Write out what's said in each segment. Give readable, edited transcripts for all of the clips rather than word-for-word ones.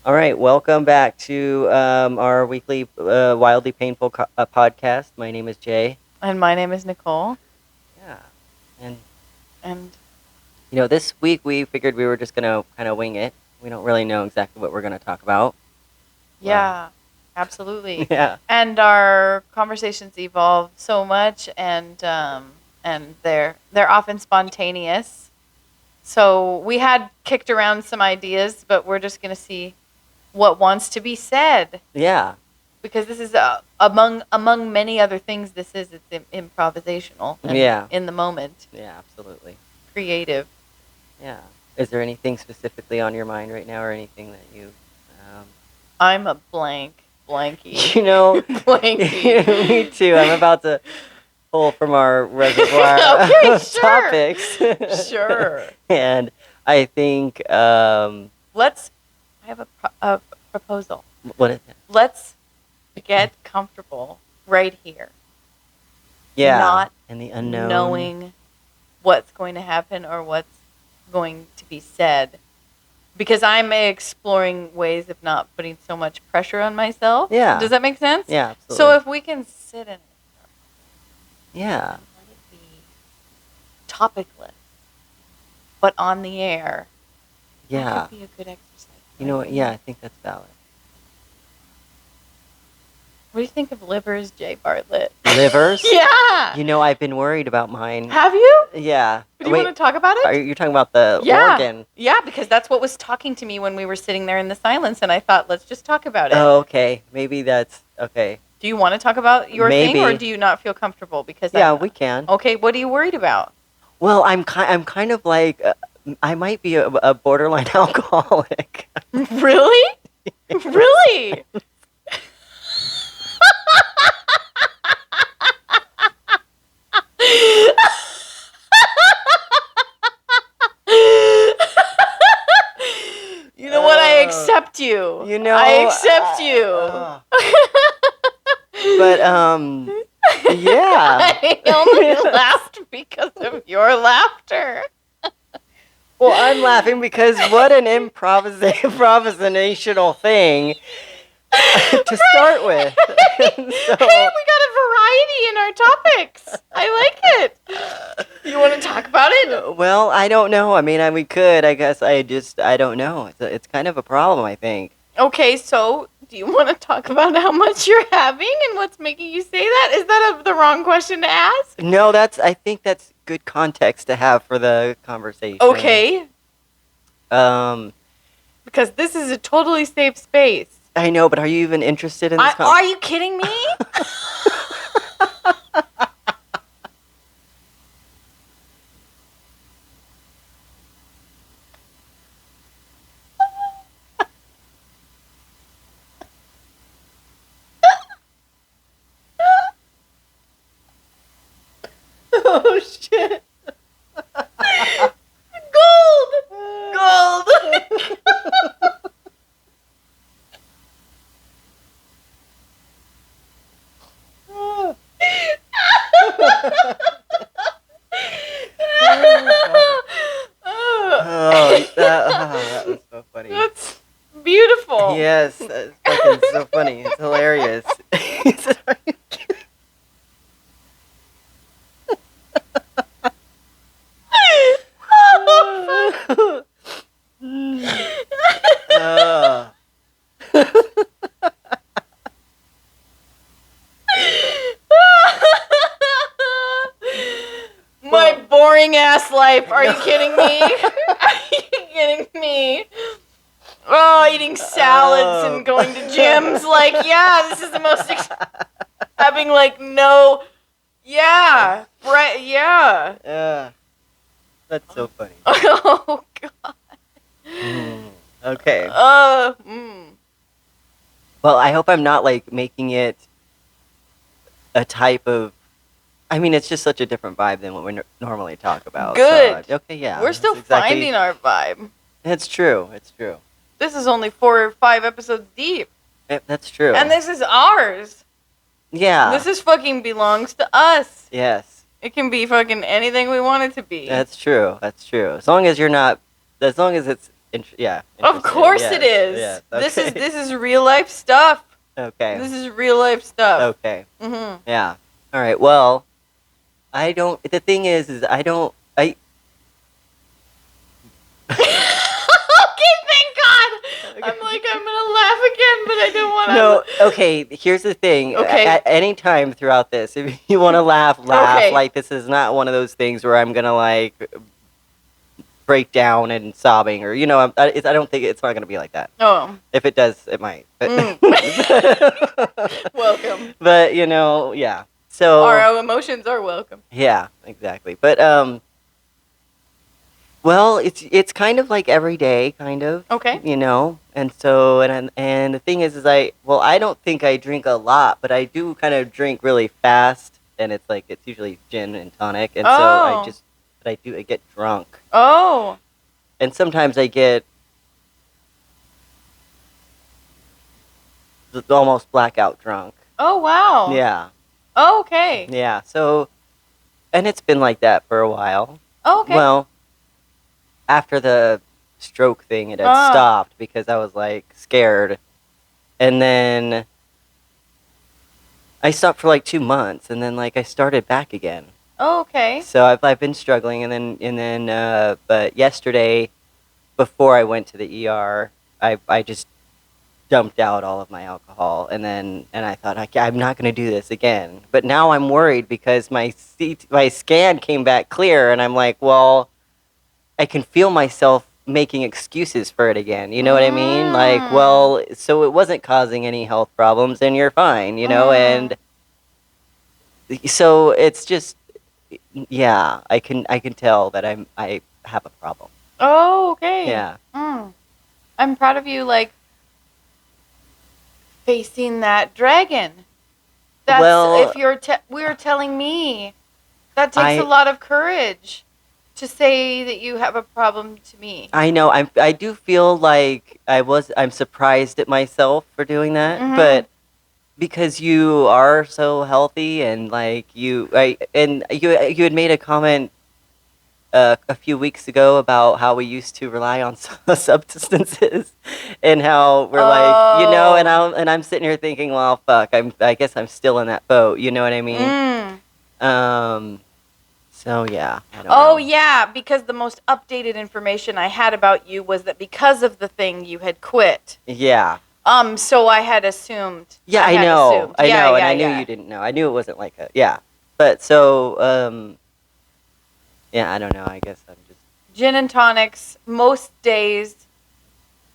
All right, welcome back to our weekly Wildly Painful podcast. My name is Jay. And my name is Nicole. Yeah, and And this week we figured we were just gonna kind of wing it. We don't really know exactly what we're gonna talk about. yeah, absolutely. Yeah, And our conversations evolve so much, and they're often spontaneous. So we had kicked around some ideas, but we're just gonna see what wants to be said, yeah, because this is among many other things. It's improvisational. And Yeah. in the moment, yeah, absolutely. creative. Yeah. Is there anything specifically on your mind right now, or anything that you? I'm a blanky. You know, Blanky. me too. I'm about to pull from our reservoir Okay, of sure. topics. Sure. And I think I have a proposal. what is it? Let's get comfortable right here. Yeah, Not and the unknown. knowing what's going to happen or what's going to be said. Because I'm exploring ways of not putting so much pressure on myself. Yeah. Does that make sense? Yeah, absolutely. So if we can sit in it yeah, and let it be topicless, but on the air, yeah, that could be a good exercise. you know what? Yeah, I think that's valid. What do you think of livers, Jay Bartlett? Livers? Yeah. You know, I've been worried about mine. Have you? Yeah. Do you want to talk about it? Are you talking about the Yeah. organ? Yeah, because that's what was talking to me when we were sitting there in the silence, and I thought, let's just talk about it. Oh, okay. Maybe that's okay. Do you want to talk about your thing, or Maybe. do you not feel comfortable? Because Yeah, we can. Okay, what are you worried about? Well, I'm kind of like I might be a borderline alcoholic. Really? Really? You know what? I accept you. You know, I accept you. But yeah. I only laughed because of your laughter. Well, I'm laughing because what an improvisational thing to start with. So, Hey, we got a variety in our topics. I like it. You want to talk about it? well, I don't know. I mean, we could. I guess I don't know. It's kind of a problem, I think. Okay, so do you want to talk about how much you're having and what's making you say that? Is that the wrong question to ask? No, I think that's good context to have for the conversation. Okay, Um, because this is a totally safe space. I know, but are you even interested in this Are you kidding me? Oh shit! Gold! Gold! That was so funny. That's beautiful. Yes, that's fucking so funny. It's hilarious. He said, "Are you kidding?" Uh, My boring ass life. Are you kidding me? Are you kidding me? Oh, eating salads and going to gyms. Like, yeah, this is the most. Having, like, no. Yeah. Right. Yeah. yeah, that's so funny. Oh, God. Okay. Mm. Well, I hope I'm not like making it a type of. I mean, it's just such a different vibe than what we normally talk about. Good. So, okay, yeah. We're still that's exactly- finding our vibe. It's true. It's true. This is only 4 or 5 episodes deep. That's true. And this is ours. yeah. This is fucking belongs to us. yes. It can be fucking anything we want it to be. That's true. That's true. As long as you're not, as long as Yeah. Of Interesting. course Yes, it is. yes, This is real life stuff. Okay. This is real life stuff. Okay. Mm-hmm. Yeah. All right. Well, I don't. The thing is I don't. I. Okay, thank God. I'm like, I'm gonna laugh again, but I don't want to. No. Okay. Here's the thing. Okay. At any time throughout this, if you want to laugh. Okay. Like, this is not one of those things where I'm gonna like break down and sobbing, or I don't think it's not gonna be like that. Oh. If it does, it might. But, Welcome. But yeah. So Our emotions are welcome. yeah, exactly. But well, it's kind of like every day, kind of. Okay. And so and the thing is I don't think I drink a lot, but I do kind of drink really fast, and it's usually gin and tonic, and so Oh. I get drunk, Oh. and sometimes I get almost blackout drunk. Oh, wow. Yeah, Oh, okay. yeah. So, and it's been like that for a while. Oh, okay. Well, after the stroke thing, it had stopped because I was like scared, and then I stopped for like 2 months, and then I started back again. Oh, okay. So I've been struggling, and then but yesterday, before I went to the ER, I just dumped out all of my alcohol, and I thought I'm not going to do this again. But now I'm worried because my scan came back clear, and I'm like, well, I can feel myself making excuses for it again. You know what I mean? Like, well, so it wasn't causing any health problems, and you're fine. And so it's just, yeah, I can tell that I have a problem. Oh, okay. Yeah. I'm proud of you, like, facing that dragon. That's, Well, if you're telling me, that takes I- a lot of courage to say that you have a problem to me. I know. I do feel like I'm surprised at myself for doing that, Mhm. but because you are so healthy, and you had made a comment a few weeks ago about how we used to rely on substances, and how we're and I'm sitting here thinking, well, fuck, I guess I'm still in that boat. You know what I mean? So yeah. I don't know. Yeah, because the most updated information I had about you was that because of the thing you had quit. Yeah. So I had assumed. Yeah, I know. I know, and I knew you didn't know. I knew it wasn't like a But so yeah, I don't know. I guess I'm just Gin and tonics most days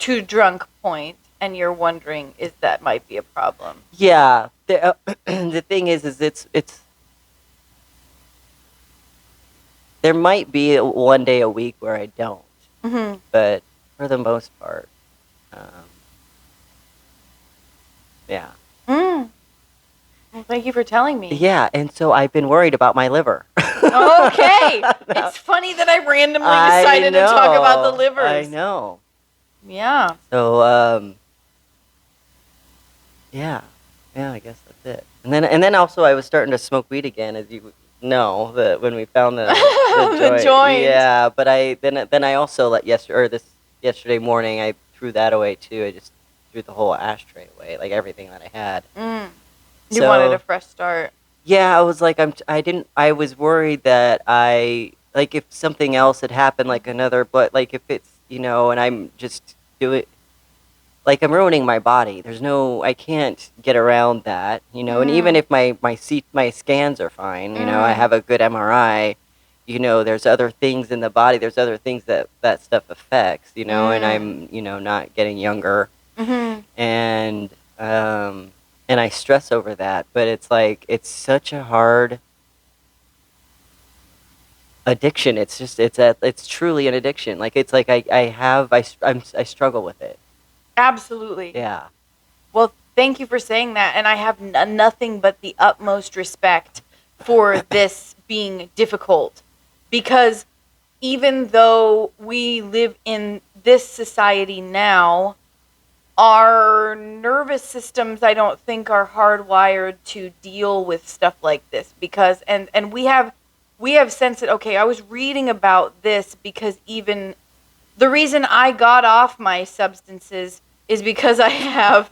to drunk point, and you're wondering is that might be a problem. yeah. The thing is it's there might be one day a week where I don't, Mm-hmm. but for the most part, yeah. Well, thank you for telling me. Yeah, and so I've been worried about my liver. Okay. It's funny that I randomly decided to talk about the livers. I know. Yeah. So, yeah, I guess that's it. And then also I was starting to smoke weed again, as you know, when we found the The joint. Yeah, but then I also yesterday morning I threw that away too. I just threw the whole ashtray away, like everything that I had. You wanted a fresh start. Yeah, I was like, I was worried that if something else had happened, like another, but like if it's, and I'm just doing, like I'm ruining my body. I can't get around that, and even if my scans are fine, I have a good MRI, there's other things in the body, there's other things that stuff affects, and I'm, not getting younger. And, and I stress over that, but it's like, it's such a hard addiction. It's just, it's truly an addiction. Like, it's like I struggle with it. Absolutely. Yeah. Well, thank you for saying that. And I have nothing but the utmost respect for this being difficult, because even though we live in this society now, our nervous systems, I don't think, are hardwired to deal with stuff like this, because and we have sensed it. Okay, I was reading about this because even The reason I got off my substances is because I have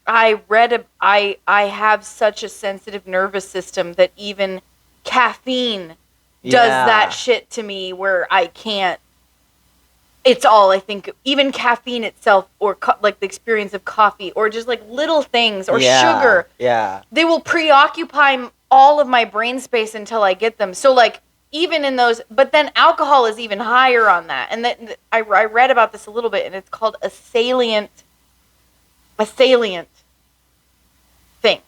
I have such a sensitive nervous system that even caffeine does that shit to me where I can't. It's all, I think, even caffeine itself, or like the experience of coffee, or just like little things, or sugar. Yeah. They will preoccupy all of my brain space until I get them. So like even in those, but then alcohol is even higher on that. And then I read about this a little bit, and it's called a salient thing.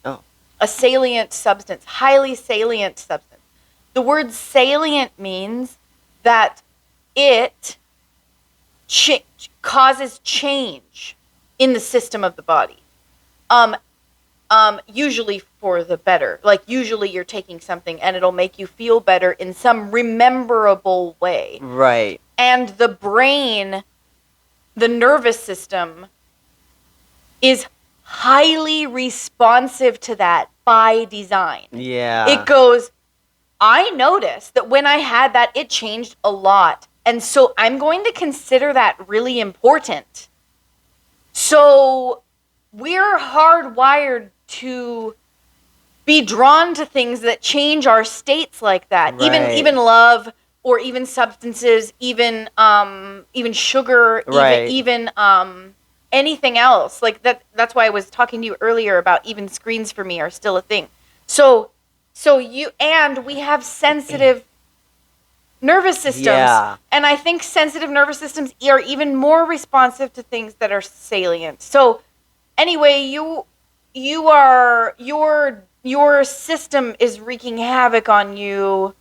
Oh. A salient substance, highly salient substance. The word salient means that it causes change in the system of the body. Usually for the better. Like usually you're taking something and it'll make you feel better in some rememberable way. Right. And the brain, the nervous system, is highly responsive to that by design. Yeah. It goes, I noticed that when I had that, it changed a lot. And so I'm going to consider that really important. So we're hardwired to be drawn to things that change our states like that. Right. Even love, or even substances, even sugar, Right. even anything else. Like that's why I was talking to you earlier about even screens for me are still a thing. So we have sensitive nervous systems. Yeah. And I think sensitive nervous systems are even more responsive to things that are salient. So anyway, your system is wreaking havoc on you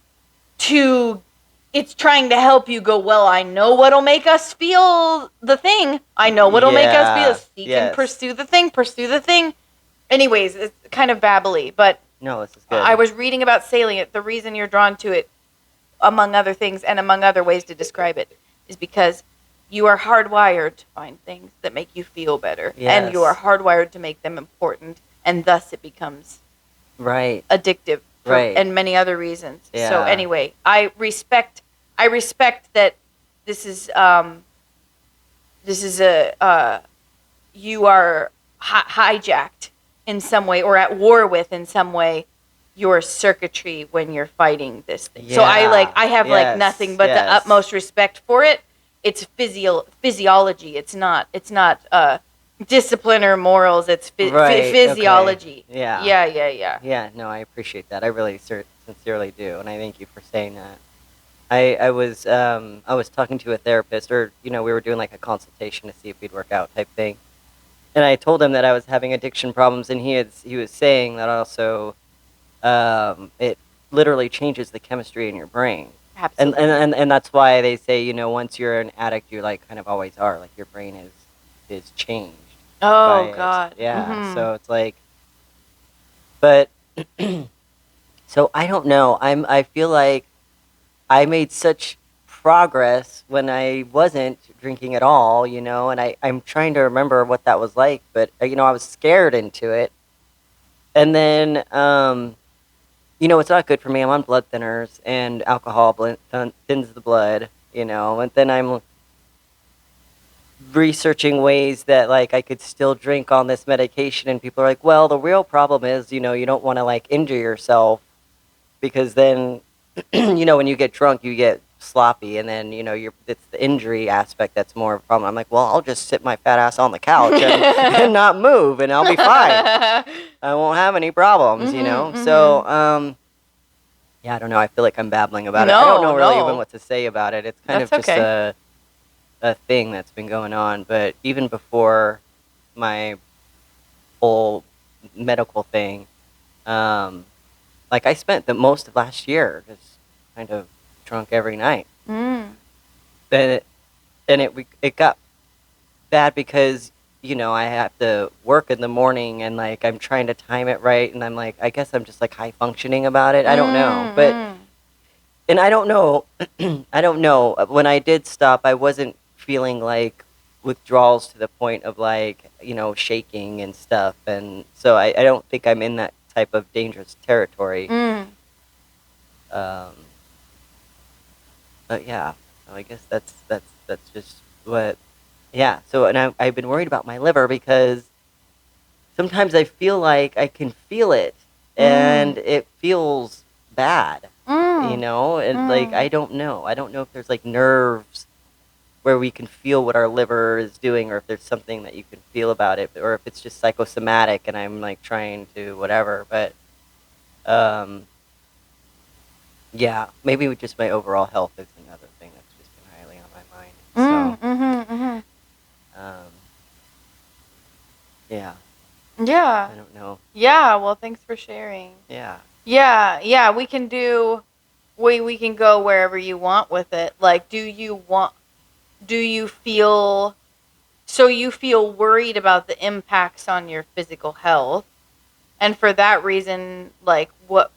it's trying to help you go, well, I know what'll make us feel the thing. I know what'll make us feel. Seek and pursue the thing. Anyways, it's kind of babbly, but no, this is good. I was reading about salient. The reason you're drawn to it, among other things and among other ways to describe it, is because you are hardwired to find things that make you feel better. Yes. And you are hardwired to make them important, and thus it becomes right. addictive. Right. And many other reasons. Yeah. So anyway, I respect that this is you are hijacked in some way, or at war with in some way, your circuitry when you're fighting this thing. Yeah. So I have like nothing but the Yes. utmost respect for it. It's physiology. It's not discipline or morals. It's Right, physiology. okay. Yeah. Yeah. Yeah, no, I appreciate that. I really sincerely do, and I thank you for saying that. I was talking to a therapist, or we were doing like a consultation to see if we'd work out type thing, and I told him that I was having addiction problems, and he was saying that also, it literally changes the chemistry in your brain. Absolutely. And that's why they say once you're an addict, you like kind of always are, like your brain is changed. Oh by God. it. Yeah. Mhm. So it's like, but so I don't know. I feel like I made such progress when I wasn't drinking at all, and I'm trying to remember what that was like, but I was scared into it. And then it's not good for me. I'm on blood thinners, and alcohol thins the blood, and then I'm researching ways that like I could still drink on this medication, and people are like, well, the real problem is you don't want to like injure yourself, because then when you get drunk you get sloppy, and then it's the injury aspect that's more of a problem. I'm like, well, I'll just sit my fat ass on the couch and not move, and I'll be fine. I won't have any problems. So yeah, I don't know, I feel like I'm babbling about it. I don't know really even what to say about it. It's kind That's of just okay. a thing that's been going on. But even before my whole medical thing, like I spent the most of last year just kind of drunk every night. Mm. And it got bad because I have to work in the morning, and like I'm trying to time it right, and I'm like, I guess I'm just like high functioning about it. I don't know, but and I don't know. I don't know. When I did stop, I wasn't feeling like withdrawals to the point of like shaking and stuff, and so I don't think I'm in that type of dangerous territory. But yeah, so I guess that's That's just what. Yeah. So, and I've been worried about my liver because sometimes I feel like I can feel it, and it feels bad. Mm. And like Mm. I don't know. I don't know if there's like nerves where we can feel what our liver is doing, or if there's something that you can feel about it, or if it's just psychosomatic and I'm like trying to whatever. But um, yeah, maybe with just my overall health is another thing that's just been highly on my mind. Mm. Mm-hmm. Mm-hmm. So yeah, Yeah. I don't know. Yeah. Well, thanks for sharing. Yeah, Yeah. Yeah. We can do. We can go wherever you want with it. Like, do you feel so you feel worried about the impacts on your physical health, and for that reason, like, what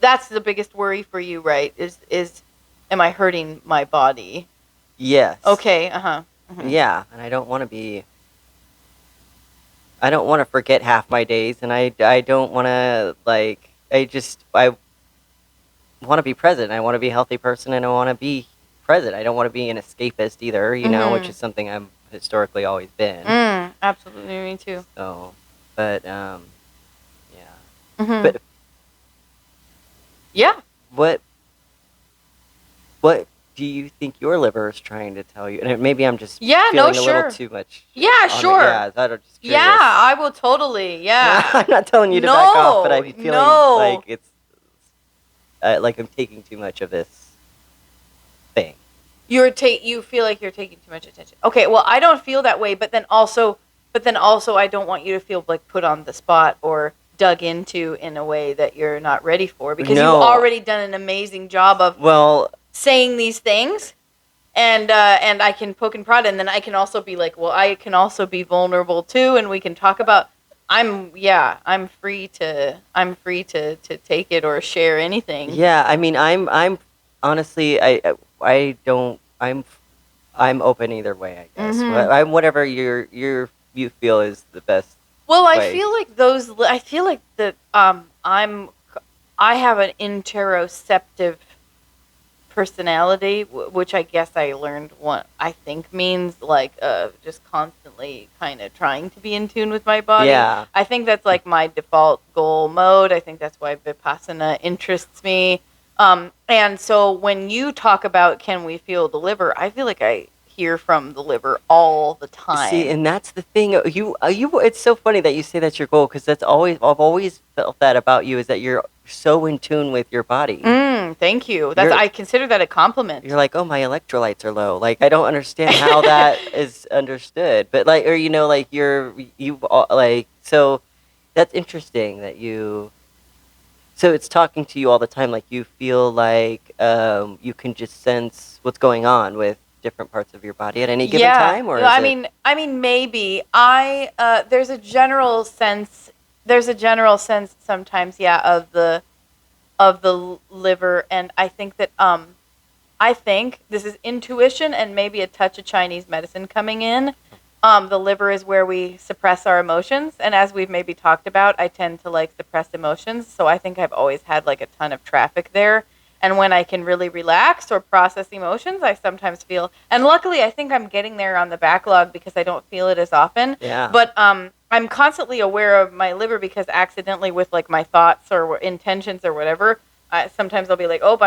that's the biggest worry for you, right? Is am I hurting my body? yes, Okay. Uh-huh. yeah, and I don't want to be. I don't want to forget half my days, and I don't want to like. I want to be present. I want to be a healthy person, and I want to be present. I don't want to be an escapist either, which is something I'm historically always been. Absolutely, me too. So, but yeah. Mm-hmm. But Yeah. what do you think your liver is trying to tell you? And maybe I'm just Yeah, feeling no, a sure. little too much. Yeah, on it. sure. Yeah, I'm just curious. Yeah, I will totally. Yeah. I'm not telling you to back off, but I'm feeling like it's like I'm taking too much of this thing. You feel like you're taking too much attention. Okay, well, I don't feel that way, but then also I don't want you to feel like put on the spot or dug into in a way that you're not ready for, because No. you've already done an amazing job of saying these things. And I can poke and prod, and then I can also be like, well, I can also be vulnerable too, and we can talk about. I'm free to take it or share anything. Yeah, I mean, I'm honestly, I don't, I'm open either way, I guess. Mhm. I'm whatever you feel is the best. Well, I way. feel like that I have an interoceptive personality, which I guess I learned what I think means like just constantly kind of trying to be in tune with my body. Yeah. I think that's like my default goal mode. I think that's why Vipassana interests me. And so when you talk about can we feel the liver, I feel like I hear from the liver all the time. See, and that's the thing. It's so funny that you say that's your goal, because I've always felt that about you, is that you're so in tune with your body. Thank you. I consider that a compliment. You're like, oh, my electrolytes are low. Like, I don't understand how that is understood, but like, or like so that's interesting that you. So it's talking to you all the time. Like, you feel like you can just sense what's going on with different parts of your body at any given time, or I mean, maybe there's a general sense. There's a general sense sometimes, of the liver, and I think that I think this is intuition and maybe a touch of Chinese medicine coming in. The liver is where we suppress our emotions, and as we've maybe talked about, I tend to like suppress emotions, so I think I've always had like a ton of traffic there. And when I can really relax or process emotions, I sometimes feel, and luckily I think I'm getting there on the backlog because I don't feel it as often. Yeah. But I'm constantly aware of my liver, because accidentally with like my thoughts or intentions or whatever, sometimes I'll be like, oh,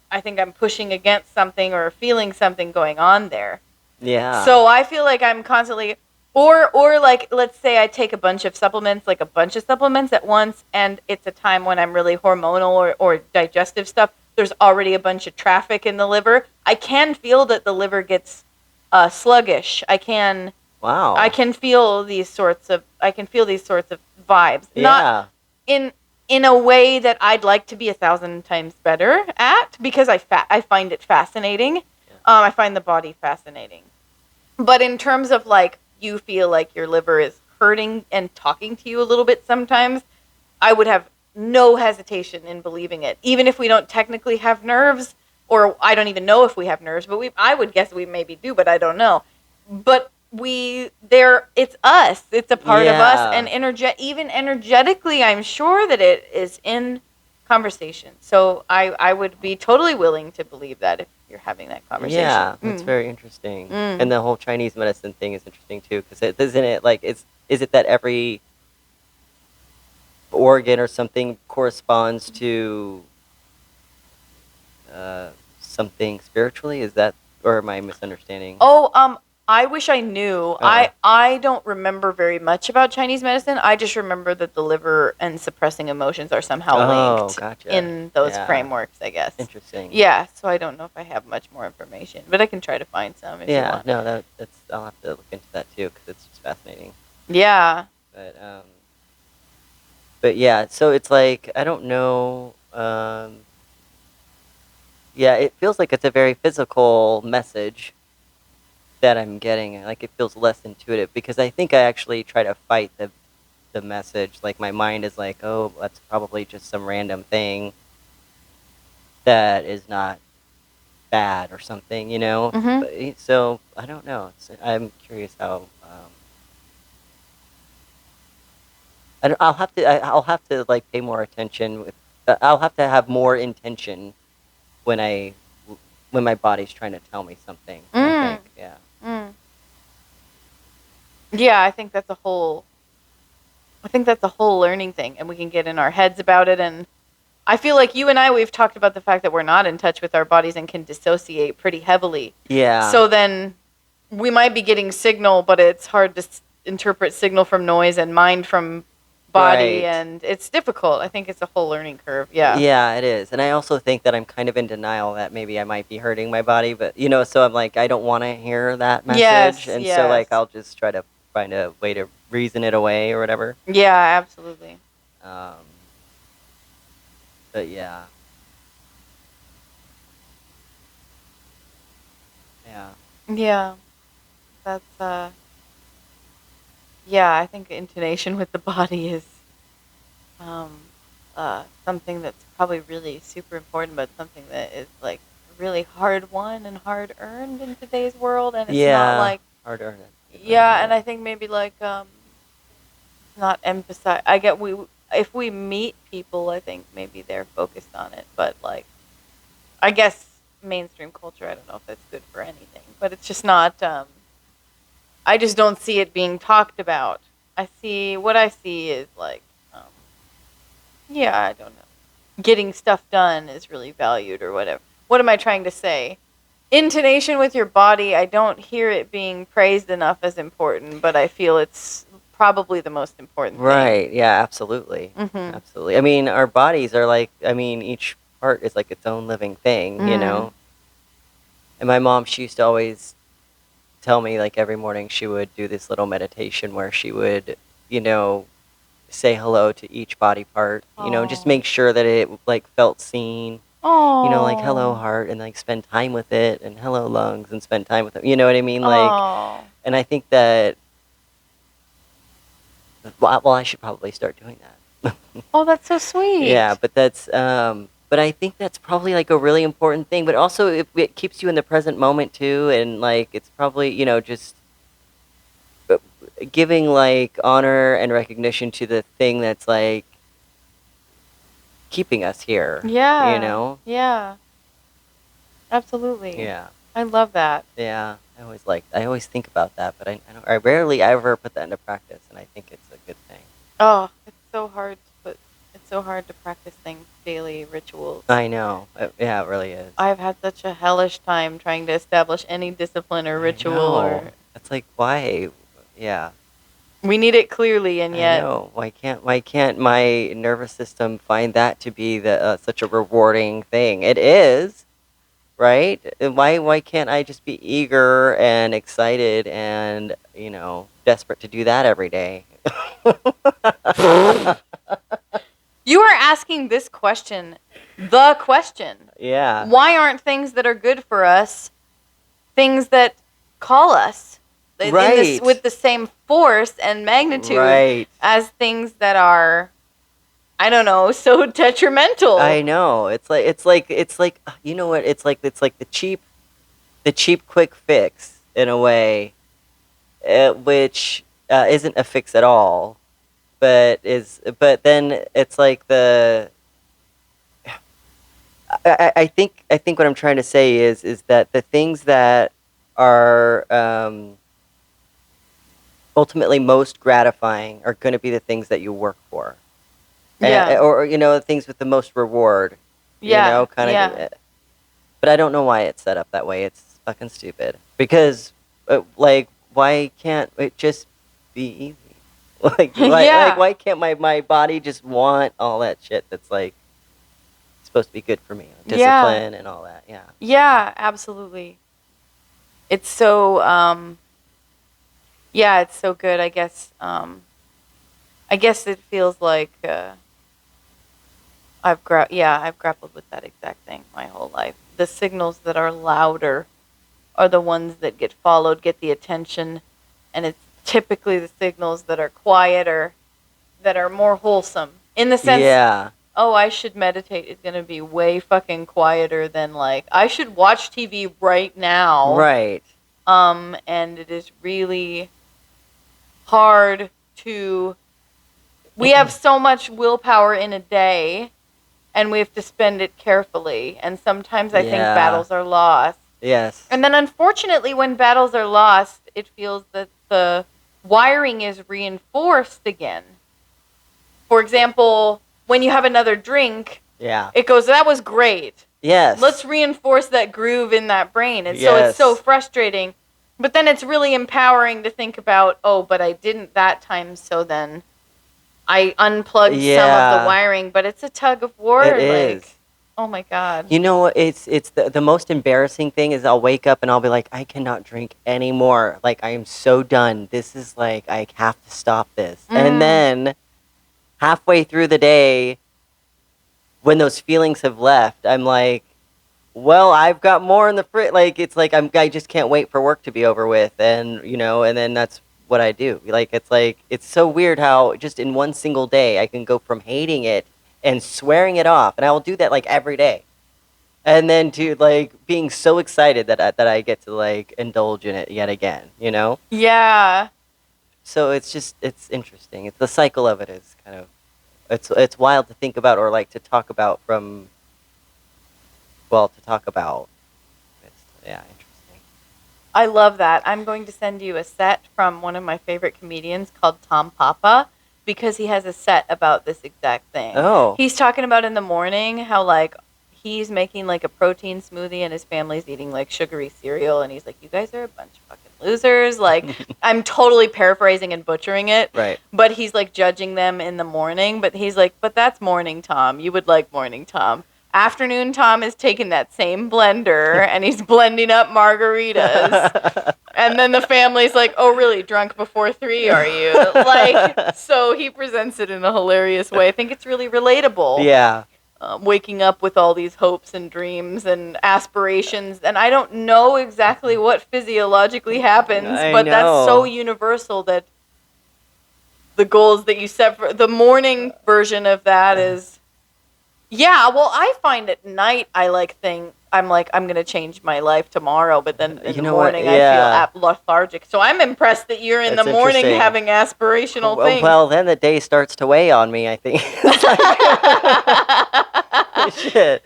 I think I'm pushing against something or feeling something going on there. Yeah. So I feel like I'm constantly, or like, let's say I take a bunch of supplements at once, and it's a time when I'm really hormonal or digestive stuff. There's already a bunch of traffic in the liver. I can feel that the liver gets sluggish. Wow. I can feel these sorts of vibes. Yeah. Not in a way that I'd like to be 1,000 times better at, because I find it fascinating. Yeah. I find the body fascinating. But in terms of like, you feel like your liver is hurting and talking to you a little bit sometimes, I would have no hesitation in believing it. Even if we don't technically have nerves, or I don't even know if we have nerves, but I would guess we maybe do, but I don't know. But it's us. It's a part of us, and even energetically, I'm sure that it is in conversation. So I would be totally willing to believe that if you're having that conversation. Yeah, that's very interesting. Mm. And the whole Chinese medicine thing is interesting too, because isn't it like is it that every organ or something corresponds to something spiritually? Is that, or am I misunderstanding? Oh, I wish I knew. Oh. I don't remember very much about Chinese medicine. I just remember that the liver and suppressing emotions are somehow linked Gotcha. in those Yeah. frameworks, I guess. Interesting. Yeah, so I don't know if I have much more information, but I can try to find some if you Yeah, want. no, that's I'll have to look into that too, because it's just fascinating. Yeah. But yeah, so it's like I don't know. Yeah, it feels like it's a very physical message that I'm getting. Like it feels less intuitive because I think I actually try to fight the message. Like my mind is like, oh, that's probably just some random thing that is not bad or something, you know. Mhm. So I don't know. I'm curious how. I'll have to like pay more attention. I'll have to have more intention when when my body's trying to tell me something. I think, yeah. Yeah, I think that's a whole learning thing, and we can get in our heads about it. And I feel like you and we've talked about the fact that we're not in touch with our bodies and can dissociate pretty heavily. Yeah. So then we might be getting signal, but it's hard to interpret signal from noise and mind from body, Right. and it's difficult. I think it's a whole learning curve. Yeah. Yeah, it is. And I also think that I'm kind of in denial that maybe I might be hurting my body, but so I'm like, I don't want to hear that message. Yes, And yes. so like, I'll just try to find a way to reason it away or whatever. Yeah, absolutely. But yeah. Yeah. Yeah. That's yeah, I think intonation with the body is something that's probably really super important, but something that is like really hard won and hard earned in today's world, and it's not like hard earned. yeah, and I think maybe like not emphasize. I get if we meet people, I think maybe they're focused on it, but like I guess mainstream culture, I don't know if that's good for anything, but it's just not. I just don't see it being talked about. What I see is like, yeah, I don't know. Getting stuff done is really valued or whatever. What am I trying to say? Intonation with your body, I don't hear it being praised enough as important, but I feel it's probably the most important thing. Right. Yeah, absolutely. Mhm. Absolutely. I mean, our bodies are like, each part is like its own living thing, you know? And my mom, she used to always tell me, like, every morning she would do this little meditation where she would, say hello to each body part, just Aw. make sure that it, like, felt seen, Oh. like, hello, heart, and, like, spend time with it, and hello, lungs, and spend time with it. You know what I mean? Like, and I think that, well, I should probably start doing that. Oh, that's so sweet. Yeah, but but I think that's probably like a really important thing. But also, it keeps you in the present moment too, and like it's probably just giving like honor and recognition to the thing that's like keeping us here. Yeah. You know. Yeah. Absolutely. Yeah. I love that. Yeah. I always think about that, but I rarely ever put that into practice, and I think it's a good thing. Oh, it's so hard to practice things, daily rituals. I know. Yeah, it really is. I've had such a hellish time trying to establish any discipline or ritual. Or It's like, why? Yeah. We need it clearly, and yet. I know. Why can't my nervous system find that to be such a rewarding thing? It is, right? And why can't I just be eager and excited and desperate to do that every day? You are asking this question, the question. Yeah. Why aren't things that are good for us things that call us Right. with the same force and magnitude Right. as things that are, I don't know, so detrimental? I know. It's like you know what? It's like the cheap quick fix in a way, which isn't a fix at all. But then it's like I think what I'm trying to say is that the things that are ultimately most gratifying are going to be the things that you work for, Yeah. or the things with the most reward. Yeah. Kind of. Yeah. But I don't know why it's set up that way. It's fucking stupid. Because, like, why can't it just be easy? Yeah. Why can't my body just want all that shit that's like supposed to be good for me, Yeah. discipline and all that? Yeah. Yeah, absolutely. It's so yeah, it's so good. I guess it feels like I've grappled with that exact thing my whole life. The signals that are louder are the ones that get followed, get the attention, and it's typically the signals that are quieter that are more wholesome. In the sense, Yeah. oh, I should meditate is going to be way fucking quieter than like I should watch TV right now. Right. And it is really hard to. We have so much willpower in a day, and we have to spend it carefully. And sometimes I think Yeah. battles are lost. Yes. And then, unfortunately, when battles are lost, it feels that the wiring is reinforced again. For example, when you have another drink, Yeah. it goes, that was great. Yes. Let's reinforce that groove in that brain. And so Yes. it's so frustrating. But then it's really empowering to think about, oh, but I didn't that time, so then I unplugged some of Yeah. the wiring. But it's a tug of war. It like, is. oh my God. You know what? It's the most embarrassing thing is I'll wake up and I'll be like, I cannot drink anymore. Like, I am so done. This is like, I have to stop this. And then halfway through the day, when those feelings have left, I'm like, well, I've got more in the fridge. Like, it's like I just can't wait for work to be over with. And, and then that's what I do. Like, it's so weird how just in one single day, I can go from hating it and swearing it off. And I will do that like every day. And then to like being so excited that I get to like indulge in it yet again, Yeah. So it's interesting. It's the cycle of it is kind of it's wild to think about or like to talk about yeah, interesting. I love that. I'm going to send you a set from one of my favorite comedians called Tom Papa because he has a set about this exact thing. Oh. He's talking about in the morning how like he's making like a protein smoothie and his family's eating like sugary cereal and he's like, you guys are a bunch of fucking losers. Like I'm totally paraphrasing and butchering it. Right. But he's like judging them in the morning, but he's like, but that's morning Tom. You would like morning Tom. Afternoon Tom is taking that same blender and he's blending up margaritas. And then the family's like, oh, really? Drunk before 3, are you? Like, so he presents it in a hilarious way. I think it's really relatable. Yeah. Waking up with all these hopes and dreams and aspirations. And I don't know exactly what physiologically happens, but that's so universal that the goals that you set for the morning version of that is... Yeah, well, I find at night I'm like, I'm going to change my life tomorrow, but then in the morning I feel lethargic. So I'm impressed that you're in the morning having aspirational things. Well, then the day starts to weigh on me, I think. Shit.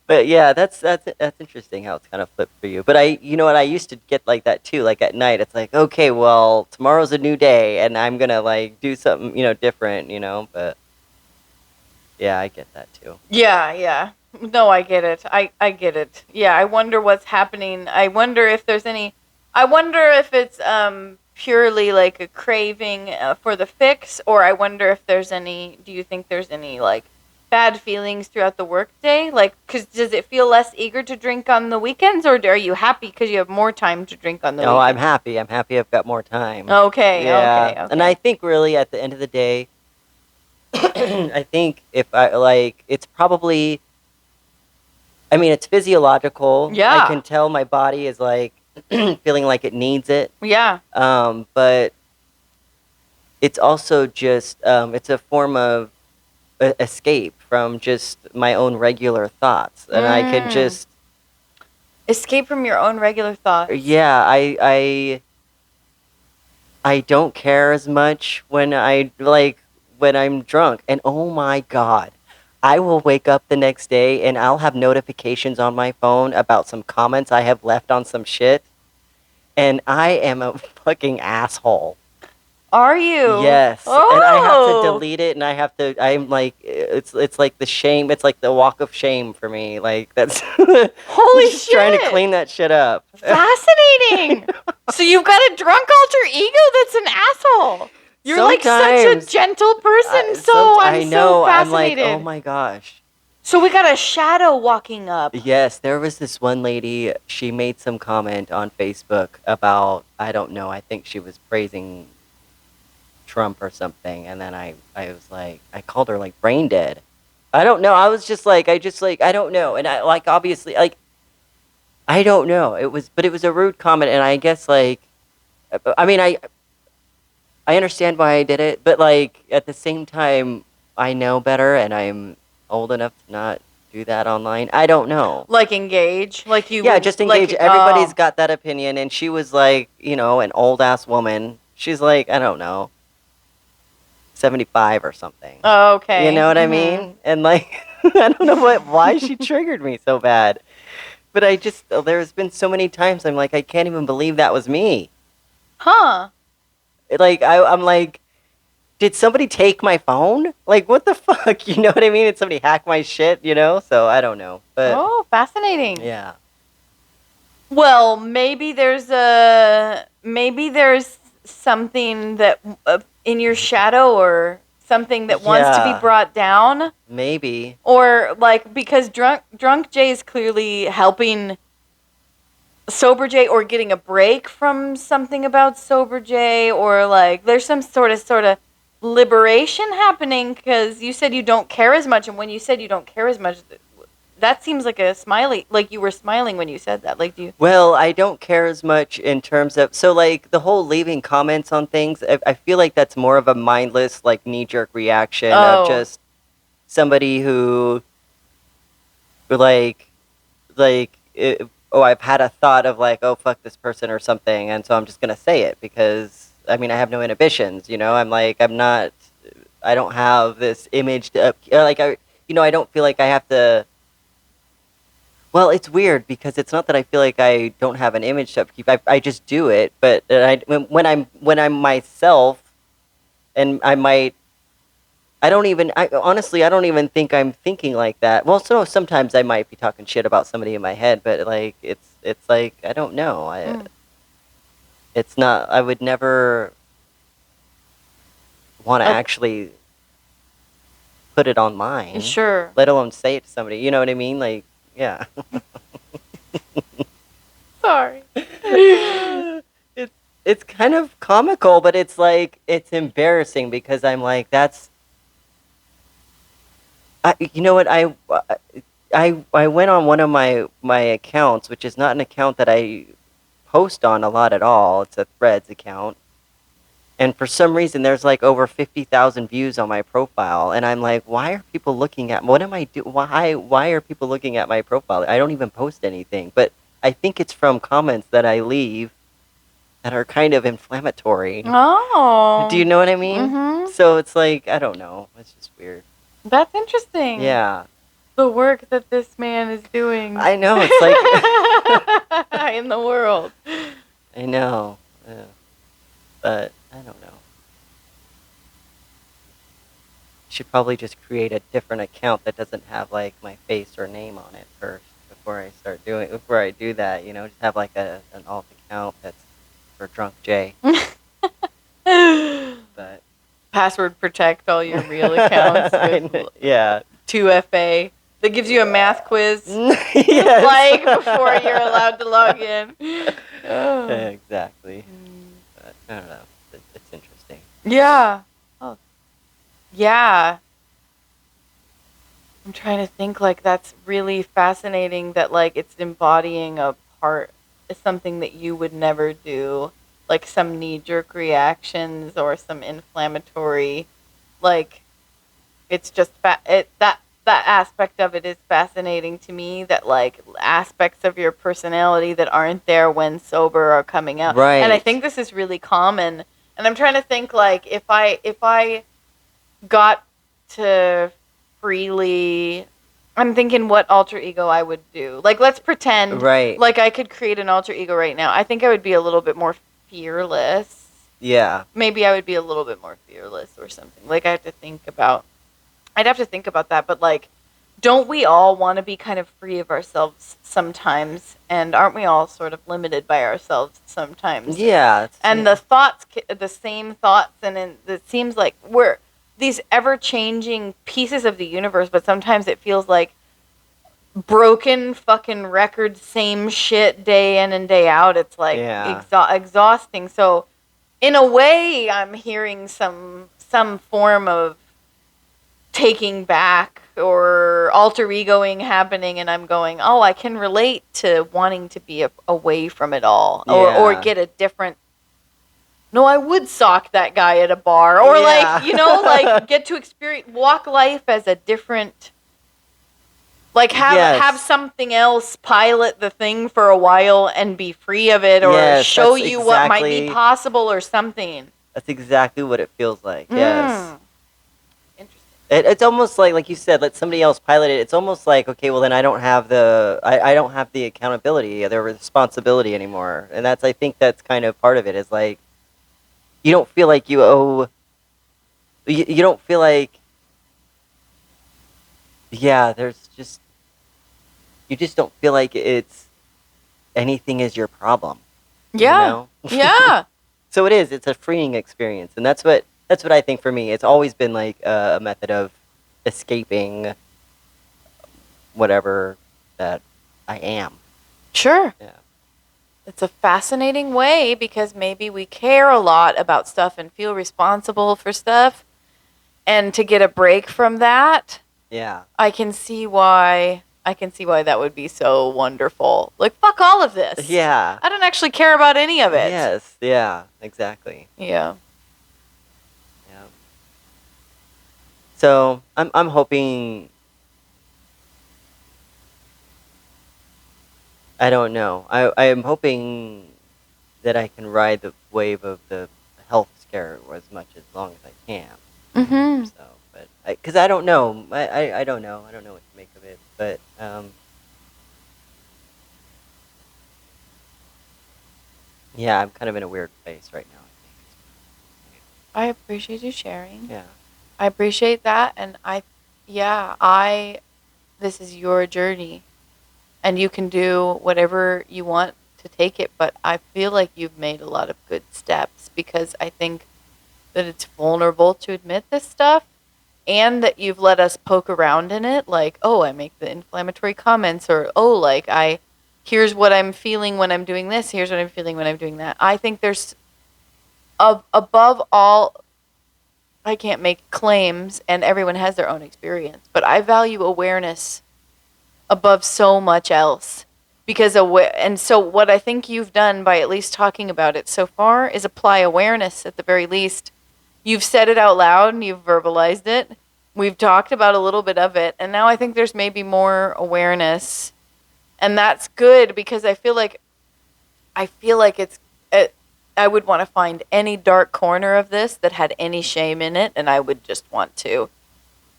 But yeah, that's interesting how it's kind of flipped for you. But I used to get like that too. Like at night, it's like, okay, well, tomorrow's a new day, and I'm gonna like do something, different, But yeah, I get that too. Yeah. No, I get it. I get it. Yeah, I wonder what's happening. I wonder if it's purely like a craving for the fix, or I wonder if do you think there's any like bad feelings throughout the workday? Like, does it feel less eager to drink on the weekends, or are you happy because you have more time to drink on the weekends? No, I'm happy. I'm happy I've got more time. Okay, yeah. Okay. And I think really at the end of the day, I think if I like, it's probably, I mean, it's physiological. Yeah. I can tell my body is like feeling like it needs it. Yeah. But it's also just, it's a form of escape from just my own regular thoughts. And I can just... Escape from your own regular thoughts. Yeah, I don't care as much when I'm drunk. And oh my God, I will wake up the next day and I'll have notifications on my phone about some comments I have left on some shit, and I am a fucking asshole. Are you? Yes, Oh. and I have to delete it, and I have to. I'm like, it's like the shame. It's like the walk of shame for me. Like that's Holy just trying to shit. clean that shit up. Fascinating. So you've got a drunk alter ego that's an asshole. You're like such a Sometimes- gentle person, I I'm know. so I'm like, fascinated. oh my gosh. So we got a shadow walking up. Yes, there was this one lady. She made some comment on Facebook about, I don't know. I think she was praising Trump or something, and then I was like, I called her like brain dead. I don't know. I was just like, I don't know, and I like obviously like, I don't know. But it was a rude comment, and I guess like, I mean, I understand why I did it, but like at the same time, I know better, and I'm old enough to not do that online. I don't know. Like engage, like you. Yeah, would- just like, engage. Everybody's oh. got that opinion, and she was like, an old ass woman. She's like, I don't know, 75 or something. Oh, okay. You know what I Mhm. mean? And like, I don't know why she triggered me so bad, but there's been so many times I'm like, I can't even believe that was me. Huh. Like, I'm like, did somebody take my phone? Like, what the fuck? You know what I mean? Did somebody hack my shit? So I don't know, but Oh, fascinating. yeah. Well, maybe there's something that in your shadow or something that wants to Yeah. be brought down, Maybe. or like because drunk Jay is clearly helping sober Jay or getting a break from something about sober Jay, or like there's some sort of liberation happening because you said you don't care as much, and when you said you don't care as much, that seems like a smiley, like you were smiling when you said that. Like, do you? Well, I don't care as much in terms of like the whole leaving comments on things. I feel like that's more of a mindless, like knee-jerk reaction Oh. of just somebody who like I've had a thought of like, oh fuck this person or something, and so I'm just gonna say it because I mean I have no inhibitions. I'm like I don't have this image to like I don't feel like I have to. Well, it's weird because it's not that I feel like I don't have an image to upkeep. I just do it, but when I'm myself, and honestly I don't even think I'm thinking like that. Well, so sometimes I might be talking shit about somebody in my head, but like it's like I don't know. It's not. I would never want to actually put it online. Sure. Let alone say it to somebody. You know what I mean? Like, yeah. Sorry. It's kind of comical, but it's like it's embarrassing because I'm like you know what I went on one of my accounts, which is not an account that I post on a lot at all. It's a Threads account. And for some reason, there's like over 50,000 views on my profile, and I'm like, why are people looking at? What am I do? Why are people looking at my profile? I don't even post anything, but I think it's from comments that I leave that are kind of inflammatory. Oh. Do you know what I mean? Mhm. So it's like I don't know. It's just weird. That's interesting. Yeah, The work that this man is doing. I know. It's like in the world. I know, yeah. But I don't know. Should probably just create a different account that doesn't have like my face or name on it first before I do that. Just have like an alt account that's for Drunk Jay. But Password protect all your real accounts with yeah. 2FA. That gives you a math quiz Yes. like before you're allowed to log in. Oh. Exactly. But I don't know. It's interesting. Yeah. Oh. Yeah. I'm trying to think, like, that's really fascinating that, like, it's embodying a part, something that you would never do, like some knee-jerk reactions or some inflammatory, like, it's just, that aspect of it is fascinating to me, that, like, aspects of your personality that aren't there when sober are coming out. Right. And I think this is really common. And I'm trying to think, like, if I got to freely. I'm thinking what alter ego I would do. Like, let's pretend Right. like I could create an alter ego right now. I think I would be a little bit more fearless. Yeah. Maybe I would be a little bit more fearless or something. Like, I'd have to think about that. But, like, don't we all want to be kind of free of ourselves sometimes? And aren't we all sort of limited by ourselves sometimes? Yeah. And the thoughts, the same thoughts, and it seems like we're these ever-changing pieces of the universe, but sometimes it feels like broken fucking record, same shit day in and day out. It's like Yeah. exhausting. So in a way, I'm hearing some form of taking back or alter egoing happening, and I'm going, oh, I can relate to wanting to be away from it all, or Yeah. get a different. No, I would sock that guy at a bar, or Yeah. like get to walk life as a different. Like have something else pilot the thing for a while and be free of it, or Yes, show that's you what might be exactly- possible or something. That's exactly what it feels like. Yes. Interesting. It's almost like you said, let somebody else pilot it. It's almost like, okay, well then I don't have I don't have the accountability, the responsibility anymore. And I think that's kind of part of it, is like, you don't feel like you owe, you don't feel like, yeah, you just don't feel like anything is your problem. Yeah. You know? Yeah. So it's a freeing experience. And that's what I think for me. It's always been like a method of escaping whatever that I am. Sure. Yeah. It's a fascinating way, because maybe we care a lot about stuff and feel responsible for stuff. And to get a break from that, Yeah. I can see why that would be so wonderful. Like, fuck all of this. Yeah. I don't actually care about any of it. Yes. Yeah. Exactly. Yeah. Yeah. So I'm hoping. I don't know. I am hoping that I can ride the wave of the health scare as long as I can. Mm-hmm. So, but because I don't know, I don't know. I don't know what to make of it. But yeah, I'm kind of in a weird place right now, I appreciate you sharing. Yeah. I appreciate that, and this is your journey, and you can do whatever you want to take it, but I feel like you've made a lot of good steps, because I think that it's vulnerable to admit this stuff, and that you've let us poke around in it, like, oh, I make the inflammatory comments, or, oh, like, here's what I'm feeling when I'm doing this, here's what I'm feeling when I'm doing that. I think there's, above all, I can't make claims, and everyone has their own experience, but I value awareness above so much else. And so what I think you've done by at least talking about it so far is apply awareness at the very least. You've said it out loud and you've verbalized it. We've talked about a little bit of it, and now I think there's maybe more awareness. And that's good, because I feel like I would want to find any dark corner of this that had any shame in it, and I would just want to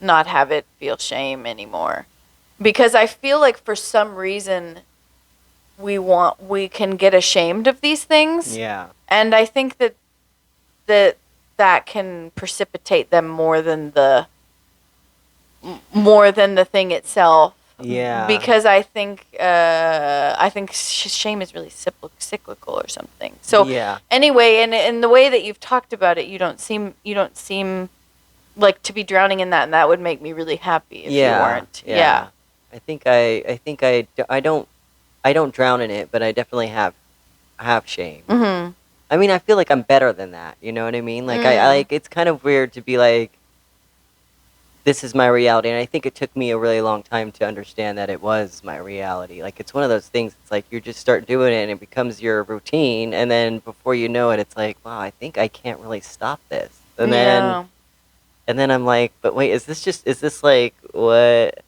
not have it feel shame anymore. Because I feel like for some reason we can get ashamed of these things. Yeah. And I think that can precipitate them more than the thing itself. Yeah. Because I think shame is really cyclical or something. So yeah. anyway, in the way that you've talked about it, you don't seem like to be drowning in that, and that would make me really happy if you weren't. Yeah. I think I don't drown in it, but I definitely have shame. Mm-hmm. I mean, I feel like I'm better than that. You know what I mean? Like I like, it's kind of weird to be like, this is my reality, and I think it took me a really long time to understand that it was my reality. Like, it's one of those things. It's like you just start doing it, and it becomes your routine, and then before you know it, it's like, wow, I think I can't really stop this. And then I'm like, but wait, is this like what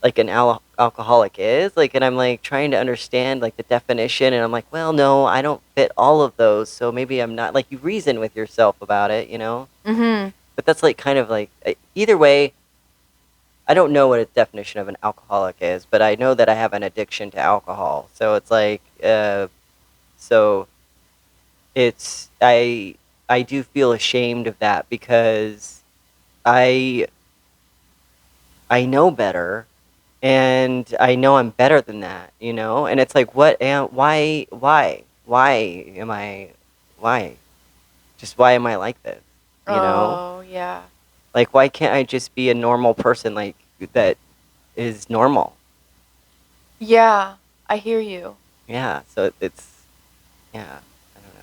like an alcoholic is? Like, and I'm like trying to understand like the definition, and I'm like, well, no, I don't fit all of those, so maybe I'm not. Like, you reason with yourself about it, you know? Mm-hmm. But that's like kind of like either way, I don't know what a definition of an alcoholic is, but I know that I have an addiction to alcohol. So it's like, so it's I do feel ashamed of that because I I know better, and I know I'm better than that, you know? And it's like, why am I, why? Just why am I like this, you know? Oh, yeah. Like, why can't I just be a normal person, like, that is normal? Yeah, I hear you. Yeah, so it's, yeah, I don't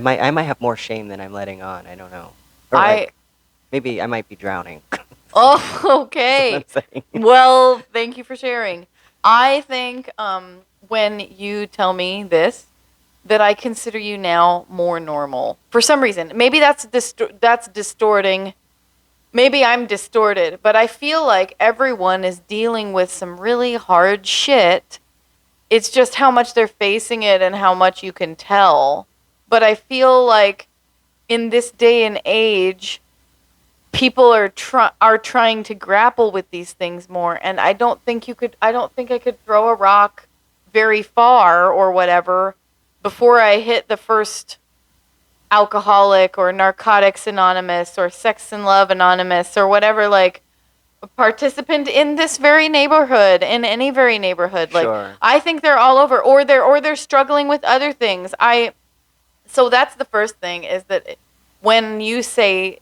know. I might have more shame than I'm letting on, I don't know. Or, I like, maybe I might be drowning. Oh, That's what okay. I'm saying. Well, thank you for sharing. I think when you tell me this, that I consider you now more normal for some reason. Maybe that's distorting. Maybe I'm distorted, but I feel like everyone is dealing with some really hard shit. It's just how much they're facing it and how much you can tell. But I feel like in this day and age, people are trying to grapple with these things more, and I don't think I could throw a rock very far or whatever before I hit the first Alcoholic or Narcotics Anonymous or Sex and Love Anonymous or whatever, like, a participant in this very neighborhood, in any very neighborhood. Like, Sure. I think they're all over, or they're struggling with other things. So that's the first thing, is that when you say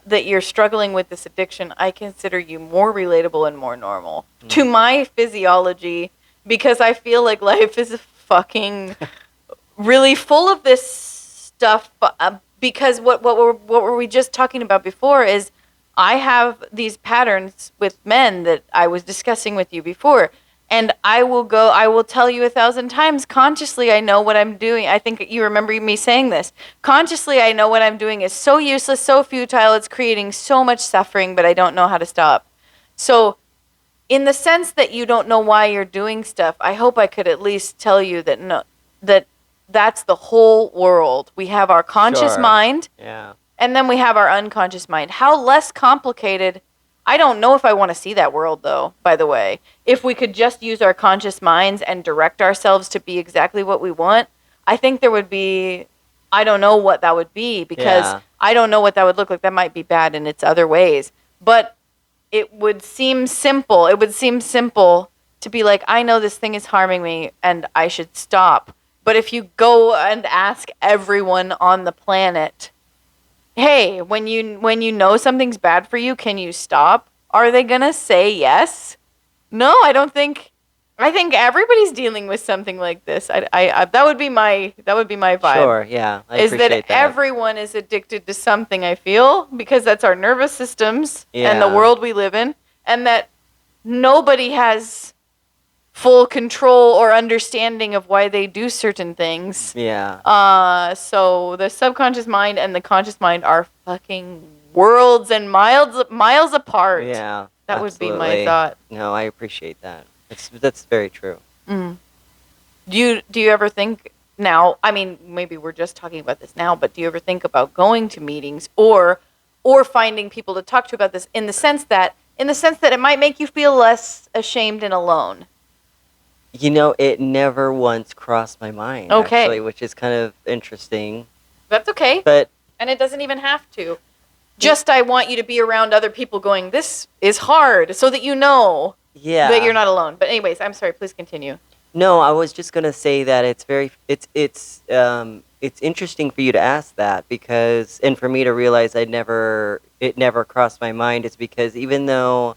that you're struggling with this addiction, I consider you more relatable and more normal to my physiology, because I feel like life is fucking really full of this stuff. Because what were we just talking about before is I have these patterns with men that I was discussing with you before. And I will tell you 1,000 times, consciously, I know what I'm doing. I think you remember me saying this. Consciously, I know what I'm doing is so useless, so futile. It's creating so much suffering, but I don't know how to stop. So, in the sense that you don't know why you're doing stuff, I hope I could at least tell you that that's the whole world. We have our conscious Sure. mind, Yeah. and then we have our unconscious mind. How less complicated. I don't know if I want to see that world, though, by the way. If we could just use our conscious minds and direct ourselves to be exactly what we want, I think there would be, I don't know what that would be, because Yeah. I don't know what that would look like. That might be bad in its other ways. But it would seem simple. It would seem simple to be like, I know this thing is harming me and I should stop. But if you go and ask everyone on the planet, hey, when you know something's bad for you, can you stop? Are they gonna say yes? No, I don't think. I think everybody's dealing with something like this. That would be my vibe. Sure, yeah. I Is appreciate that everyone is addicted to something, I feel, because that's our nervous systems and the Yeah. world we live in, and that nobody has full control or understanding of why they do certain things. Yeah. So the subconscious mind and the conscious mind are fucking worlds and miles apart. Yeah. That would be my absolutely. thought. No, I appreciate that. That's very true. Mm. Do you ever think now? I mean, maybe we're just talking about this now, but do you ever think about going to meetings or finding people to talk to about this, in the sense that it might make you feel less ashamed and alone? You know, it never once crossed my mind, Okay. actually, which is kind of interesting. That's okay. But And it doesn't even have to. Just, I want you to be around other people going, this is hard, so that you know yeah. that you're not alone. But anyways, I'm sorry, please continue. No, I was just gonna say that it's interesting for you to ask that, because, and for me to realize it never crossed my mind, is because even though,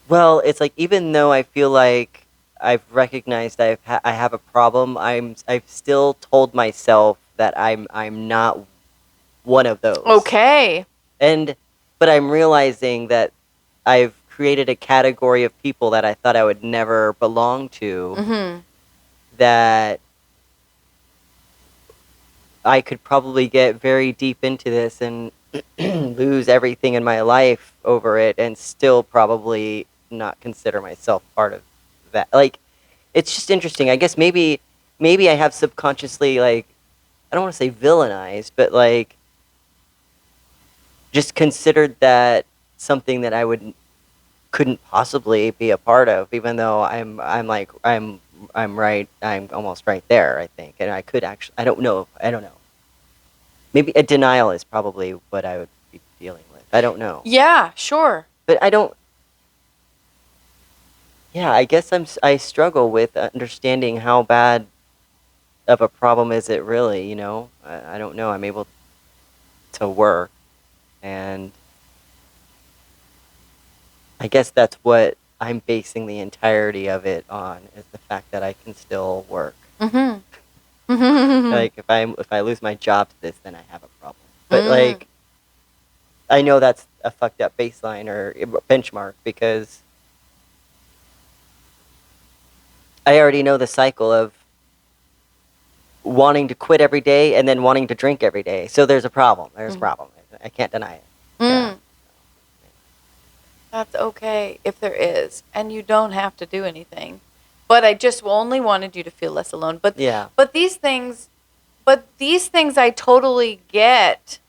well, it's like, even though I feel like I've recognized I have a problem, I've still told myself that I'm not one of those. Okay. But I'm realizing that I've created a category of people that I thought I would never belong to, Mm-hmm. that I could probably get very deep into this and lose everything in my life over it, and still probably not consider myself part of that. Like, it's just interesting. I guess maybe I have subconsciously, like, I don't want to say villainized, but, like, just considered that something that I couldn't possibly be a part of, even though I'm almost right there, I think, and I could actually, I don't know. Maybe a denial is probably what I would be dealing with. I don't know, Yeah, sure. but I don't. Yeah, I guess I struggle with understanding how bad of a problem is it really. I don't know. I'm able to work, and I guess that's what I'm basing the entirety of it on, is the fact that I can still work. Mm-hmm. Like if I lose my job to this, then I have a problem. But Mm. like I know that's a fucked up baseline or benchmark, because I already know the cycle of wanting to quit every day and then wanting to drink every day. So there's a problem. There's a problem. I can't deny it. Yeah. That's okay if there is, and you don't have to do anything. But I just only wanted you to feel less alone. But Yeah. but these things I totally get.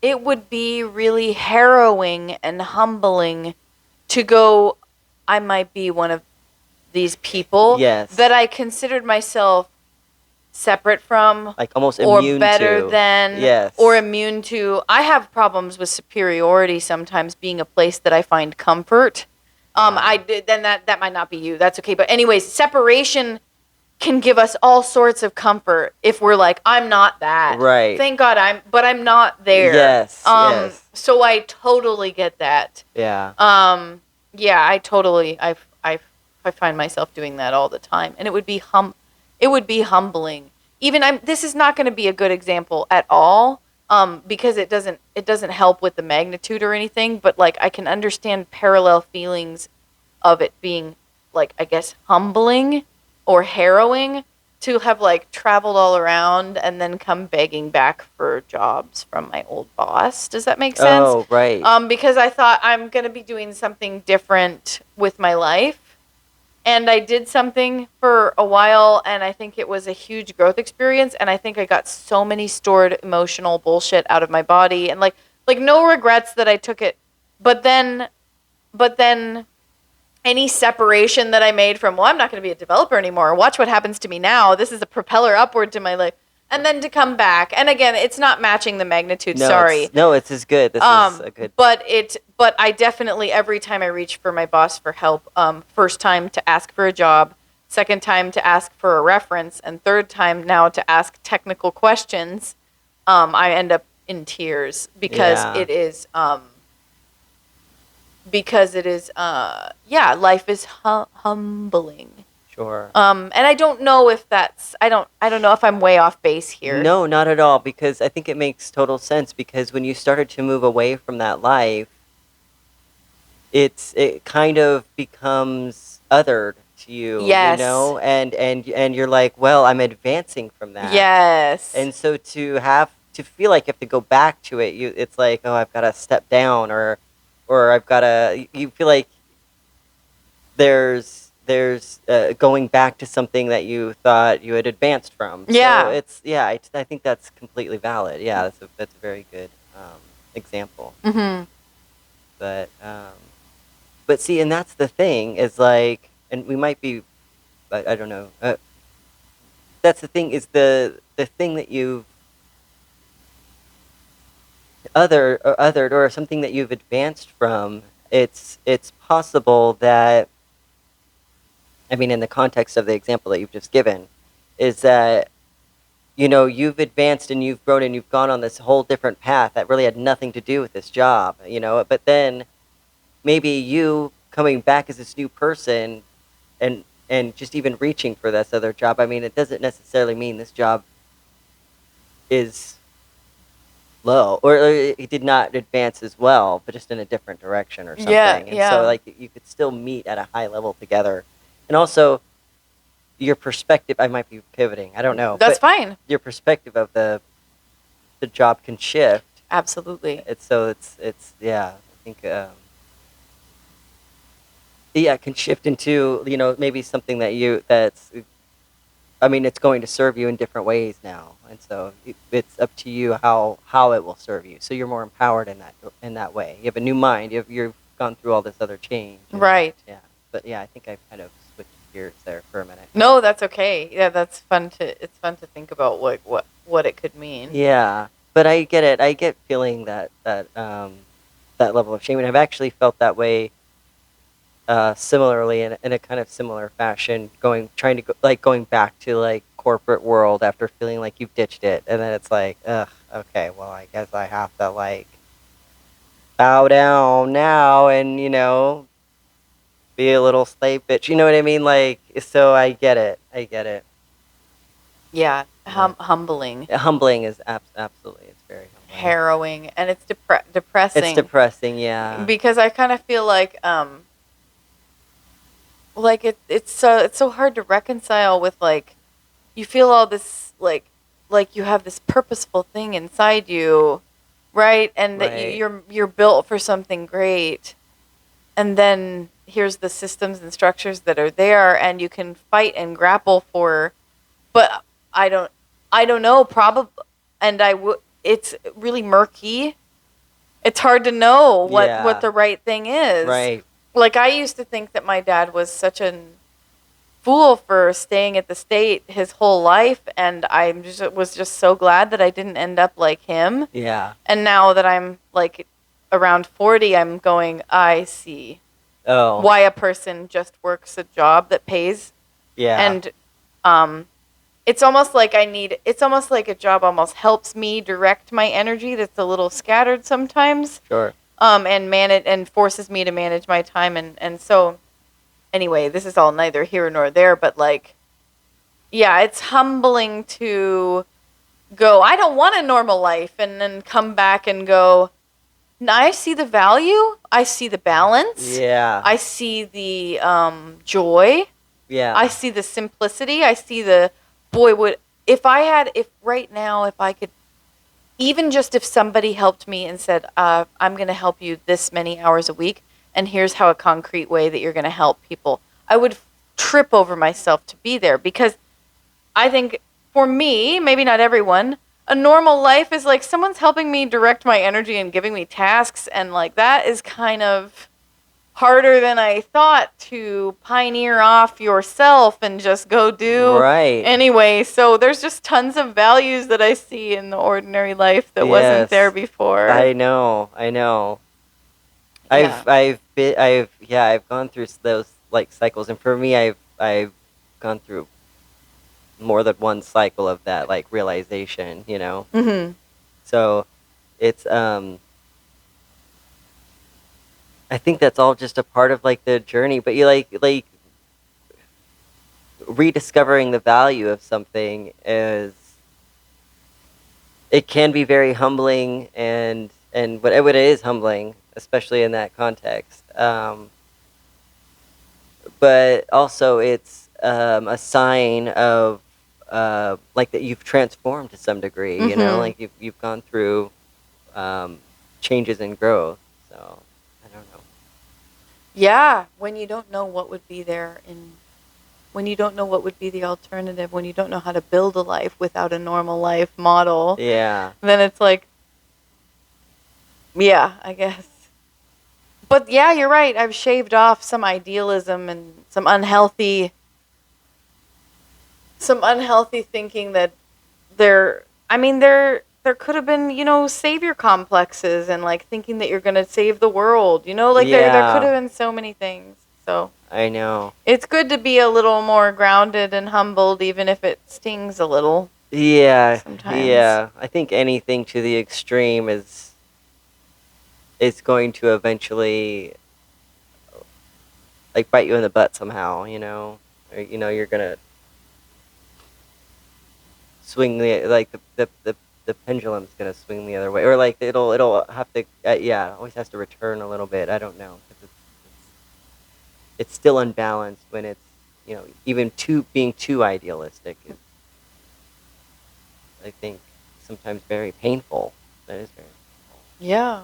It would be really harrowing and humbling to go, I might be one of these people Yes. that I considered myself separate from, Like almost or immune better to. than, Yes. or immune to. I have problems with superiority sometimes being a place that I find comfort. I did, then that might not be you. That's okay. But anyways, separation can give us all sorts of comfort if we're like, I'm not that. Right. Thank God I'm not there. Yes. Yes. So I totally get that. Yeah. Yeah, I find myself doing that all the time, and it would be humbling. Even this is not going to be a good example at all, because it doesn't help with the magnitude or anything. But like, I can understand parallel feelings of it being, like, I guess, humbling or harrowing to have like traveled all around and then come begging back for jobs from my old boss. Does that make sense? Oh, right. Because I thought I'm going to be doing something different with my life. And I did something for a while, and I think it was a huge growth experience. And I think I got so many stored emotional bullshit out of my body, and like no regrets that I took it. But then any separation that I made from, well, I'm not going to be a developer anymore. Watch what happens to me now. This is a propeller upward to my life. And then to come back. And again, it's not matching the magnitude. No, Sorry. it's as good. This is a good. But I definitely, every time I reach for my boss for help, first time to ask for a job, second time to ask for a reference, and third time now to ask technical questions, I end up in tears because Yeah. it is, life is humbling. Sure. And I don't know if I don't know if I'm way off base here. No, not at all, because I think it makes total sense, because when you started to move away from that life, it kind of becomes othered to you, Yes. and you're like, well, I'm advancing from that. Yes. And so to feel like you have to go back to it, it's like, oh, I've got to step down, or I've got to. You feel like there's going back to something that you thought you had advanced from. Yeah. So I think that's completely valid. Yeah, that's a very good example. Mm-hmm. But see, and that's the thing, is like, and we might be, I don't know. That's the thing, is the thing that you've othered, or something that you've advanced from. It's possible that, I mean, in the context of the example that you've just given, is that, you've advanced and you've grown and you've gone on this whole different path that really had nothing to do with this job, but then maybe you coming back as this new person and just even reaching for this other job, I mean, it doesn't necessarily mean this job is low, or it did not advance as well, but just in a different direction or something. Yeah, And yeah. so, like, you could still meet at a high level together. And also, your perspective, I might be pivoting, I don't know. That's but fine. your perspective of the job can shift. Absolutely. It's yeah, I think, it can shift into, maybe something that's I mean, it's going to serve you in different ways now, and so it's up to you how it will serve you. So you're more empowered in that way. You have a new mind. You've gone through all this other change. Right. Yeah. But yeah, I think I kind of switched gears there for a minute. No, that's okay. Yeah, that's fun to. It's fun to think about what it could mean. Yeah, but I get it. I get feeling that level of shame, and I've actually felt that way similarly in a kind of similar fashion, going back to like corporate world after feeling like you've ditched it, and then it's like, ugh, okay, well, I guess I have to like bow down now and be a little slave bitch. You know what I mean? Like, so I get it. I get it. Yeah, Yeah. humbling, Humbling is absolutely, it's very humbling. harrowing, and it's depressing. It's depressing, yeah. Because I kind of feel like it's so hard to reconcile with, like, you feel all this, like you have this purposeful thing inside you, right? And that Right. you're built for something great, and then here's the systems and structures that are there, and you can fight and grapple for, but I don't know, probably, and it's really murky. It's hard to know Yeah. what the right thing is. Right. Like, I used to think that my dad was such a fool for staying at the state his whole life, and was just so glad that I didn't end up like him. Yeah. And now that I'm like around 40, I'm going, I see Oh. why a person just works a job that pays. Yeah. And it's almost like a job almost helps me direct my energy that's a little scattered sometimes. Sure. And manage and forces me to manage my time, and so anyway, this is all neither here nor there, but like, yeah, it's humbling to go, I don't want a normal life, and then come back and go, no, I see the value, I see the balance, Yeah. I see the joy, Yeah. I see the simplicity, I see the, boy, if right now, if I could, even just if somebody helped me and said, I'm going to help you this many hours a week, and here's how a concrete way that you're going to help people, I would trip over myself to be there. Because I think for me, maybe not everyone, a normal life is like someone's helping me direct my energy and giving me tasks, and like that is kind of harder than I thought to pioneer off yourself and just go do. Right. Anyway, so there's just tons of values that I see in the ordinary life that Yes. wasn't there before. I know. Yeah. I've gone through those like cycles, and for me, I've gone through more than one cycle of that like realization, Mm-hmm. So it's I think that's all just a part of like the journey, but you like rediscovering the value of something it can be very humbling, and what it is humbling, especially in that context. But also it's a sign of like that you've transformed to some degree, Mhm. like you've gone through changes and growth. So I don't know. Yeah, when you don't know what would be there, when you don't know what would be the alternative, when you don't know how to build a life without a normal life model, Yeah. then it's like, yeah, I guess. But yeah, you're right. I've shaved off some idealism and some unhealthy thinking that there could have been, savior complexes and like thinking that you're going to save the world, like there Yeah. could have been so many things. So I know. it's good to be a little more grounded and humbled, even if it stings a little. Yeah. Sometimes. Yeah. I think anything to the extreme is going to eventually like bite you in the butt somehow, or you're gonna swing the pendulum's gonna swing the other way, or like it'll have to always has to return a little bit. I don't know, 'cause it's still unbalanced when it's even being too idealistic is, I think, sometimes very painful. That is very painful. Yeah.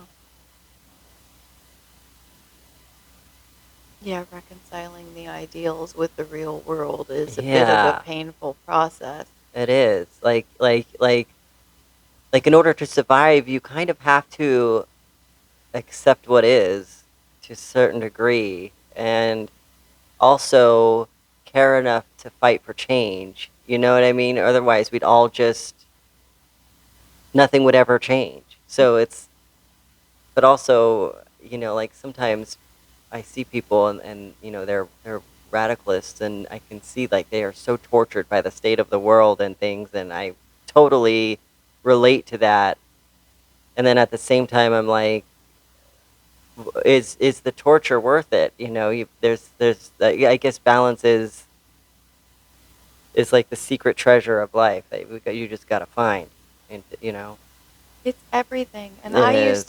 Yeah, reconciling the ideals with the real world is a bit of a Yeah, painful process. it is. Like in order to survive, you kind of have to accept what is to a certain degree, and also care enough to fight for change. You know what I mean? Otherwise, we'd all just nothing would ever change. So it's, but also, like sometimes I see people and they're radicalists, and I can see like they are so tortured by the state of the world and things, and I totally relate to that. And then at the same time, I'm like, is the torture worth it? There's I guess balance is like the secret treasure of life that you just gotta find, and It's everything. And it is.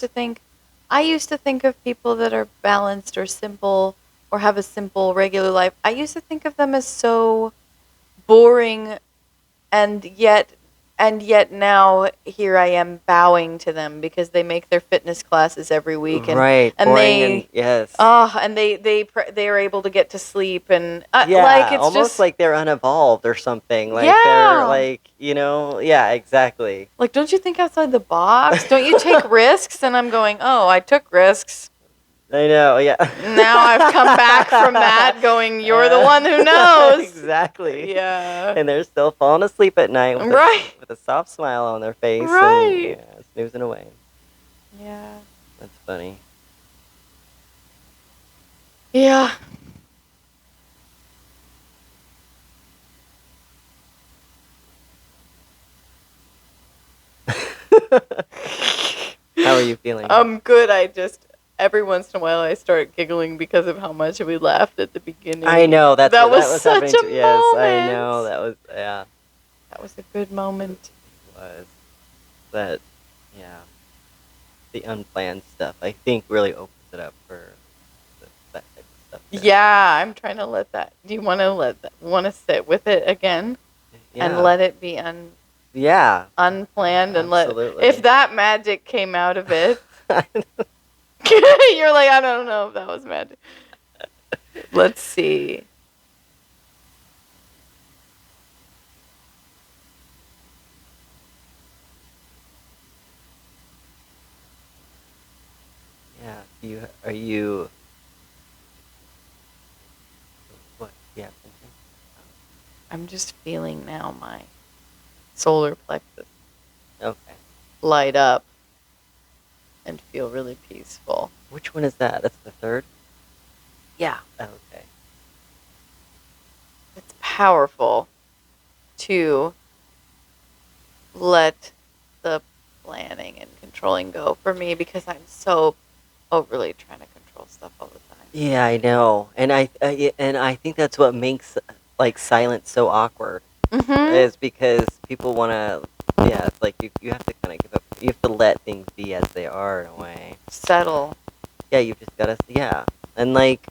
I used to think of people that are balanced or simple or have a simple regular life. I used to think of them as so boring, and yet now here I am bowing to them because they make their fitness classes every week, Right, and boring, and yes. they are able to get to sleep, and like Yeah, it's almost just like they're unevolved or something. Like they're yeah. like, yeah, exactly. Like, don't you think outside the box? Don't you take risks? And I'm going, oh, I took risks. I know, yeah. Now I've come back from that going, you're the one who knows. Exactly. Yeah. And they're still falling asleep at night with Right. with a soft smile on their face and Right. yeah, snoozing away. Yeah. That's funny. Yeah. How are you feeling? I'm good. I just every once in a while I start giggling because of how much we laughed at the beginning. I know that's That what was that was such happening a to. Yes, I moment. know that was yeah. That was a good moment. Was that yeah. The unplanned stuff I think really opens it up for that type of stuff. Too. Yeah, I'm trying to let that. Do you want to want to sit with it again and Yeah. let it be Yeah. unplanned and let Absolutely. if that magic came out of it. You're like, I don't know if that was magic. Let's see. Yeah. Are you what? Yeah. I'm just feeling now my solar plexus Okay. light up and feel really peaceful. Which one is that? That's the third? Yeah. Okay. It's powerful to let the planning and controlling go for me because I'm so overly trying to control stuff all the time. Yeah, I know. And I think that's what makes like silence so awkward Mm-hmm. is because people want to yeah, it's like you have to kind of give up. You have to let things be as they are in a way. Settle. Yeah, you just got to yeah. And like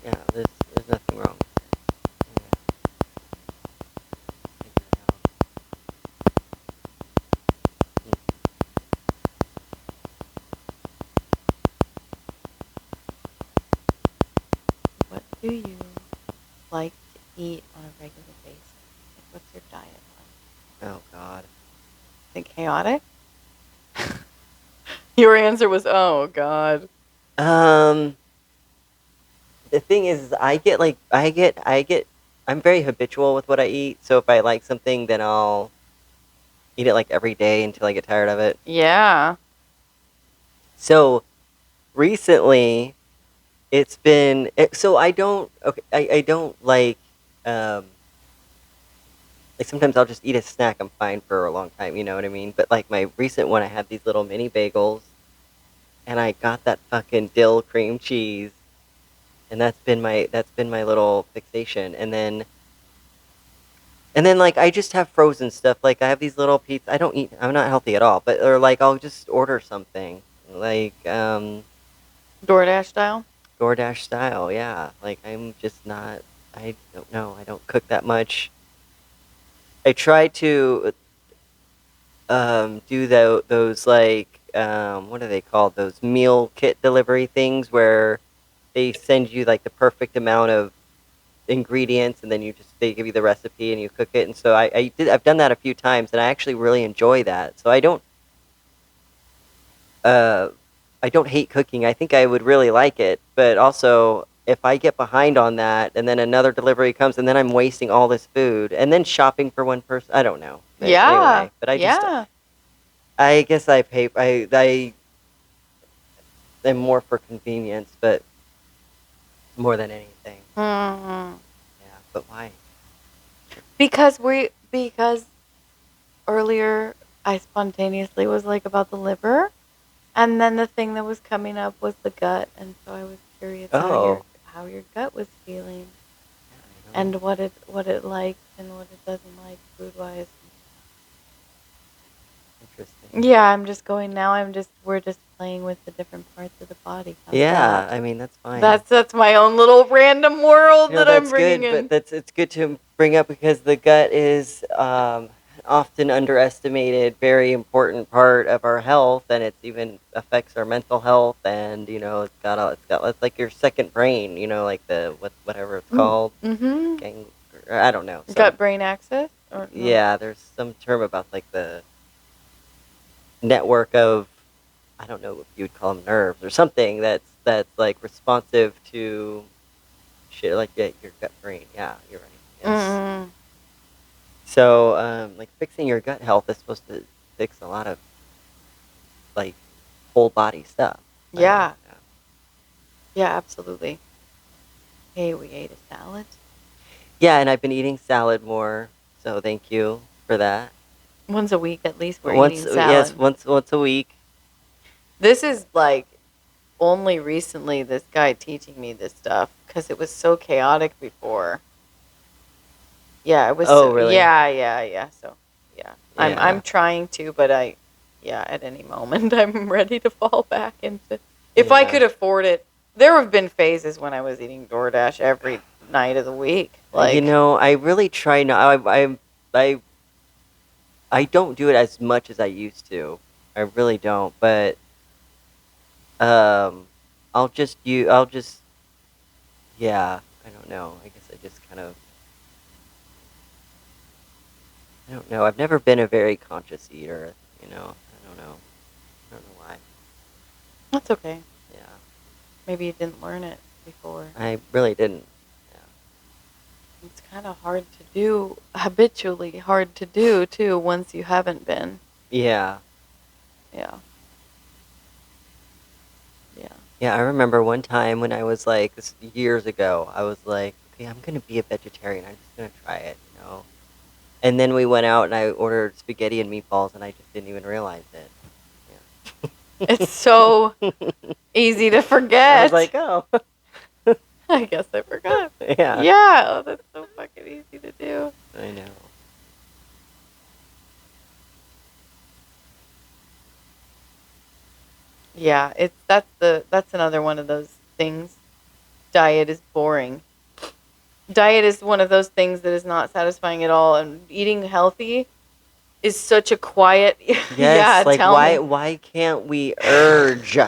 yeah, there's nothing wrong. Yeah, figure it out. What do you like to eat on a regular basis? Like, what's your diet like? Oh God. Think chaotic? Your answer was, oh, God. Um, the thing is, I'm very habitual with what I eat. So if I like something, then I'll eat it like every day until I get tired of it. Yeah. So recently, so I don't okay I don't um like sometimes I'll just eat a snack. I'm fine for a long time. You know what I mean? But like my recent one, I had these little mini bagels, and I got that fucking dill cream cheese, and that's been my little fixation. And then like I just have frozen stuff. Like I have these little pizza. I don't eat. I'm not healthy at all. But or like I'll just order something like DoorDash style? DoorDash style. Yeah. Like I'm just not. I don't know. I don't cook that much. I try to do those like what are they called? Those meal kit delivery things where they send you like the perfect amount of ingredients, and then they give you the recipe and you cook it. And so I've done that a few times, and I actually really enjoy that. So uh I don't hate cooking. I think I would really like it, but also if I get behind on that and then another delivery comes and then I'm wasting all this food and then shopping for one person, I don't know. Yeah. Anyway, but I just Yeah. I guess I am more for convenience, but more than anything. Mhm. Yeah, but why? Because earlier I spontaneously was like about the liver, and then the thing that was coming up was the gut, and so I was curious Oh, how your gut was feeling yeah, I know. and what it likes and what it doesn't like food wise. Interesting. Yeah, I'm just going now. We're just playing with the different parts of the body. How's Yeah, that? I mean that's fine. That's my own little random world You know, that I'm that's bringing good, but in. it's good to bring up because the gut is often underestimated, very important part of our health, and it even affects our mental health. And it's like your second brain. You know, like whatever it's called, Mm-hmm. gang, or I don't know. Gut brain axis or no? Yeah, there's some term about like the network of, I don't know if you would call them nerves or something that's like responsive to shit like your gut brain. Yeah, you're right. Yes. Mm-mm. So, like fixing your gut health is supposed to fix a lot of like whole body stuff. Yeah. Yeah. Yeah, absolutely. Hey, we ate a salad. Yeah, and I've been eating salad more, so thank you for that. Once a week at least we're Once, eating yes, salad. once a week. This is like only recently this guy teaching me this stuff because it was so chaotic before. Yeah, it was. Oh, really? Yeah. So, yeah, I'm Yeah, trying to, but yeah, at any moment I'm ready to fall back into. If I yeah. could afford it, there have been phases when I was eating DoorDash every night of the week. You Like, know, I really try not. I I don't do it as much as I used to. I really don't. But um, I'll just yeah. I don't know. I guess I just kind of I don't know. I've never been a very conscious eater. You know. I don't know. I don't know why. that's okay. Yeah. Maybe you didn't learn it before. I really didn't. It's kind of hard to do, habitually hard to do too once you haven't been. Yeah. Yeah. Yeah. Yeah. I remember one time when I was like this years ago. I was like, okay, I'm gonna be a vegetarian. I'm just gonna try it. You know. And then we went out and I ordered spaghetti and meatballs, and I just didn't even realize it. It's so Yeah. easy to I was forget. like, oh, I guess I forgot. yeah. Yeah, oh, that's so fucking easy to do. I know. Yeah, that's another one of those things. Diet is boring. Diet is one of those things that is not satisfying at all, and eating healthy is such a quiet. Yes, Yeah, like tell me. why can't we urge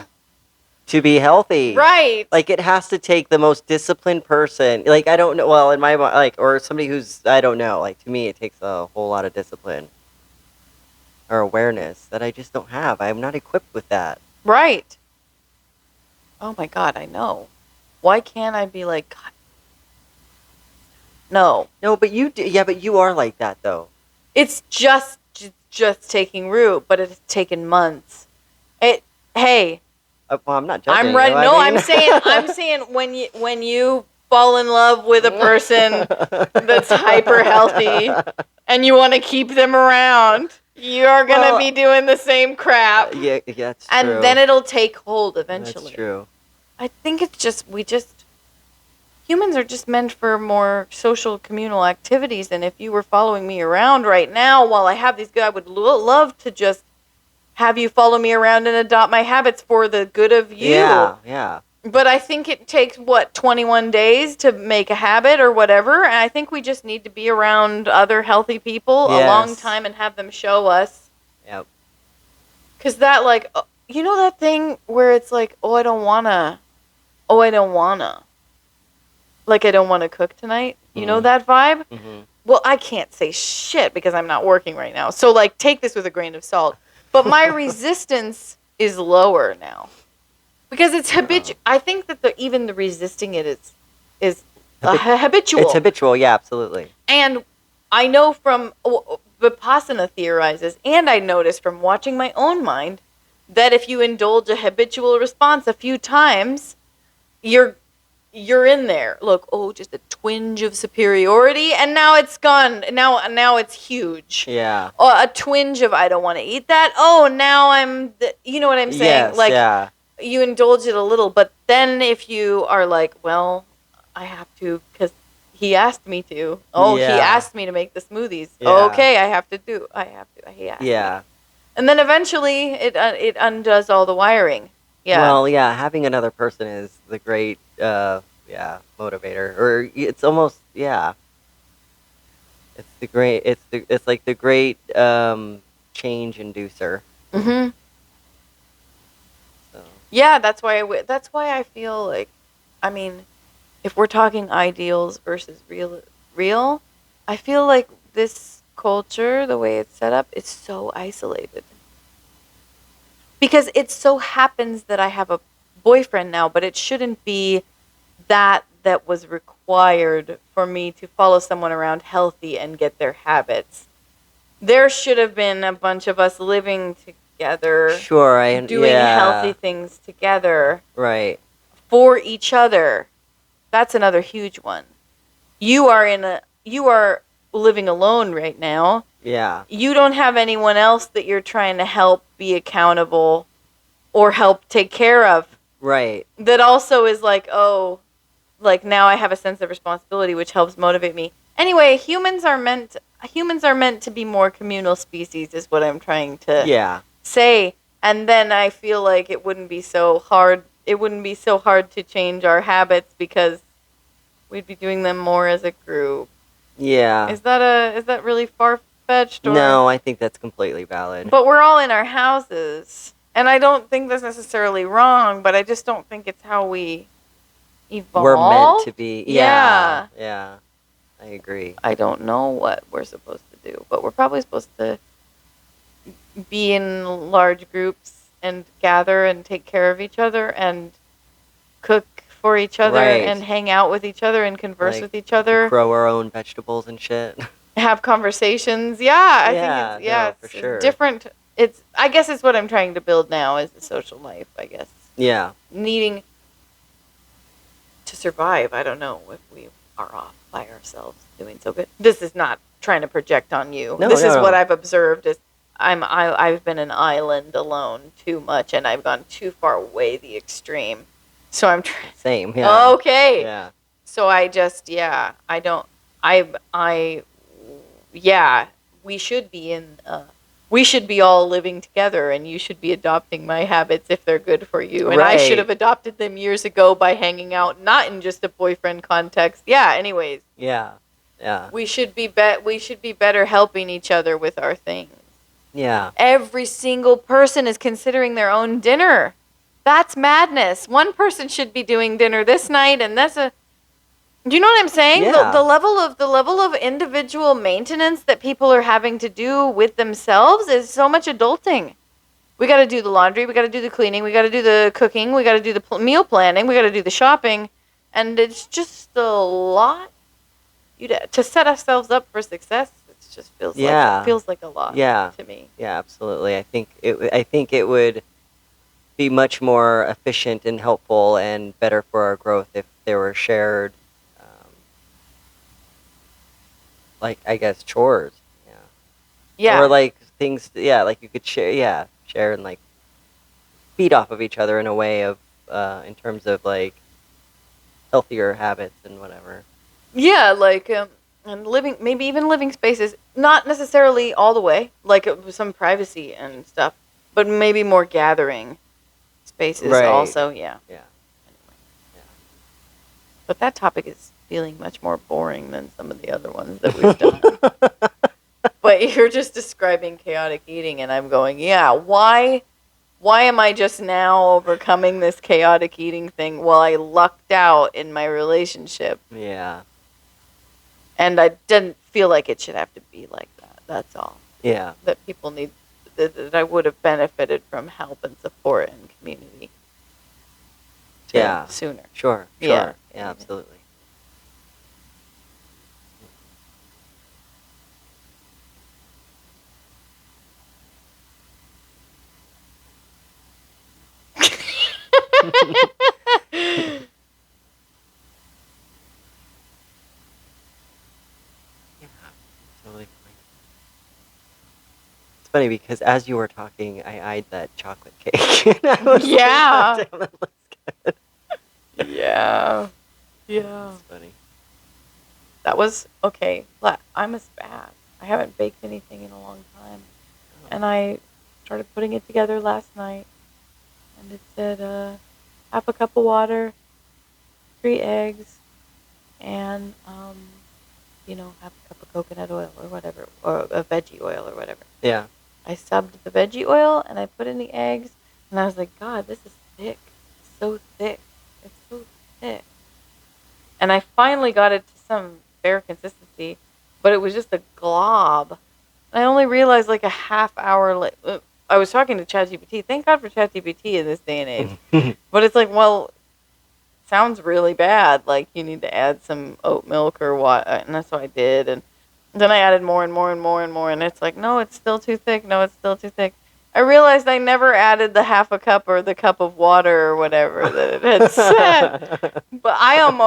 to be healthy? Right. Like it has to take the most disciplined person. Like I don't know, well, in my like or somebody who's I don't know, like to me it takes a whole lot of discipline or awareness that I just don't have. I'm not equipped with that. Right. Oh my god, I know. Why can't I be like, God, no. No, but you do, yeah, but you are like that though. It's just taking root, but it's taken months. It Hey, Well, I'm not judging I'm you. ready. No, I I'm saying when you fall in love with a person that's hyper healthy and you want to keep them around, you're going to Well, be doing the same crap. yeah, that's true. And then it'll take hold That's eventually. true. I think it's just humans are just meant for more social communal activities, and if you were following me around right now while I have these I would love to just have you follow me around and adopt my habits for the good of you. Yeah, yeah. But I think it takes 21 days to make a habit or whatever, and I think we just need to be around other healthy people a long Yes. time and have them show us. Yep. Cuz that like you know that thing where it's like, "Oh, I don't want to oh, I don't wanna. Like, I don't want to cook tonight. You know Mhm. that vibe? Hmm. Well, I can't say shit because I'm not working right now. So, like, take this with a grain of salt. But my resistance is lower now. Because it's habitual. I think that even the resisting it is habitual. It's habitual, yeah, absolutely. And I know from Vipassana theorizes, and I noticed from watching my own mind, that if you indulge a habitual response a few times, you're in there. Look, oh, just a twinge of superiority, and now it's gone. Now it's huge. Yeah. A twinge of I don't want to eat that. Oh, now you know what I'm saying? Yes, Like, yeah. you indulge it a little, but then if you are like, well, I have to because he asked me to. Oh, he Yeah. asked me to make the smoothies. Yeah. Okay, I have to. He asked me. Yeah. And then eventually it undoes all the wiring. Yeah. Well, yeah, having another person is the great, motivator. Or it's almost, yeah. It's like the great change inducer. Mm-hmm. So. Yeah, that's why I feel like, I mean, if we're talking ideals versus real, I feel like this culture, the way it's set up, is so isolated. Because it so happens that I have a boyfriend now, but it shouldn't be that was required for me to follow someone around healthy and get their habits. There should have been a bunch of us living together, Sure, doing yeah, healthy things together right. for each other. That's another huge one. You are living alone right now. Yeah. You don't have anyone else that you're trying to help be accountable or help take care of. Right. That also is like, oh, like now I have a sense of responsibility, which helps motivate me. Anyway, humans are meant to be more communal species, is what I'm trying to say. And then I feel like it wouldn't be so hard. It wouldn't be so hard to change our habits because we'd be doing them more as a group. Yeah. Is that really far-fetched? No, I think that's completely valid. But we're all in our houses, and I don't think that's necessarily wrong, but I just don't think it's how we evolved. We're meant to be. Yeah. Yeah. I agree. I don't know what we're supposed to do, but we're probably supposed to be in large groups and gather and take care of each other and cook for each other and hang out with each other and converse with each other. Grow our own vegetables and shit. Have conversations. Yeah, I think it's for sure. different. I guess it's what I'm trying to build now is the social life, I guess. Yeah. Needing to survive. I don't know if we are off by ourselves doing so good. This is not trying to project on you. No, this is no. what I've observed is I've been an island alone too much and I've gone too far away the extreme. So I'm Same, yeah. Okay. Yeah. So I just we should be all living together and you should be adopting my habits if they're good for you. And I should have adopted them years ago by hanging out, not in just a boyfriend context. Yeah, anyways. Yeah. Yeah. We should be better helping each other with our things. Yeah. Every single person is considering their own dinner. That's madness. One person should be doing dinner this night and do you know what I'm saying? Yeah. The level of individual maintenance that people are having to do with themselves is so much adulting. We got to do the laundry, we got to do the cleaning, we got to do the cooking, we got to do the meal planning, we got to do the shopping, and it's just a lot. To set ourselves up for success, it just feels like a lot. To me. Yeah, absolutely. I think it would be much more efficient and helpful and better for our growth if there were shared. Like, I guess, chores. Yeah. Or, like, things, like you could share and, like, feed off of each other in a way of, in terms of, like, healthier habits and whatever. Yeah, like, and maybe even living spaces, not necessarily all the way, like some privacy and stuff, but maybe more gathering spaces also, yeah. Yeah. But that topic is feeling much more boring than some of the other ones that we've done. But you're just describing chaotic eating, and I'm going, yeah, why why am I just now overcoming this chaotic eating thing? Well, I lucked out in my relationship, Yeah. and I didn't feel like it should have to be like that. That's all. Yeah. That people need, that I would have benefited from help and support and community. Yeah. Sooner. Sure. Yeah. Yeah, absolutely. Yeah, totally fine. It's funny because as you were talking, I eyed that chocolate cake. And I was Yeah. like, "God damn, that looks good." Yeah. Yeah. It's funny. That was okay. I must bad. I haven't baked anything in a long time, and I started putting it together last night. And it said half a cup of water, 3 eggs, and half a cup of coconut oil or whatever, or a veggie oil or whatever. Yeah. I subbed the veggie oil and I put in the eggs, and I was like, God, this is thick. It's so thick. It's so thick. And I finally got it to some fair consistency, but it was just a glob. And I only realized like a half hour later. I was talking to ChatGPT. Thank God for ChatGPT in this day and age. But it's like, well, sounds really bad. Like you need to add some oat milk or what, and that's what I did. And then I added more and more and more and more, and it's like, no, it's still too thick. No, it's still too thick. I realized I never added the half a cup or the cup of water or whatever that it had said. But I don't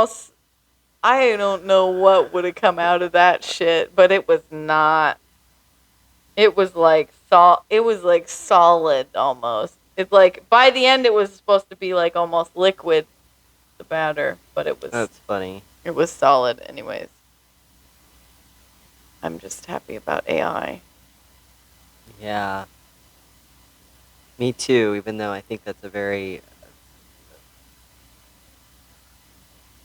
know what would have come out of that shit, but it was not. It was like solid almost. It's like by the end it was supposed to be like almost liquid, the batter, but That's funny. it was solid anyways. I'm just happy about AI. Yeah. Me too, even though I think that's a very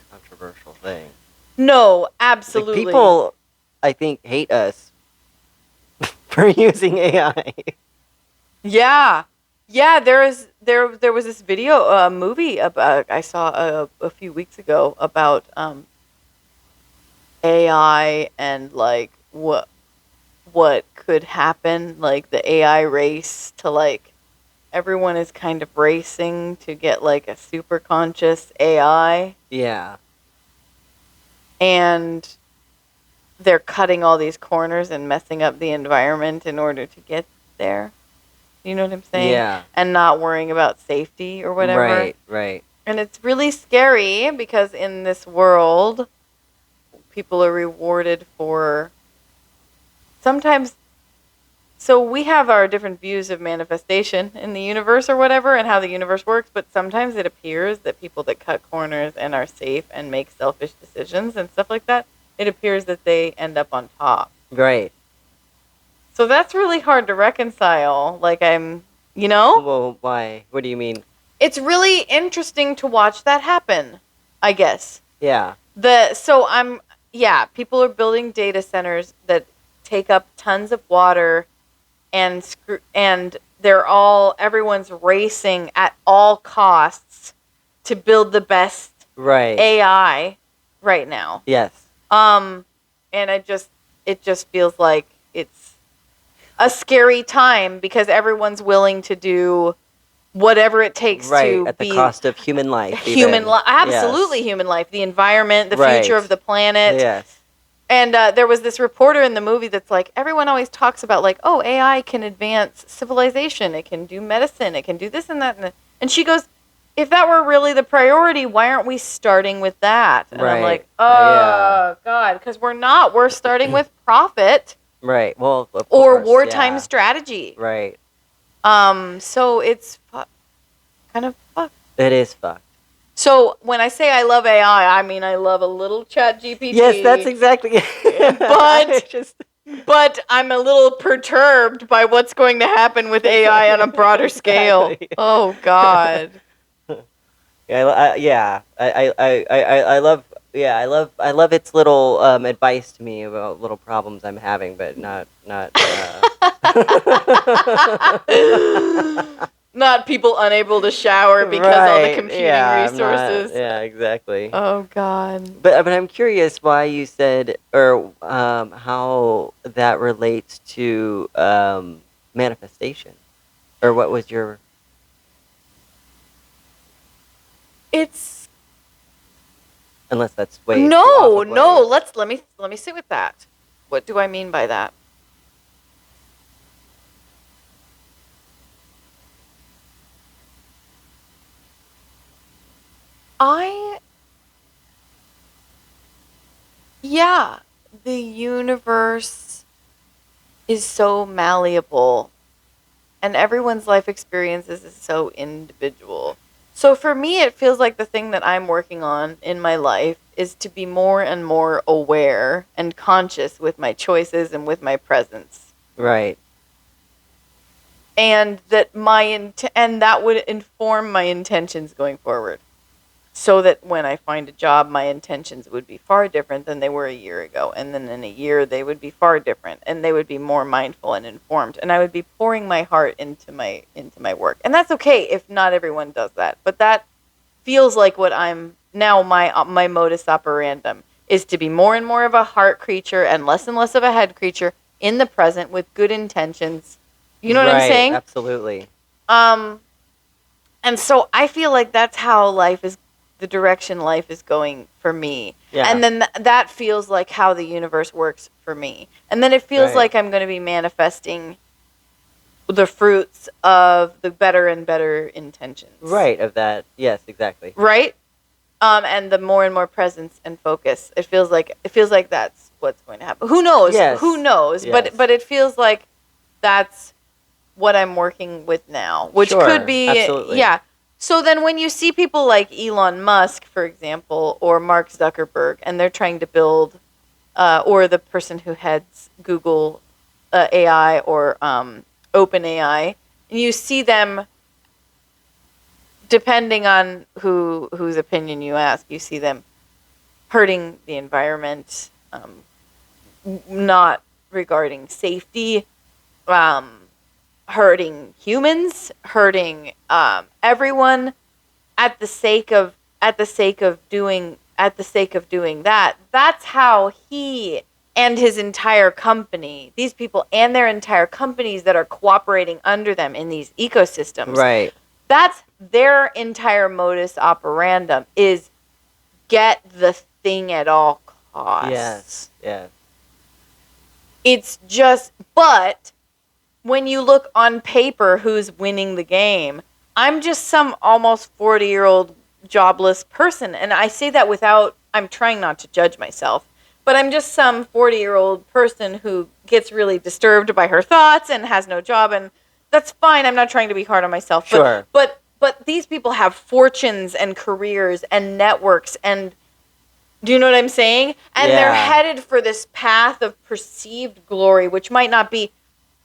controversial thing. No, Like absolutely. people, I think, hate us for using AI. Yeah. Yeah, there was this movie about I saw a few weeks ago about AI and like what could happen, like the AI race to like everyone is kind of racing to get like a super conscious AI, Yeah. and they're cutting all these corners and messing up the environment in order to get there. You know what I'm saying? Yeah. And not worrying about safety or whatever. Right, right. And it's really scary because in this world, people are rewarded for sometimes. So we have our different views of manifestation in the universe or whatever and how the universe works, but sometimes it appears that people that cut corners and are safe and make selfish decisions and stuff like that, it appears that they end up on top. Right. So that's really hard to reconcile. Like Well, why? What do you mean? it's really interesting to watch that happen, I guess. Yeah. People are building data centers that take up tons of water and everyone's racing at all costs to build the best Right. AI right now. Yes. And it just feels like it's a scary time because everyone's willing to do whatever it takes to at the be cost of human life. absolutely Yes. human life, the environment, the Right. future of the planet. Yes. And there was this reporter in the movie that's like, everyone always talks about like, oh, AI can advance civilization, it can do medicine, it can do this and that, and she goes, if that were really the priority, why aren't we starting with that? And I'm like, Right. God, because we're not. We're starting with profit Right. Well, of or course, wartime yeah. strategy. Right. So it's kind of fucked. It is fucked. So when I say I love AI, I mean I love a little ChatGPT. Yes, that's exactly. But I'm a little perturbed by what's going to happen with AI on a broader scale. Exactly. Oh God. I love its little advice to me about little problems I'm having, but not. Not people unable to shower because all the Right, computing yeah, I'm not- resources. yeah, exactly. Oh God. But I'm curious why you said, or how that relates to manifestation, or what was your? It's Unless that's way too no, off of what no. you- Let me sit with that. What do I mean by that? I yeah, the universe is so malleable and everyone's life experiences is so individual. So for me, it feels like the thing that I'm working on in my life is to be more and more aware and conscious with my choices and with my presence. Right. And that and that would inform my intentions going forward. So that when I find a job, my intentions would be far different than they were a year ago. And then in a year, they would be far different. And they would be more mindful and informed. And I would be pouring my heart into my work. And that's okay if not everyone does that. But that feels like what I'm now, my modus operandum is to be more and more of a heart creature and less of a head creature in the present with good intentions. You know what I'm Right, saying? Absolutely. And so I feel like that's how the direction life is going for me. Yeah. And then that feels like how the universe works for me. And then it feels Right. like I'm going to be manifesting the fruits of the better and better intentions. Right. Of that. Yes. Exactly. Right? And the more and more presence and focus. It feels like that's what's going to happen. Who knows? Yes. Who knows? Yes. But it feels like that's what I'm working with now, which Sure, could be absolutely. yeah. So then when you see people like Elon Musk, for example, or Mark Zuckerberg, and they're trying to build, or the person who heads Google AI or OpenAI, and you see them, depending on whose opinion you ask, you see them hurting the environment, not regarding safety, hurting humans, hurting everyone at the sake of doing that. That's how he and his entire company, these people and their entire companies that are cooperating under them in these ecosystems. Right. That's their entire modus operandum is get the thing at all costs. Yes. Yes. It's just, but when you look on paper who's winning the game, I'm just some almost 40-year-old jobless person. And I say that I'm trying not to judge myself, but I'm just some 40-year-old person who gets really disturbed by her thoughts and has no job. And that's fine. I'm not trying to be hard on myself. Sure. But these people have fortunes and careers and networks and do you know what I'm saying? And they're Yeah. headed for this path of perceived glory, which might not be.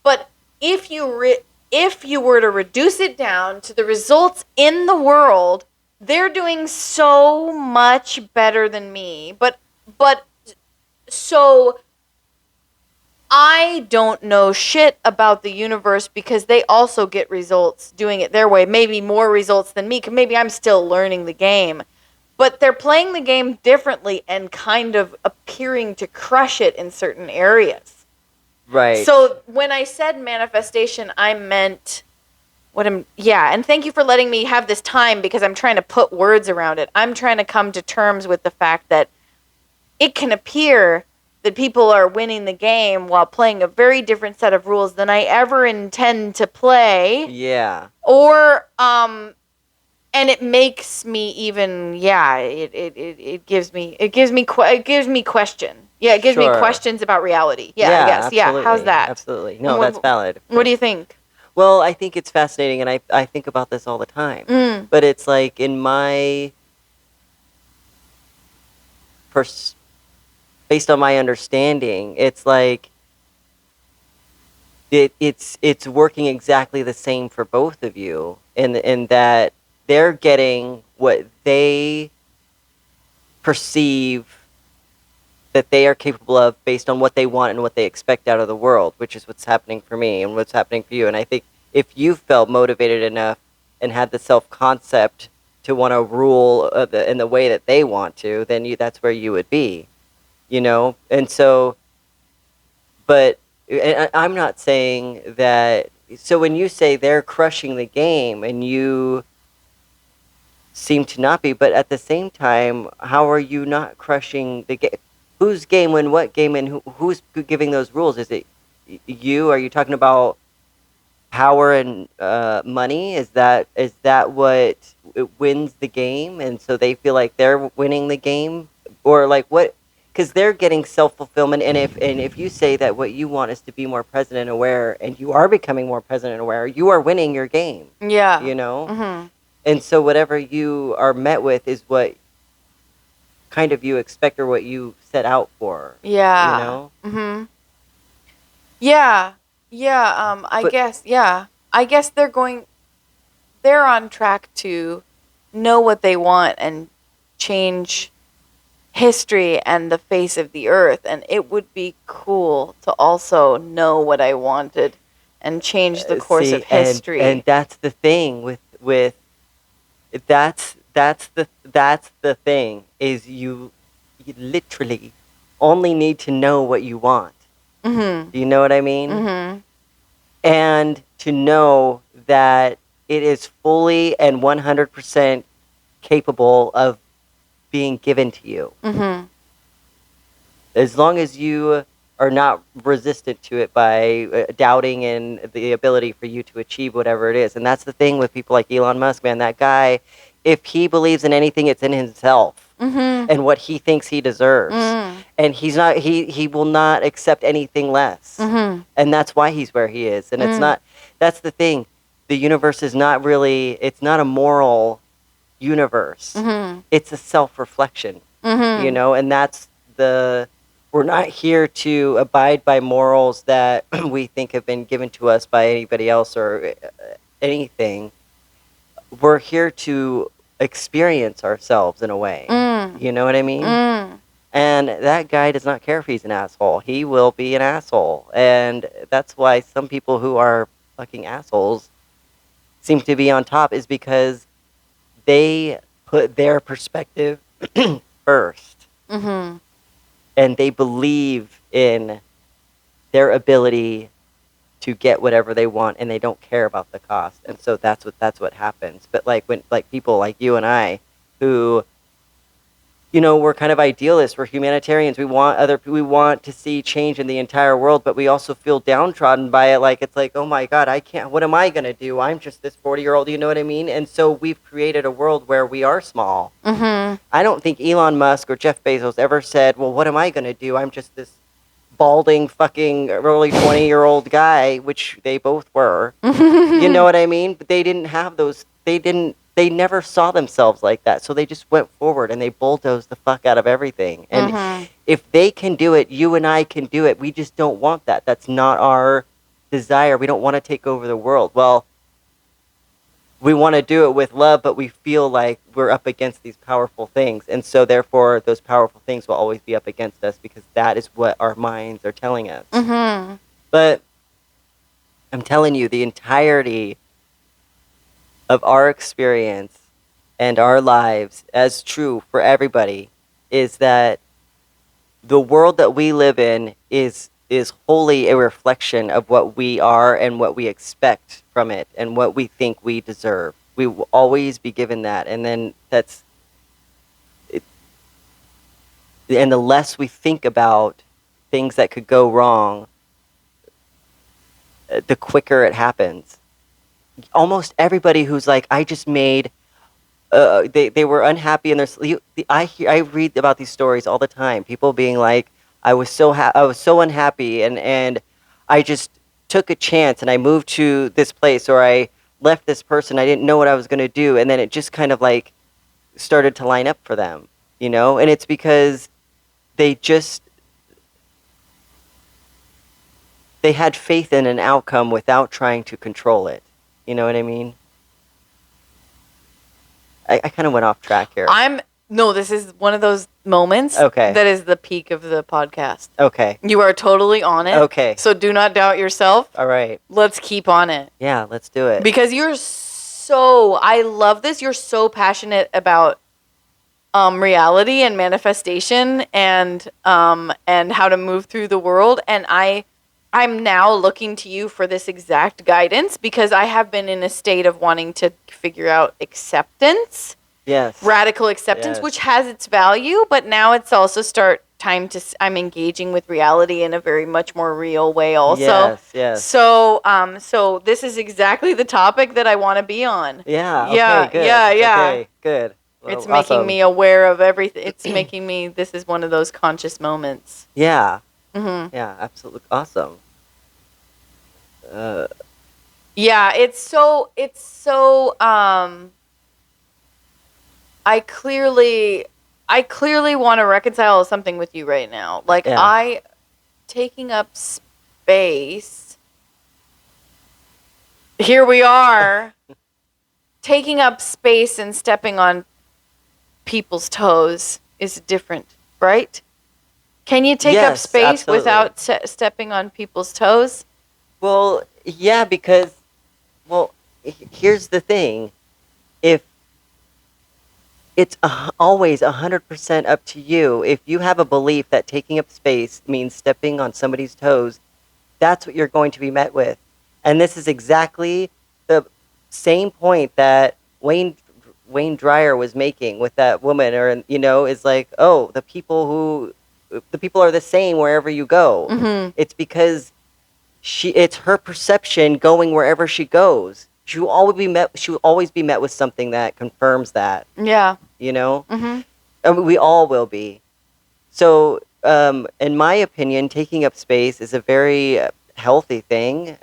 But if you were to reduce it down to the results in the world, they're doing so much better than me. But so I don't know shit about the universe because they also get results doing it their way. Maybe more results than me. Maybe I'm still learning the game. But they're playing the game differently and kind of appearing to crush it in certain areas. Right. So when I said manifestation, I meant and thank you for letting me have this time because I'm trying to put words around it. I'm trying to come to terms with the fact that it can appear that people are winning the game while playing a very different set of rules than I ever intend to play. Yeah. Or and it makes me even it gives me question. Yeah, it gives me Sure. questions about reality. Yeah, I guess. Yeah, how's absolutely, that? Absolutely. No, What- that's valid. What do you think? Well, I think it's fascinating, and I think about this all the time. Mm. But it's like in my based on my understanding, it's like it's working exactly the same for both of you, in that they're getting what they perceive that they are capable of based on what they want and what they expect out of the world, which is what's happening for me and what's happening for you. And I think if you felt motivated enough and had the self-concept to want to rule in the way that they want to, then that's where you would be, you know? And so, but I'm not saying that, so when you say they're crushing the game and you seem to not be, but at the same time, how are you not crushing the game? Whose game when what game, and who's giving those rules? Is it you? Are you talking about power and money? Is that what wins the game, and so they feel like they're winning the game, or like what? Because they're getting self-fulfillment, and if you say that what you want is to be more present aware, and you are becoming more present aware, you are winning your game. Yeah. You know. Mm-hmm. And so whatever you are met with is what kind of you expect or what you set out for. Yeah. You know? Mm-hmm. Yeah. Yeah. I guess they're on track to know what they want and change history and the face of the earth. And it would be cool to also know what I wanted and change the course of history. And that's the thing with that's the thing is you literally only need to know what you want. Mm-hmm. Do you know what I mean? Mm-hmm. And to know that it is fully and 100% capable of being given to you. Mm-hmm. As long as you are not resistant to it by doubting in the ability for you to achieve whatever it is. And that's the thing with people like Elon Musk, man. That guy, if he believes in anything, it's in himself Mm-hmm. and what he thinks he deserves. Mm-hmm. And he will not accept anything less. Mm-hmm. And that's why he's where he is. And it's not, that's the thing. The universe is not really, it's not a moral universe. Mm-hmm. It's a self-reflection, Mm-hmm. you know, and that's we're not here to abide by morals that we think have been given to us by anybody else or anything. We're here to experience ourselves in a way. You know what I mean? And that guy does not care if he's an asshole. He will be an asshole. And that's why some people who are fucking assholes seem to be on top, is because they put their perspective first. Mm-hmm. And they believe in their ability to get whatever they want, and they don't care about the cost. And so that's what happens. But when people like you and I, who, you know, we're kind of idealists, we're humanitarians, we want to see change in the entire world, but we also feel downtrodden by it. Like, it's like, oh my God, I can't, what am I going to do? I'm just this 40-year-old, you know what I mean? And so we've created a world where we are small. Mm-hmm. I don't think Elon Musk or Jeff Bezos ever said, well, what am I going to do? I'm just this balding fucking early 20-year-old guy, which they both were. You know what I mean? But they didn't have those, they never saw themselves like that. So they just went forward and they bulldozed the fuck out of everything. And if they can do it, you and I can do it. We just don't want that. That's not our desire. We don't want to take over the world. Well, we want to do it with love, but we feel like we're up against these powerful things. And so therefore, those powerful things will always be up against us, because that is what our minds are telling us. Mm-hmm. But I'm telling you, the entirety of our experience and our lives, as true for everybody, is that the world that we live in is wholly a reflection of what we are and what we expect from it and what we think we deserve. We will always be given that. And then that's it. And the less we think about things that could go wrong, the quicker it happens. Almost everybody who's like, I just made, they were unhappy in their sleep. I read about these stories all the time. People being like, I was so unhappy, and I just took a chance and I moved to this place, or I left this person. I didn't know what I was going to do, and then it just kind of like started to line up for them, you know. And it's because they had faith in an outcome without trying to control it. You know what I mean? I kind of went off track here. No, this is one of those moments that is the peak of the podcast. Okay. You are totally on it. Okay. So do not doubt yourself. All right. Let's keep on it. Yeah, let's do it. Because you're I love this. You're so passionate about reality and manifestation and how to move through the world, and I'm now looking to you for this exact guidance because I have been in a state of wanting to figure out acceptance, Yes. radical acceptance, Yes. which has its value, but now it's also I'm engaging with reality in a very much more real way also. Yes, yes. So this is exactly the topic that I want to be on. Yeah, Yeah, okay, good. yeah. Okay, good. Well, It's making awesome. me aware of everything. It's making me, this is one of those conscious moments. Yeah, Hmm. yeah, absolutely awesome. Uh, Yeah, I clearly want to reconcile something with you right now. Like yeah. taking up space. Here we are. Taking up space and stepping on people's toes is different, right? Can you take up Yes, space absolutely. without stepping on people's toes? Well, yeah, because, well, here's the thing. If it's always 100% up to you, if you have a belief that taking up space means stepping on somebody's toes, that's what you're going to be met with. And this is exactly the same point that Wayne Dryer was making with that woman, or is like, oh, the people are the same wherever you go. Mm-hmm. It's because it's her perception going wherever she goes. She will always be met with something that confirms that. Yeah. Mm-hmm. And we all will be. So, in my opinion, taking up space is a very healthy thing.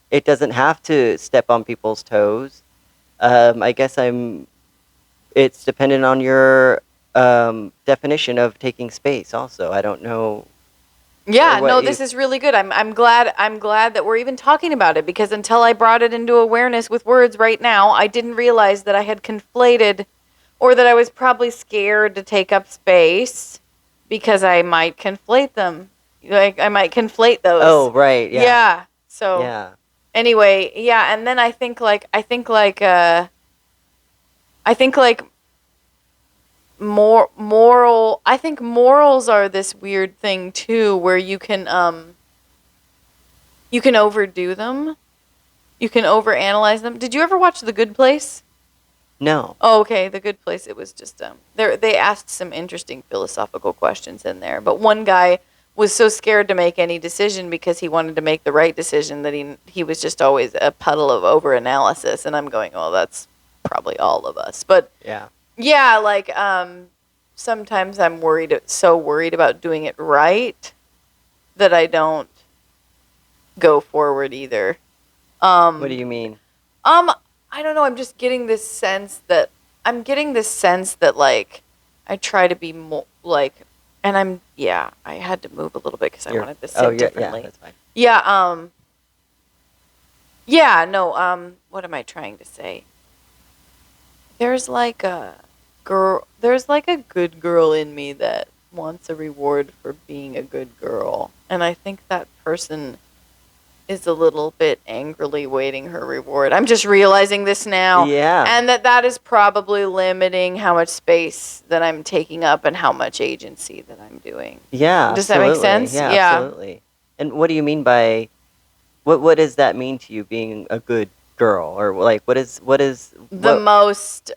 It doesn't have to step on people's toes. I guess it's dependent on your definition of taking space. Also, I don't know. Yeah, no, this is really good. I'm glad that we're even talking about it because until I brought it into awareness with words right now, I didn't realize that I had conflated or that I was probably scared to take up space because I might conflate them. Like I might conflate those. Oh, right. Yeah. Yeah. So Yeah. anyway, yeah, and then I think like I think morals are this weird thing too where you can overdo them. You can overanalyze them. Did you ever watch The Good Place? No. Oh, okay, The Good Place. It was just they asked some interesting philosophical questions in there, but one guy was so scared to make any decision because he wanted to make the right decision that he was just always a puddle of overanalysis, and I'm going, "Oh, that's probably all of us." But Yeah. yeah, like sometimes I'm so worried about doing it right that I don't go forward either. What do you mean? I don't know. I'm just getting this sense that like I try to be more like, and I had to move a little bit because I wanted to sit differently. Yeah, that's fine. Yeah. Yeah. No. What am I trying to say? There's like a good girl in me that wants a reward for being a good girl. And I think that person is a little bit angrily waiting her reward. I'm just realizing this now. Yeah. And that is probably limiting how much space that I'm taking up and how much agency that I'm doing. Yeah. Does that make sense? Yeah, Yeah. absolutely. And what do you mean by what does that mean to you being a good girl, or like what is the most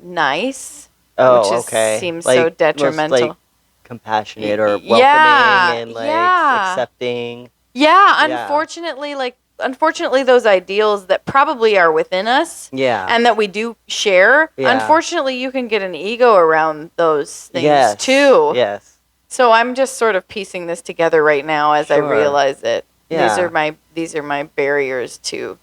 nice, which seems so detrimental. Most, like, compassionate or welcoming and like accepting. Yeah, unfortunately those ideals that probably are within us and that we do share, unfortunately you can get an ego around those things too. Yes. So I'm just sort of piecing this together right now as I realize it. Yeah. These are my barriers to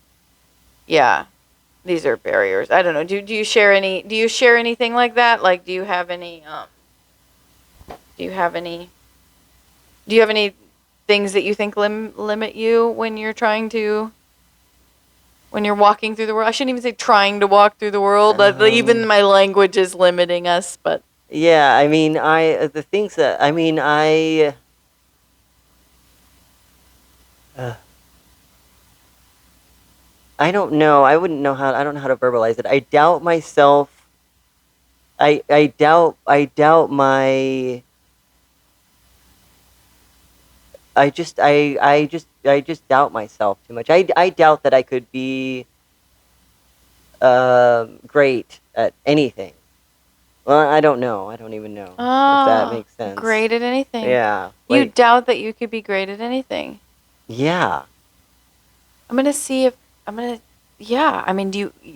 these are barriers. I don't know. Do you share anything like that? Like do you have any things that you think limit you when you're walking through the world? I shouldn't even say trying to walk through the world. Even my language is limiting us, but yeah, I mean, the things that I don't know. I wouldn't know how. I don't know how to verbalize it. I doubt myself. I doubt my. I just doubt myself too much. I doubt that I could be great at anything. Well, I don't know. I don't even know if that Oh, makes sense. great at anything. Yeah. You Like, doubt that you could be great at anything. yeah. I'm gonna see if I'm gonna. Yeah, I mean,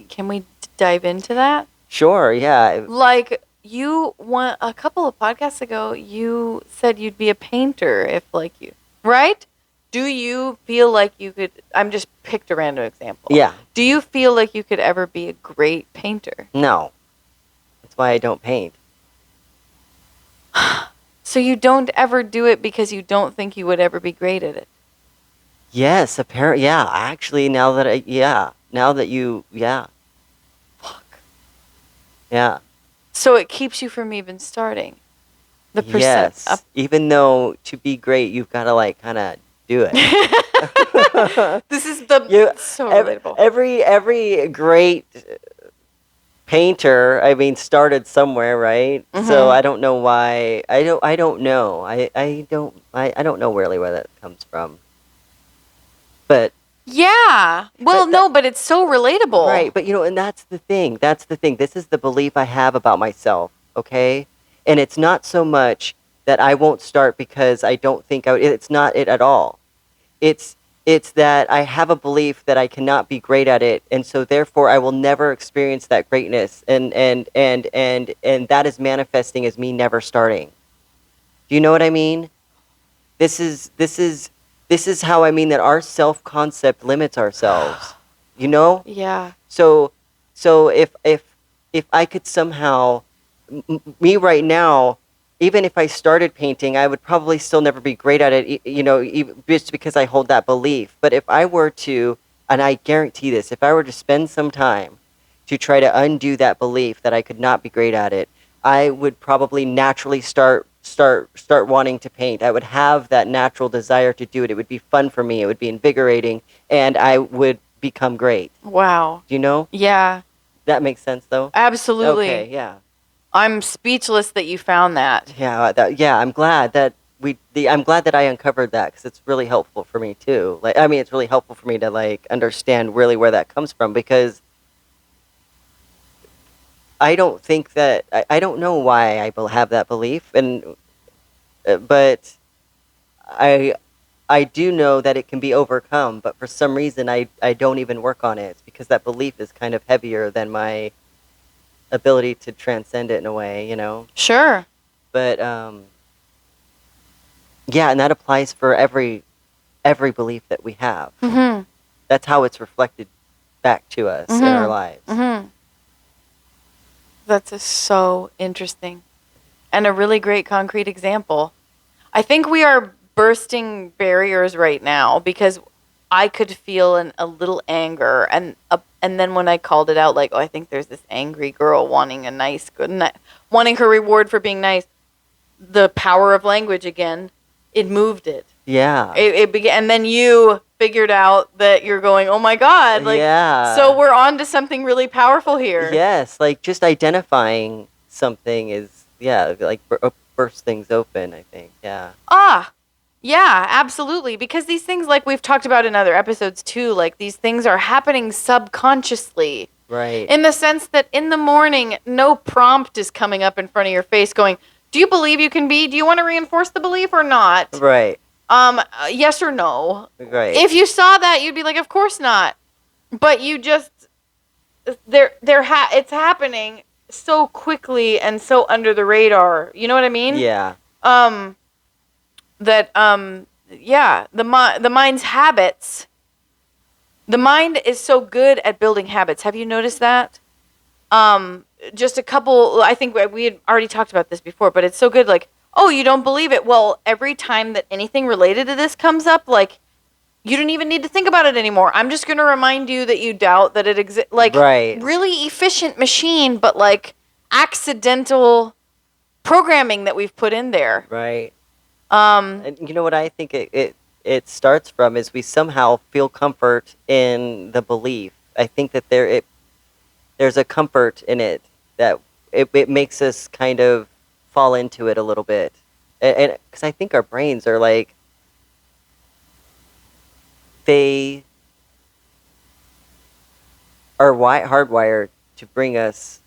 can we dive into that? Sure. Yeah. Like a couple of podcasts ago, you said you'd be a painter if like you, right? Do you feel like you could? I'm just picked a random example. Yeah. Do you feel like you could ever be a great painter? No. That's why I don't paint. So you don't ever do it because you don't think you would ever be great at it. Yes. Apparently. Yeah. Actually, now that I. Yeah. Now that you. Yeah. Fuck. Yeah. So it keeps you from even starting. The Yes. percent. Even though to be great, you've got to like kind of do it. This is the You- so ev- relatable. every great painter, I mean, started somewhere, right? So Mhm. I don't know why. I don't know. I don't know really where that comes from. But Yeah. Well, But no, but it's so relatable. right, but and that's the thing. That's the thing. This is the belief I have about myself, okay? And it's not so much that I won't start because I don't think it's not it at all. It's that I have a belief that I cannot be great at it, and so therefore I will never experience that greatness, and that is manifesting as me never starting. Do you know what I mean? This is how I mean that our self-concept limits ourselves. You know? Yeah. So if I could somehow me right now, even if I started painting, I would probably still never be great at it, just because I hold that belief. But if I were to, and I guarantee this, if I were to spend some time to try to undo that belief that I could not be great at it, I would probably naturally start wanting to paint. I would have that natural desire to do it. It would be fun for me. It would be invigorating, and I would become great. Wow. Do you know? Yeah. That makes sense, though. Absolutely. Okay. Yeah. I'm speechless that you found that. Yeah. I'm glad that I'm glad that I uncovered that because it's really helpful for me too. Like, I mean, it's really helpful for me to like understand really where that comes from because I don't think that I don't know why have that belief, but I do know that it can be overcome. But for some reason, I don't even work on it. It's because that belief is kind of heavier than my ability to transcend it in a way, Sure. But yeah, and that applies for every belief that we have. Mm-hmm. That's how it's reflected back to us in our Mhm. lives. Mm-hmm. That's so interesting. And a really great concrete example. I think we are bursting barriers right now because I could feel a little anger and then when I called it out, like, oh, I think there's this angry girl wanting wanting her reward for being nice. The power of language again, it moved it. Yeah. It began, and then you figured out that you're going, oh my God, like, yeah. so we're on to something really powerful here. Yes, like just identifying something is, like burst things open, I think. Yeah. Yeah, absolutely. Because these things, like we've talked about in other episodes too, like these things are happening subconsciously. Right. In the sense that in the morning, no prompt is coming up in front of your face going, do you believe you can be? Do you want to reinforce the belief or not? Right. Yes or no. Right. If you saw that, you'd be like, of course not. But you just, it's happening so quickly and so under the radar. You know what I mean? Yeah. The mind's habits. The mind is so good at building habits. Have you noticed that? Just a couple, I think we had already talked about this before, but it's so good. Like, oh, you don't believe it. Well, every time that anything related to this comes up, like, you don't even need to think about it anymore. I'm just going to remind you that you doubt that it exists. Like, right. Really efficient machine, but like accidental programming that we've put in there. Right. And you know what I think it starts from is we somehow feel comfort in the belief. I think that there's a comfort in it that it makes us kind of fall into it a little bit. And because I think our brains are like, they are hardwired to bring us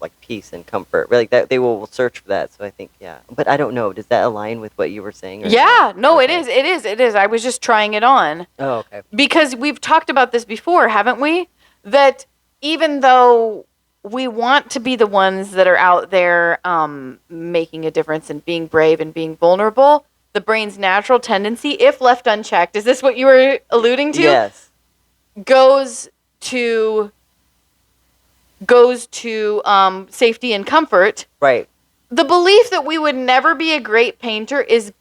like peace and comfort. Like that, they will search for that. So I think, yeah. But I don't know. Does that align with what you were saying? Or Yeah, no, Okay. it is. I was just trying it on. Oh, okay. Because we've talked about this before, haven't we? That even though we want to be the ones that are out there making a difference and being brave and being vulnerable, the brain's natural tendency, if left unchecked, is this what you were alluding to? Yes. Goes to safety and comfort. Right. The belief that we would never be a great painter is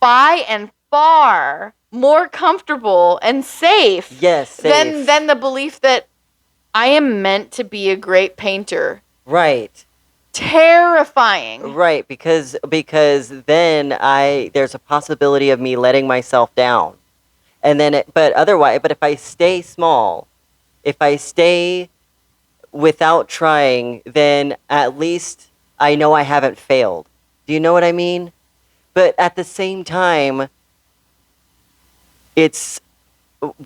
by and far more comfortable and safe, Yes. Safe. than the belief that I am meant to be a great painter. Right. Terrifying. Right. Because then there's a possibility of me letting myself down, and then but if I stay small, if I stay without trying, then at least I know I haven't failed. Do you know what I mean? But at the same time, it's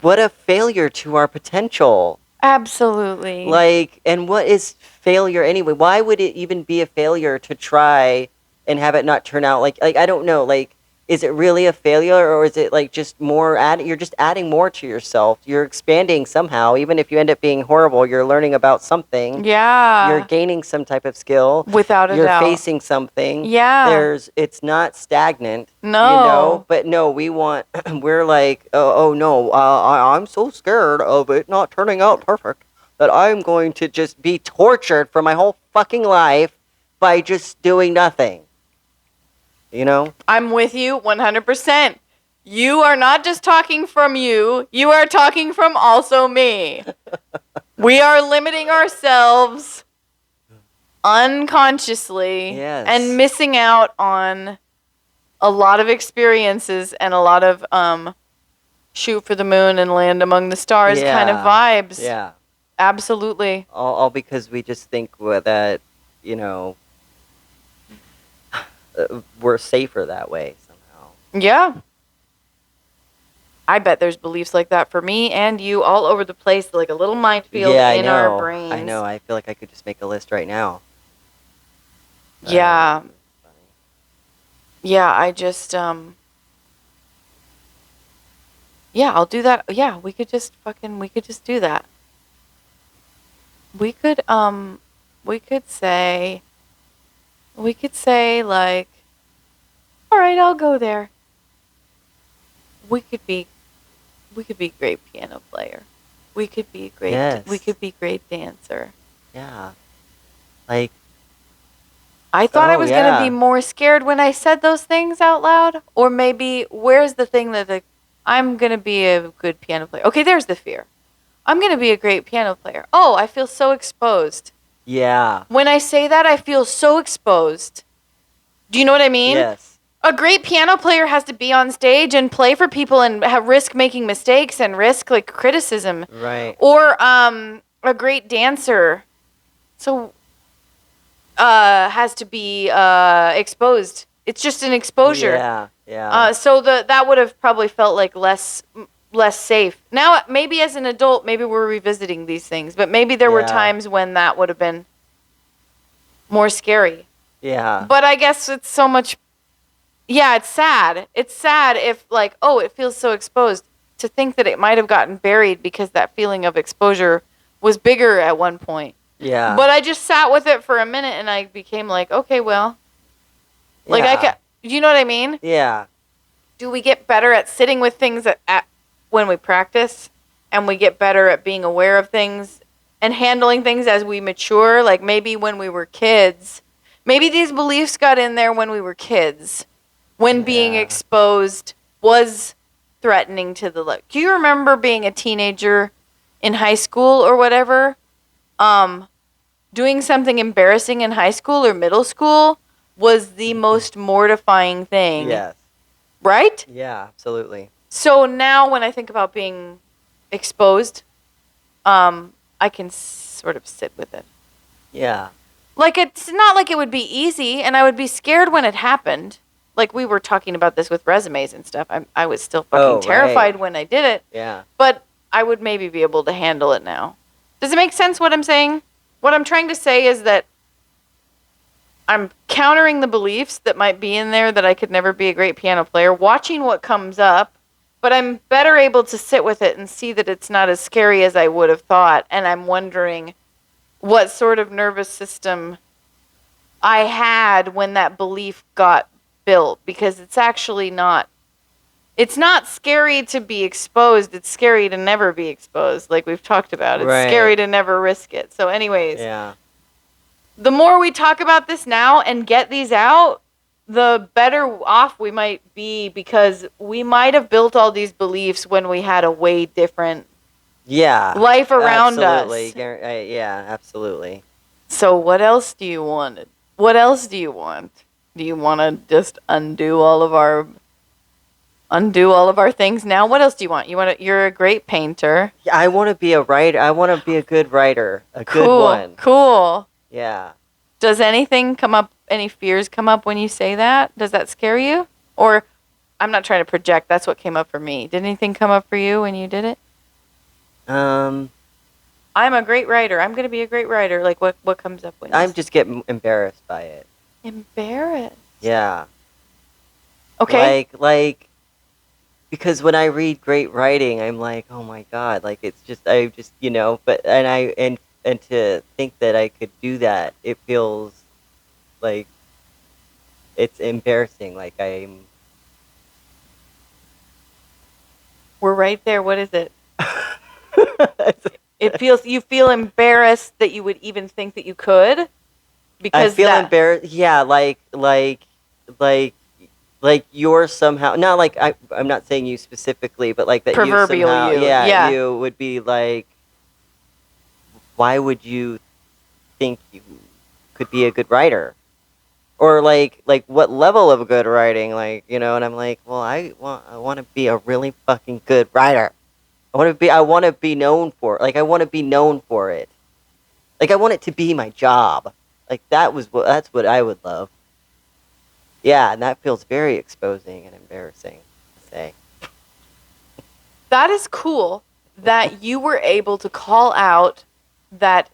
what a failure to our potential. Absolutely. Like, and what is failure anyway? Why would it even be a failure to try and have it not turn out like I don't know, like, is it really a failure, or is it like just you're just adding more to yourself. You're expanding somehow. Even if you end up being horrible, you're learning about something. Yeah. You're gaining some type of skill. Without a You're doubt. facing something. Yeah. It's not stagnant. No. You know, but no, we're like, oh no, I'm so scared of it not turning out perfect that I'm going to just be tortured for my whole fucking life by just doing nothing. You know? I'm with you 100%. You are not just talking from you are talking from also me. We are limiting ourselves unconsciously Yes. and missing out on a lot of experiences and a lot of shoot for the moon and land among the stars kind of Yeah. vibes. Yeah. Absolutely. All because we just think that, we're safer that way somehow. Yeah. I bet there's beliefs like that for me and you all over the place, like a little minefield Yeah, in our brains. I know. I feel like I could just make a list right now. Yeah. Funny. Yeah, I just yeah, I'll do that. Yeah, we could just do that. We could say like, all right, I'll go there. We could be great piano player. We could be great. Yes. We could be great dancer. Yeah. Like, I thought I was yeah. gonna be more scared when I said those things out loud, or maybe where's the thing that I'm gonna be a good piano player. Okay, there's the fear. I'm gonna be a great piano player. Oh, I feel so exposed. yeah. When I say that, I feel so exposed. Do you know what I mean? Yes. A great piano player has to be on stage and play for people and risk making mistakes and risk like criticism. Right. Or a great dancer, so has to be exposed. It's just an exposure. Yeah. Yeah. So that would have probably felt like less safe. Now, maybe as an adult, maybe we're revisiting these things, but maybe there were Yeah. times when that would have been more scary. yeah. But I guess it's so much. Yeah, it's sad. It's sad if like, oh, it feels so exposed. To think that it might have gotten buried because that feeling of exposure was bigger at one point. yeah. But I just sat with it for a minute and I became like, okay, well, like yeah. you know what I mean? Yeah. Do we get better at sitting with things at when we practice, and we get better at being aware of things and handling things as we mature? Like maybe when we were kids, maybe these beliefs got in there when we were kids, when being Yeah. exposed was threatening to the look. Do you remember being a teenager in high school or whatever? Doing something embarrassing in high school or middle school was the most mortifying thing. Yes. right? Yeah, absolutely. So now when I think about being exposed, I can sort of sit with it. Yeah. Like, it's not like it would be easy, and I would be scared when it happened. Like, we were talking about this with resumes and stuff. I was still fucking Oh, terrified right. when I did it, Yeah. but I would maybe be able to handle it now. Does it make sense what I'm saying? What I'm trying to say is that I'm countering the beliefs that might be in there that I could never be a great piano player, watching what comes up, but I'm better able to sit with it and see that it's not as scary as I would have thought, and I'm wondering what sort of nervous system I had when that belief got built, because it's actually not. It's not scary to be exposed. It's scary to never be exposed, like we've talked about. It's scary Right. to never risk it. So, anyways, Yeah. the more we talk about this now and get these out, the better off we might be, because we might have built all these beliefs when we had a way different Yeah. life around Absolutely. us. Yeah, absolutely. So what else do you want? What else do you want? Do you want to just undo all of our things now? What else do you want? You're a great painter. Yeah, I want to be a writer. I want to be a good writer. A good Cool. one. Cool. Yeah. Does anything come up, any fears come up when you say that? Does that scare you? Or, I'm not trying to project, that's what came up for me. Did anything come up for you when you did it? Um, I'm a great writer. I'm going to be a great writer. Like, what comes up when you I'm just getting embarrassed by it. embarrassed? Yeah. Okay. Like, because when I read great writing, I'm like, oh my God, like I just, but, and to think that I could do that, it feels like it's embarrassing. Like We're right there. What is it? You feel embarrassed that you would even think that you could, I because feel embarrassed. Yeah. Like you're somehow, not like I'm not saying you specifically, but like that Proverbial you somehow, you, yeah, yeah. you would be like, why would you think you could be a good writer? Or like what level of good writing, and I'm like, well, I want to be a really fucking good writer. I want to be known for it. Like I want to be known for it. Like I want it to be my job. Like that's what I would love. Yeah, and that feels very exposing and embarrassing to say. That is cool that you were able to call out that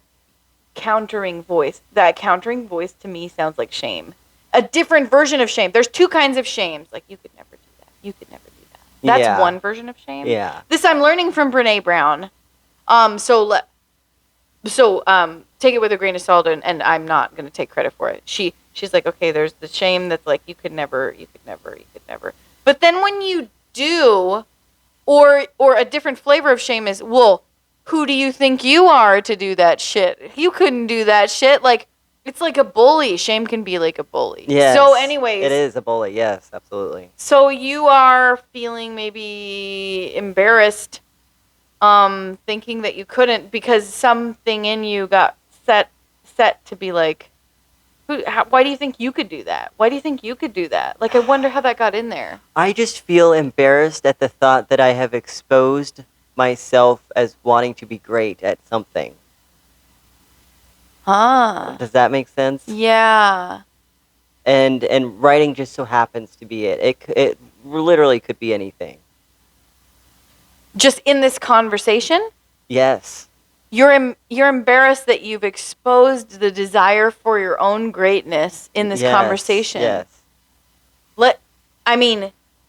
countering voice. That countering voice to me sounds like shame. A different version of shame. There's two kinds of shames. Like, you could never do that. You could never do that. That's Yeah. one version of shame. Yeah. This I'm learning from Brene Brown. Take it with a grain of salt, and I'm not going to take credit for it. She's like, okay, there's the shame that's like, you could never. But then when you do, or a different flavor of shame is, well, who do you think you are to do that shit? You couldn't do that shit. Like, it's like a bully. Shame can be like a bully. Yes. So anyways. It is a bully. Yes, absolutely. So you are feeling maybe embarrassed, thinking that you couldn't, because something in you got set to be like, why do you think you could do that? Why do you think you could do that? Like, I wonder how that got in there. I just feel embarrassed at the thought that I have exposed myself as wanting to be great at something. Huh. Does that make sense? Yeah. And writing just so happens to be it. It literally could be anything. Just in this conversation? Yes. You're embarrassed that you've exposed the desire for your own greatness in this conversation. Yes.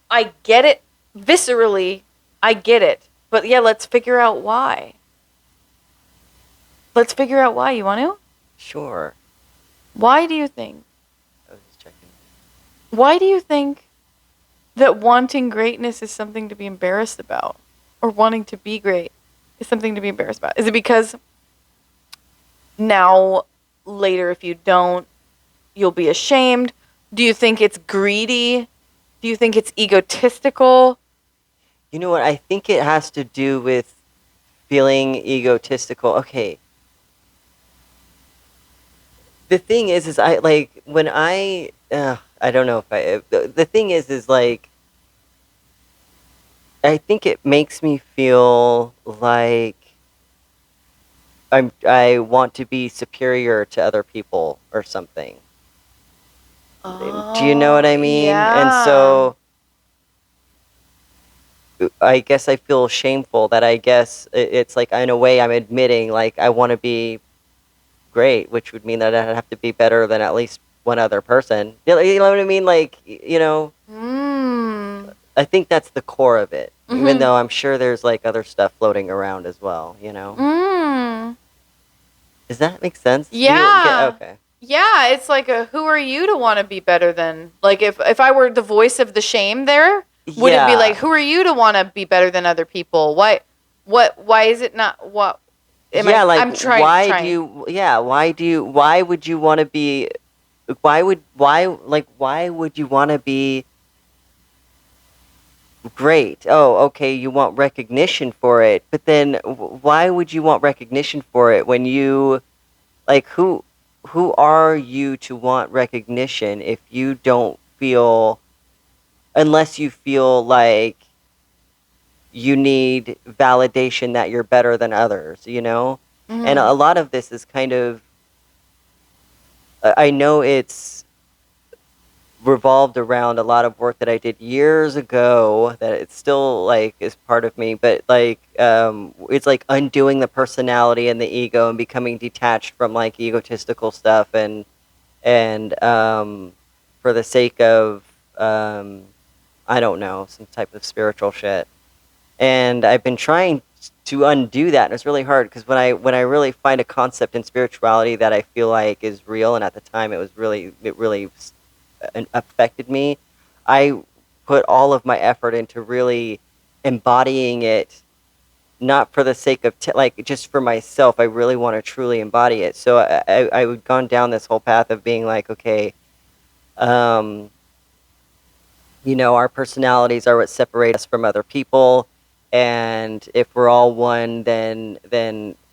I get it viscerally. I get it. But yeah, let's figure out why. Let's figure out why. You want to? Sure. Why do you think? I was just checking. Why do you think that wanting greatness is something to be embarrassed about? Or wanting to be great is something to be embarrassed about? Is it because now, later, if you don't, you'll be ashamed? Do you think it's greedy? Do you think it's egotistical? You know what? I think it has to do with feeling egotistical. Okay. The thing is I don't know if the thing is like, I think it makes me feel like I want to be superior to other people or something. Do you know what I Oh, mean? And yeah. so I guess I feel shameful that I guess it's like in a way I'm admitting like I want to be great, which would mean that I'd have to be better than at least one other person. You know what I mean? Like, Mm. I think that's the core of it, even Mm-hmm. though I'm sure there's like other stuff floating around as well. Mm. Does that make sense? Do you get Yeah. okay? Yeah, it's like who are you to want to be better than? Like if I were the voice of the shame there, would it be like Yeah. who are you to want to be better than other people? Why is it not what am Yeah, I like I'm why do trying. you yeah, why would you want to be why would you want to be great? Oh, okay, you want recognition for it, but then why would you want recognition for it when you like who are you to want recognition if you don't feel unless you feel like you need validation that you're better than others? And Mhm. a lot of this is kind of I know it's revolved around a lot of work that I did years ago that it's still like is part of me, but like it's like undoing the personality and the ego and becoming detached from like egotistical stuff and for the sake of um I don't know, some type of spiritual shit. And I've been trying to undo that, and it's really hard because when I really find a concept in spirituality that I feel like is real, and at the time it really affected me, I put all of my effort into really embodying it, not for the sake of like just for myself. I really want to truly embody it. So I would gone down this whole path of being like, okay, um, our personalities are what separate us from other people, and if we're all one, then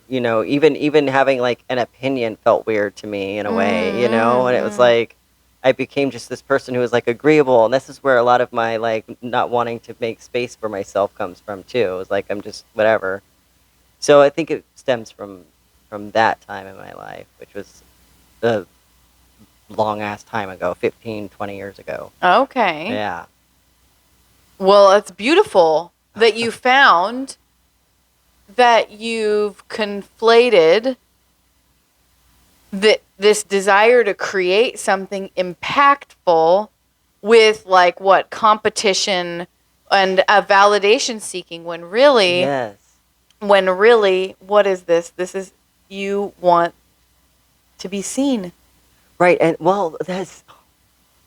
even having like an opinion felt weird to me in a way, and it was Mm-hmm. like I became just this person who was like agreeable, and this is where a lot of my like not wanting to make space for myself comes from too. It was like I'm just whatever. So I think it stems from that time in my life, which was a long ass time ago, 15, 20 years ago. Okay. Yeah. Well, it's beautiful that you found that you've conflated this desire to create something impactful with like what competition and a validation seeking Yes. when really what is this is you want to be seen, Right, and well, that's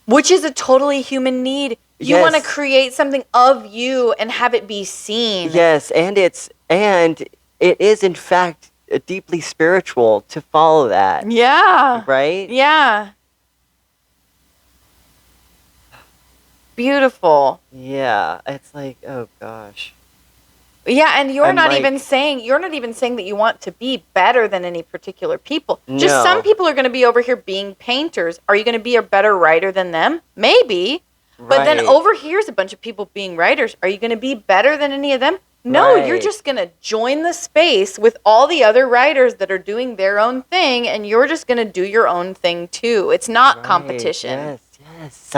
which is a totally human need. You want to yes, create something of you and have it be seen. yes, and it is in fact deeply spiritual to follow that, Yeah. right? Yeah. Beautiful. Yeah, it's like, oh gosh, Yeah, and I'm like, you're not even saying that you want to be better than any particular people. Just some no, people are going to be over here being painters. Are you going to be a better writer than them? Maybe. But then right, over here's a bunch of people being writers. Are you going to be better than any of them? No, you're right, just going to join the space with all the other writers that are doing their own thing, and you're just going to do your own thing too. It's not right, competition. yes, yes,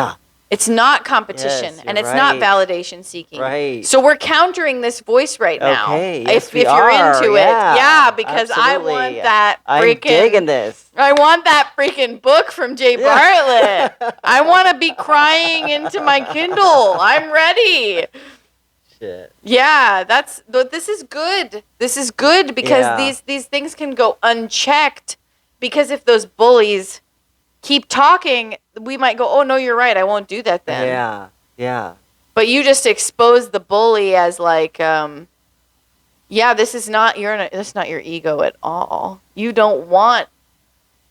It's not competition, yes, you're and it's not right, validation seeking. right. So we're countering this voice right now. Okay, yes, we If you're are, into it, yeah, yeah, because absolutely. I'm digging this. I want that freaking book from Jay Yeah. Bartlett. I want to be crying into my Kindle. I'm ready. Shit. Yeah, this is good. This is good because Yeah. these things can go unchecked, because if those bullies keep talking, we might go, "Oh no, you're right. I won't do that then." Yeah. Yeah. But you just expose the bully as like, yeah, this is not this is not your ego at all. You don't want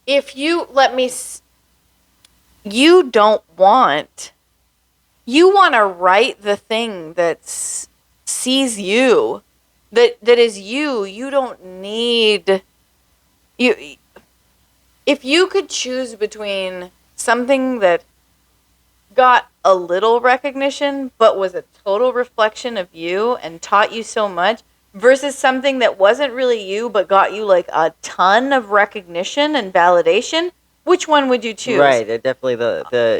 if you let me. You don't want. You want to write the thing that sees you, that is you. You don't need you. If you could choose between something that got a little recognition, but was a total reflection of you and taught you so much, versus something that wasn't really you, but got you like a ton of recognition and validation, which one would you choose? Right, definitely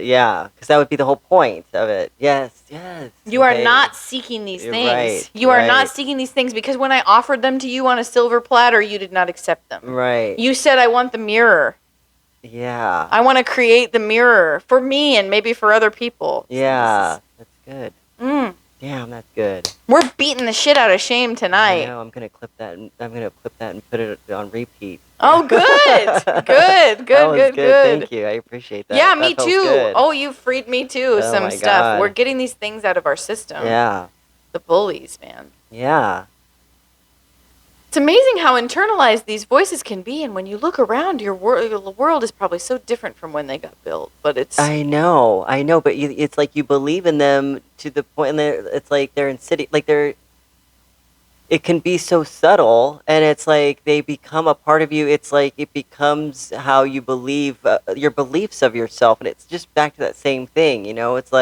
yeah, because that would be the whole point of it. Yes, yes. You are okay. not seeking these You're things. right, You are not right. seeking these things because when I offered them to you on a silver platter, you did not accept them. Right. You said, I want the mirror. Yeah. I want to create the mirror for me and maybe for other people. Yeah. That's good. Mm. Damn, that's good. We're beating the shit out of shame I tonight. know, I'm gonna clip that. I'm gonna clip that and put it on repeat. Oh, good. Good, That good, was good, good. Thank you. I appreciate that. Yeah, That me felt too. good. Oh, you freed me too. Oh Some my stuff. God. We're getting these things out of our system. Yeah. The bullies, man. Yeah. It's amazing how internalized these voices can be, and when you look around, your world is probably so different from when they got built. But it's I know, but it's like you believe in them to the point, and it's like they're insidious, like it can be so subtle, and it's like they become a part of you. It's like it becomes how you believe, your beliefs of yourself, and it's just back to that same thing, It's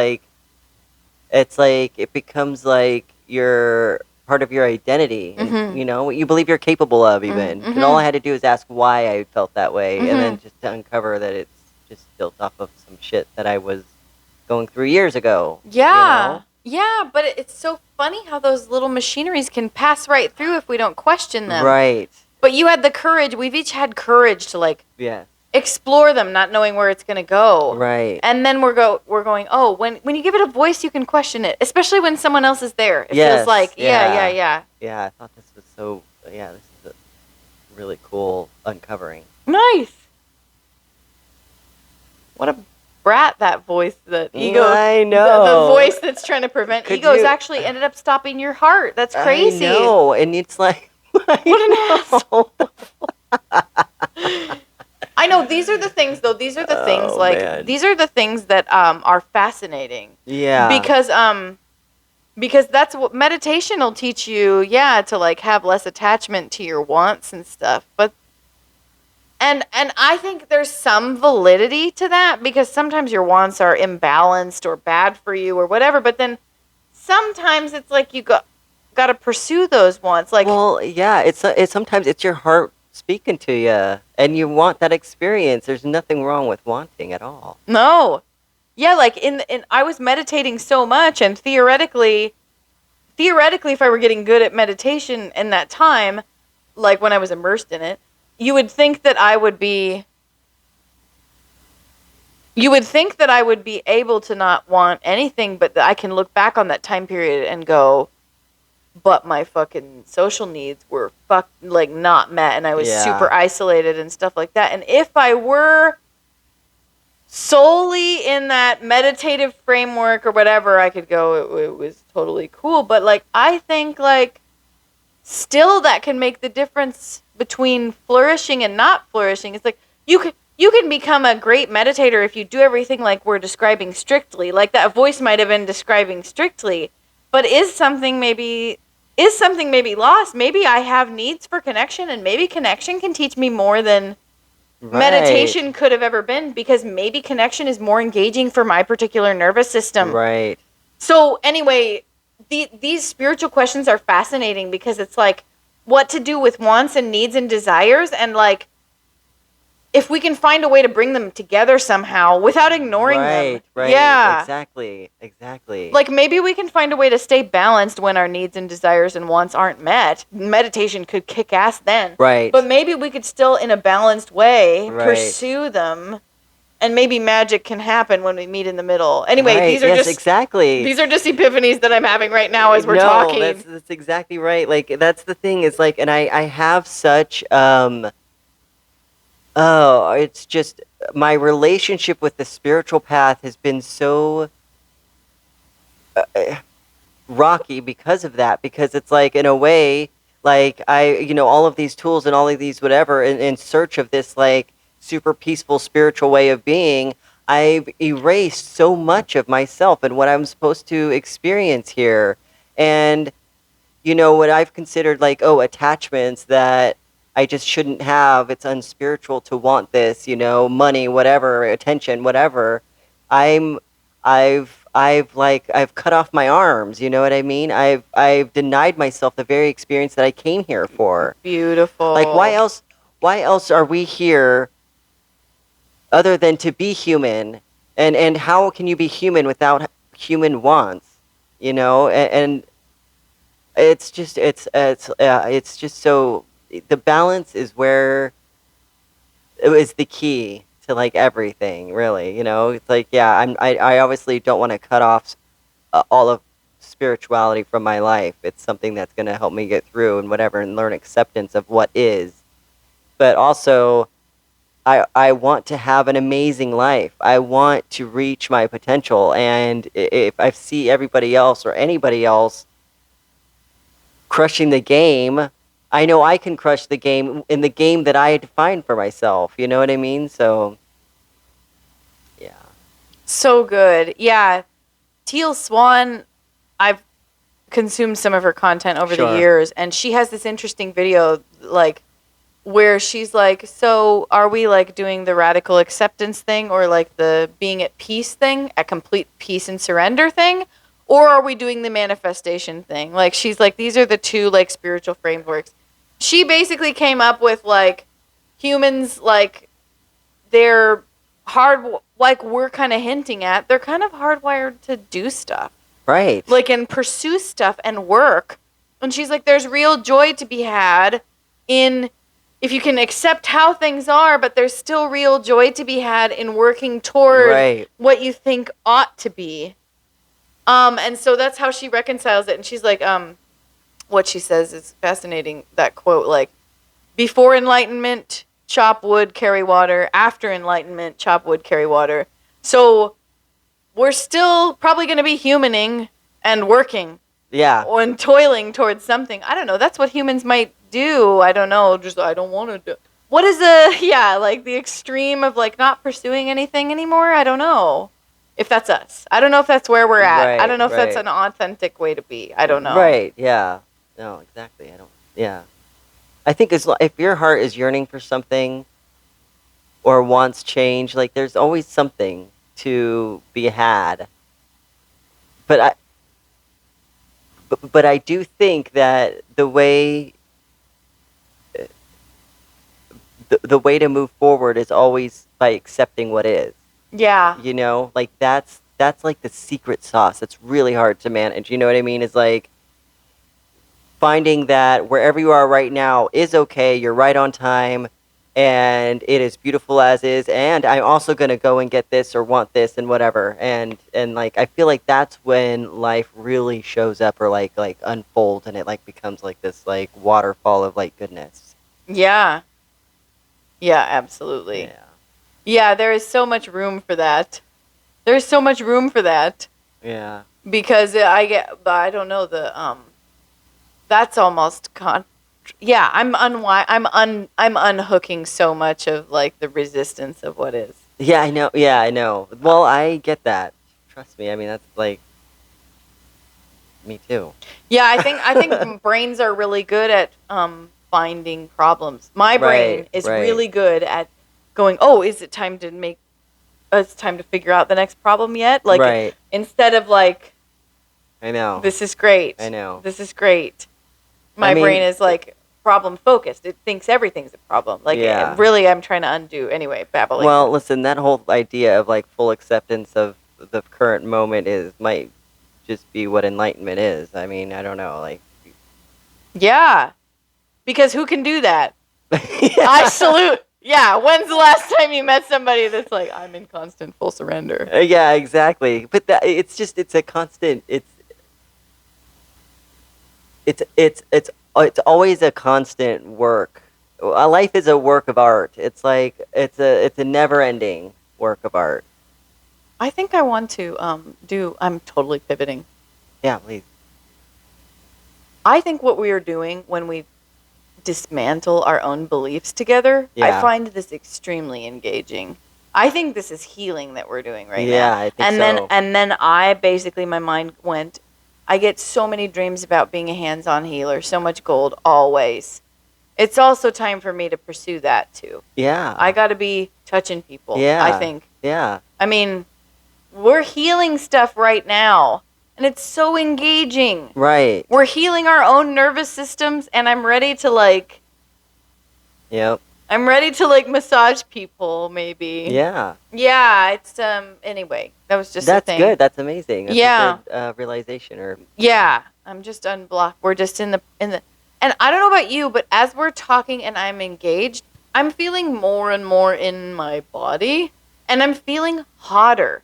like it becomes like your part of your identity, and Mhm. what you believe you're capable of, even. Mhm. And all I had to do is ask why I felt that way, and then Mhm. just to uncover that it's just built off of some shit that I was going through years ago. Yeah. Yeah, but it's so funny how those little machineries can pass right through if we don't question them. Right. But you had the courage. We've each had courage to like Yeah. explore them, not knowing where it's going to go. Right. And then we're going, oh, when you give it a voice, you can question it, especially when someone else is there. It Yes, feels like, yeah. yeah. Yeah, I thought this was so. Yeah, this is a really cool uncovering. Nice. What a brat that voice, that ego. I The know. voice that's trying to prevent Could egos you- actually ended up stopping your heart. That's crazy. I know, and it's like. What an I know, these are the things though. These are the things Oh, like man. these are the things that are fascinating. Yeah. Because that's what meditation will teach you, to like have less attachment to your wants and stuff. But and I think there's some validity to that, because sometimes your wants are imbalanced or bad for you or whatever, but then sometimes it's like you got to pursue those wants, like Well, yeah, it's sometimes it's your heart speaking to you, and you want that experience. There's nothing wrong with wanting at all. no. Yeah, like in I was meditating so much, and theoretically if I were getting good at meditation in that time, like when I was immersed in it, you would think that I would be able to not want anything, but I can look back on that time period and go, but my fucking social needs were not met, and I was Yeah. super isolated and stuff like that. And if I were solely in that meditative framework or whatever, I could go, it was totally cool. But like, I think like still that can make the difference between flourishing and not flourishing. It's like you can become a great meditator if you do everything like we're describing strictly, like that voice might have been describing strictly. But is something maybe lost? Maybe I have needs for connection, and maybe connection can teach me more than meditation could have ever been, because maybe connection is more engaging for my particular nervous system. Right. So anyway, these spiritual questions are fascinating, because it's like what to do with wants and needs and desires, and like if we can find a way to bring them together somehow without ignoring them. Right. Yeah. Exactly. Like maybe we can find a way to stay balanced when our needs and desires and wants aren't met. Meditation could kick ass then. Right. But maybe we could still, in a balanced way, Right. pursue them, and maybe magic can happen when we meet in the middle. Anyway, Right, these are yes, just exactly. these are just epiphanies that I'm having right now as we're No, talking. that's exactly right. Like that's the thing. Is like, and I have such it's just my relationship with the spiritual path has been so rocky because of that. Because it's like, in a way, like all of these tools and all of these whatever in search of this like super peaceful spiritual way of being, I've erased so much of myself and what I'm supposed to experience here. And what I've considered like, attachments that I just shouldn't have. It's unspiritual to want this, money, whatever, attention, whatever. I I've cut off my arms, you know what I mean? I've denied myself the very experience that I came here for. Beautiful. Like why else are we here other than to be human? And how can you be human without human wants? You know? And it's just so the balance is where it is the key to like everything, really. You know, it's like I obviously don't want to cut off all of spirituality from my life. It's something that's going to help me get through and whatever and learn acceptance of what is. But also I want to have an amazing life. I want to reach my potential, and if I see everybody else or anybody else crushing the game, I know I can crush the game in the game that I defined for myself. You know what I mean? So, yeah. So good. Yeah. Teal Swan, I've consumed some of her content over the Sure. years, and she has this interesting video, like, where she's like, so are we, like, doing the radical acceptance thing or, like, the being at peace thing, a complete peace and surrender thing? Or are we doing the manifestation thing? Like, she's like, these are the two, like, spiritual frameworks. She basically came up with, like, humans, like, they're like we're kind of hinting at, they're kind of hardwired to do stuff. Right. Like, and pursue stuff and work. And she's like, there's real joy to be had in, if you can accept how things are, but there's still real joy to be had in working toward Right. what you think ought to be. And so that's how she reconciles it. And she's like, what she says is fascinating, that quote, like, before enlightenment, chop wood, carry water. After enlightenment, chop wood, carry water. So we're still probably going to be humaning and working Yeah. and toiling towards something. I don't know. That's what humans might do. I don't know. Just, I don't want to do. What is like the extreme of, like, not pursuing anything anymore? I don't know if that's us. I don't know if that's where we're at. I Right, don't know if that's right. an authentic way to be. I don't know. Right. Yeah. No, exactly. I don't. Yeah. I think if your heart is yearning for something or wants change, like there's always something to be had. But I do think that the way the way to move forward is always by accepting what is. Yeah. You know, like that's like the secret sauce. It's really hard to manage. You know what I mean? It's like finding that wherever you are right now is okay. You're right on time, and it is beautiful as is. And I'm also gonna go and get this or want this and whatever. And like I feel like that's when life really shows up or like unfolds, and it like becomes like this like waterfall of like goodness. Yeah. Yeah, absolutely. Yeah. Yeah, there is so much room for that. There's so much room for that Yeah. because I don't know, that's almost yeah, I'm unhooking so much of, like, the resistance of what is. Yeah, I know. Yeah, I know. Well, I get that. Trust me. I mean, that's like me too. Yeah, I think brains are really good at finding problems. My brain Right, is right. really good at going, "Oh, is it time to it's time to figure out the next problem yet?" Like, Right. instead of like, I know. this is great. I know. This is great. My mean- brain is like problem focused. It thinks everything's a problem. Like, Yeah. really, I'm trying to undo. Anyway, babbling. Well, listen, that whole idea of like full acceptance of the current moment might just be what enlightenment is. I mean, I don't know, like yeah, because who can do that? I salute. Yeah, when's the last time you met somebody that's like, I'm in constant full surrender? Yeah, exactly. But it's a constant. It's always a constant work. Life is a work of art. It's like it's a never-ending work of art. I think I want to I'm totally pivoting. Yeah, please. I think what we are doing when we dismantle our own beliefs together, Yeah. I find this extremely engaging. I think this is healing that we're doing right now. Yeah, I think and so. then I basically, my mind went, I get so many dreams about being a hands-on healer, so much gold always. It's also time for me to pursue that too. Yeah. I got to be touching people. Yeah. I think. Yeah. I mean, we're healing stuff right now. And it's so engaging. Right. We're healing our own nervous systems, and I'm ready to like Yep. massage people maybe. Yeah. Yeah, it's anyway, that was just a That's thing. good. That's amazing. That's Yeah. a good realization. Or Yeah, I'm just unblocked. We're just in the and I don't know about you, but as we're talking and I'm engaged, I'm feeling more and more in my body, and I'm feeling hotter.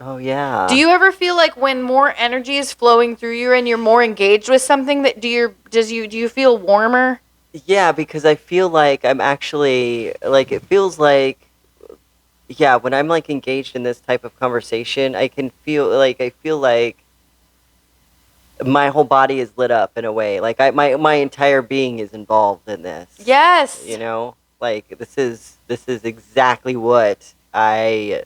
Oh yeah. Do you ever feel like when more energy is flowing through you and you're more engaged with something that do you feel warmer? Yeah, because I feel like I'm actually like it feels like yeah, when I'm like engaged in this type of conversation, I feel like my whole body is lit up in a way. Like my entire being is involved in this. Yes. You know? Like this is exactly what I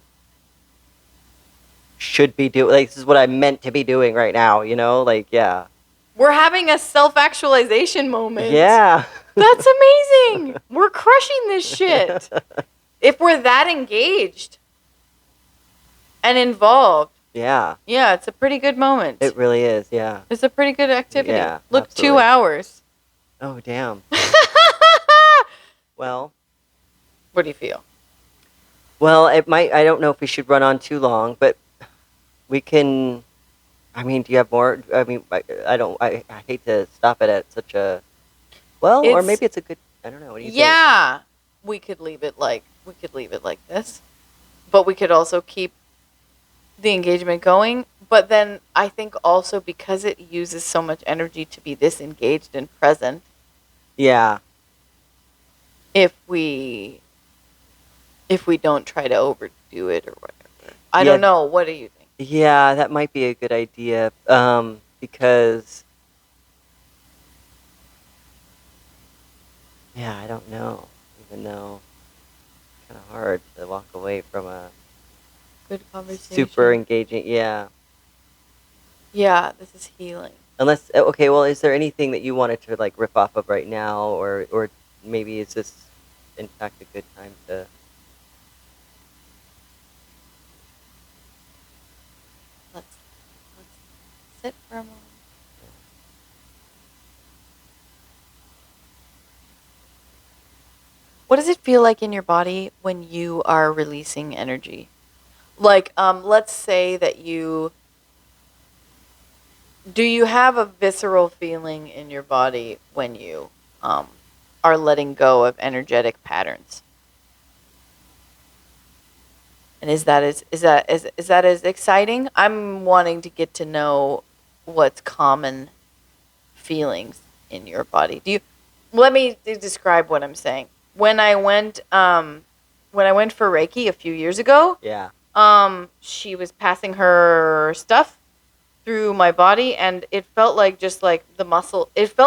should be doing. Like this is what I'm meant to be doing right now, you know? Like yeah. We're having a self-actualization moment. Yeah. That's amazing. We're crushing this shit. If we're that engaged and involved. Yeah. Yeah, it's a pretty good moment. It really is, yeah. It's a pretty good activity. Yeah, Look, absolutely. 2 hours. Oh damn. Well, What do you feel? well, it might. I don't know if we should run on too long, but we can. I mean, do you have more? I mean, I don't. I hate to stop it at such a. Well, or It's- maybe it's a good. I don't know. What do you think? Yeah. We could leave it like this. But we could also keep the engagement going. But then I think also because it uses so much energy to be this engaged and present, Yeah. if we don't try to overdo it or whatever. I Yeah. don't know. What do you think? Yeah, that might be a good idea. Because. Yeah, I don't know. Even though it's kind of hard to walk away from a Good conversation. super engaging. Yeah. Yeah, this is healing. Unless okay, well, is there anything that you wanted to like rip off of right now, or maybe is this in fact a good time to? Let's sit for a moment. What does it feel like in your body when you are releasing energy? Like, let's say that do you have a visceral feeling in your body when you are letting go of energetic patterns? And is that as exciting? I'm wanting to get to know what's common feelings in your body. Let me describe what I'm saying. When I went for Reiki a few years ago, Yeah. she was passing her stuff through my body, and it felt like it felt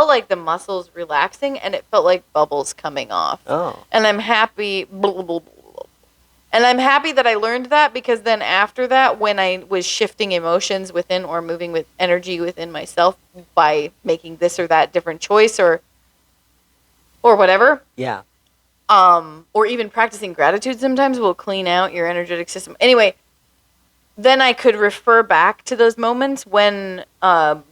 like the muscles relaxing, and it felt like bubbles coming off. Oh. And I'm happy. Blah, blah, blah, blah. And I'm happy that I learned that, because then after that, when I was shifting emotions within or moving with energy within myself by making this or that different choice or whatever, Yeah. or even practicing gratitude sometimes will clean out your energetic system. Anyway, then I could refer back to those moments when stuff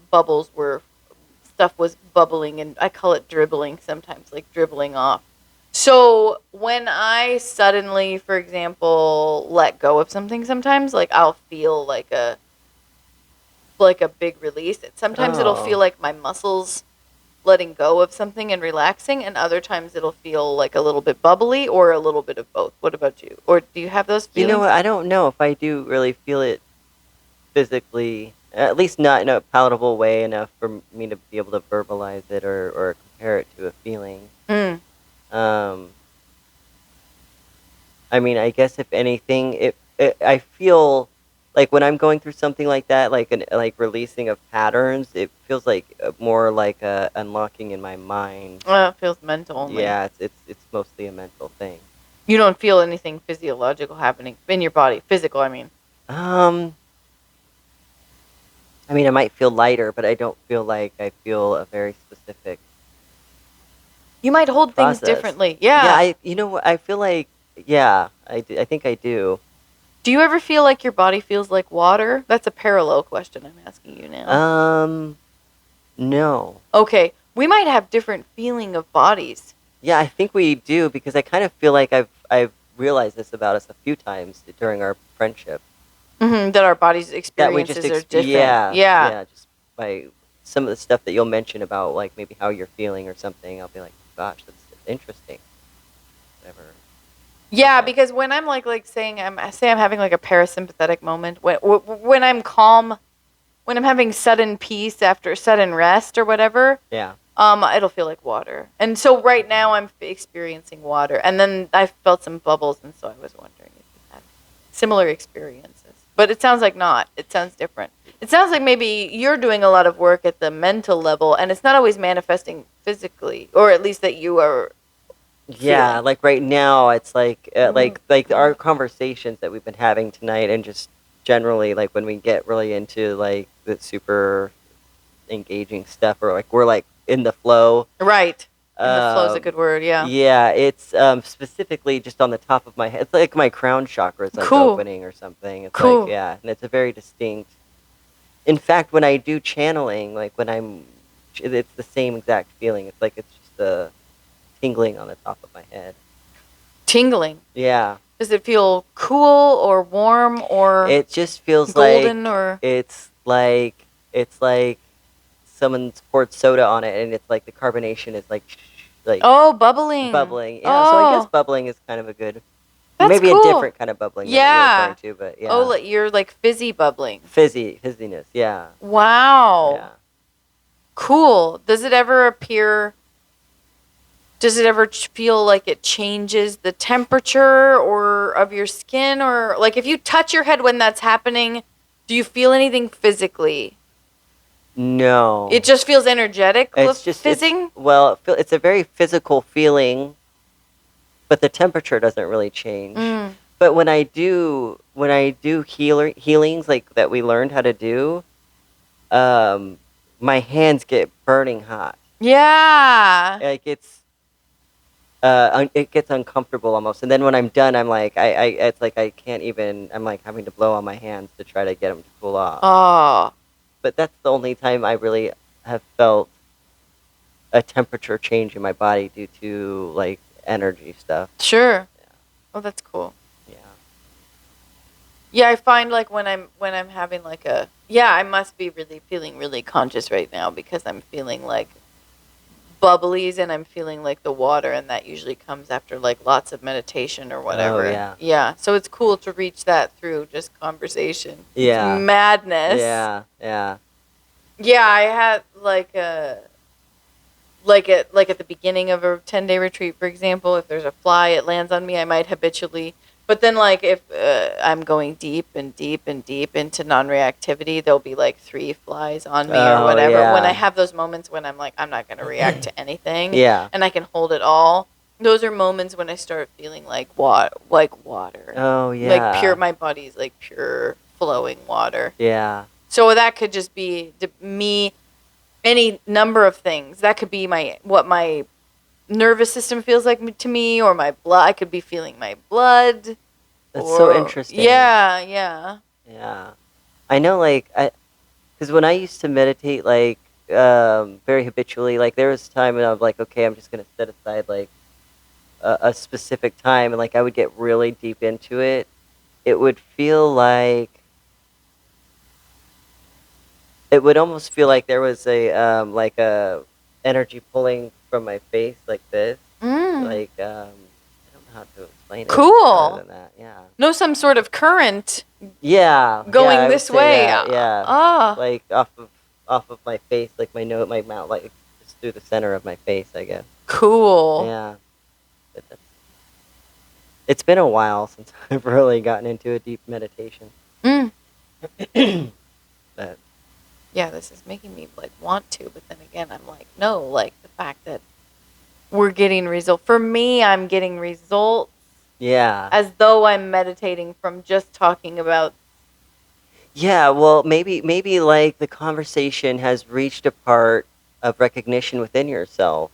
was bubbling, and I call it dribbling sometimes, like dribbling off. So when I suddenly, for example, let go of something sometimes, like I'll feel like a big release. Sometimes it'll Oh. feel like my muscles letting go of something and relaxing, and other times it'll feel like a little bit bubbly or a little bit of both. What about you? Or do you have those You feelings? know what? I don't know if I do really feel it physically, at least not in a palatable way enough for me to be able to verbalize it or compare it to a feeling. Mm. I mean, I guess if anything, I feel like when I'm going through something like that, like releasing of patterns, it feels like more like a unlocking in my mind. It feels mental only. Yeah, it's mostly a mental thing. You don't feel anything physiological happening in your body. Physical, I mean. I mean, I might feel lighter, but I don't feel like I feel a very specific. You might hold things Process. differently. Yeah. You know what? I feel like, yeah, I think I do. Do you ever feel like your body feels like water? That's a parallel question I'm asking you now. No. Okay, we might have different feeling of bodies. Yeah, I think we do because I kind of feel like I've realized this about us a few times during our friendship. That our bodies' That we just experiences are different. yeah, just by some of the stuff that you'll mention about like maybe how you're feeling or something. I'll be like, gosh, that's interesting. Whatever. Yeah, Okay. because when I'm like saying I'm having like a parasympathetic moment when I'm calm, when I'm having sudden peace after sudden rest or whatever, Yeah. it'll feel like water. And so right now I'm experiencing water, and then I felt some bubbles, and so I was wondering if you had similar experiences. But it sounds like not. It sounds different. It sounds like maybe you're doing a lot of work at the mental level, and it's not always manifesting physically, or at least that you are Yeah, feeling. like right now, it's like Mhm. like our conversations that we've been having tonight, and just generally like when we get really into like the super engaging stuff, or like we're like in the flow. Right. And the flow is a Um, good word. Yeah. yeah, it's specifically just on the top of my head. It's like my crown chakra is like Cool. opening or something. It's like Cool. yeah, and it's a very distinct. In fact, when I do channeling, like when it's the same exact feeling. It's like it's just a tingling on the top of my head. Tingling. Yeah. Does it feel cool or warm or It just feels like golden or it's like someone's poured soda on it, and it's like the carbonation is like oh, bubbling? bubbling. Yeah, so I guess Oh, bubbling is kind of a good, that's maybe a cool. different kind of bubbling that you're referring Yeah. to, but Oh, yeah, like you're like fizzy bubbling. fizziness. Yeah, Wow. yeah. Cool. Does it ever feel like it changes the temperature or of your skin, or like if you touch your head when that's happening, do you feel anything physically? No, It just feels energetic, it's just fizzing? it's a very physical feeling, but the temperature doesn't really change. Mm. But when I do healings like that we learned how to do, my hands get burning hot. Yeah. Like it gets uncomfortable almost. And then when I'm done, I'm like, it's like I can't even. I'm like having to blow on my hands to try to get them to cool off. Oh, But that's the only time I really have felt a temperature change in my body due to like energy stuff. sure. Oh, that's cool. Yeah. Yeah, I find like when I'm having like I must be really feeling really conscious right now because I'm feeling like bubblies and I'm feeling like the water, and that usually comes after like lots of meditation or whatever. Oh yeah. Yeah, so it's cool to reach that through just conversation. Yeah. It's madness. Yeah. Yeah. Yeah, I had like at the beginning of a 10-day retreat, for example, if there's a fly, it lands on me, I might habitually. But then, like, if I'm going deep and deep and deep into non-reactivity, there'll be like 3 flies on me or Oh whatever. When I yeah. have those moments when I'm like, I'm not going to react to anything, Yeah. and I can hold it all. Those are moments when I start feeling like water, Oh yeah. like pure. My body's like pure flowing water. Yeah. So that could just be me, any number of things. That could be what my nervous system feels like to me, or my blood. I could be feeling my blood. That's so interesting. Yeah, yeah. Yeah. I know, like, because when I used to meditate, like, very habitually, like, there was a time when I was like, okay, I'm just gonna set aside like a specific time, and like I would get really deep into it. It would feel like it would almost feel like there was a energy pulling from my face like this. Like I don't know how to explain it Cool. other than that. Yeah. No, some sort of current Yeah. going I would this say way. that, yeah. Ah, Like off of my face, like my nose, my mouth, like just through the center of my face, I guess. cool. Yeah. But it's been a while since I've really gotten into a deep meditation. Mm. But Yeah, this is making me like want to, but then again, I'm like, no, like the fact that we're getting results. For me, I'm getting results yeah. as though I'm meditating from just talking about. Yeah, well, maybe like the conversation has reached a part of recognition within yourself,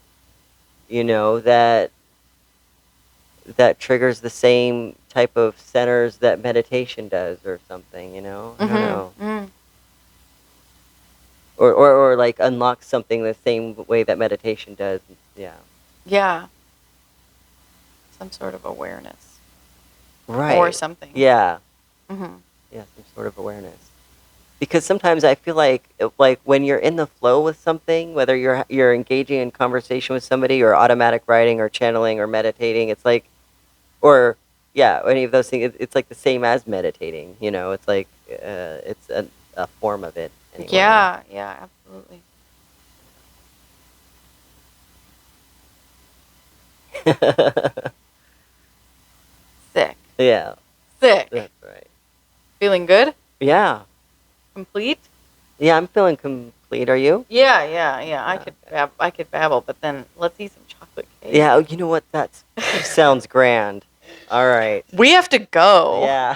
that triggers the same type of centers that meditation does or something, you know? I don't know. Mm-hmm. Or like unlocks something the same way that meditation does. Yeah. Yeah. Some sort of awareness. Right. Or something. Yeah. Mm-hmm. Yeah, some sort of awareness. Because sometimes I feel like when you're in the flow with something, whether you're engaging in conversation with somebody or automatic writing or channeling or meditating, it's like, or yeah, any of those things, it's like the same as meditating, you know? It's like it's a form of it anyway. Yeah, yeah, absolutely. Sick. Yeah, Sick. that's right. Feeling good? Yeah. Complete? Yeah, I'm feeling complete. Are you? Yeah, yeah, yeah. Okay. I could babble, but then let's eat some chocolate cake. Yeah, you know what? That sounds grand. All right. We have to go. Yeah.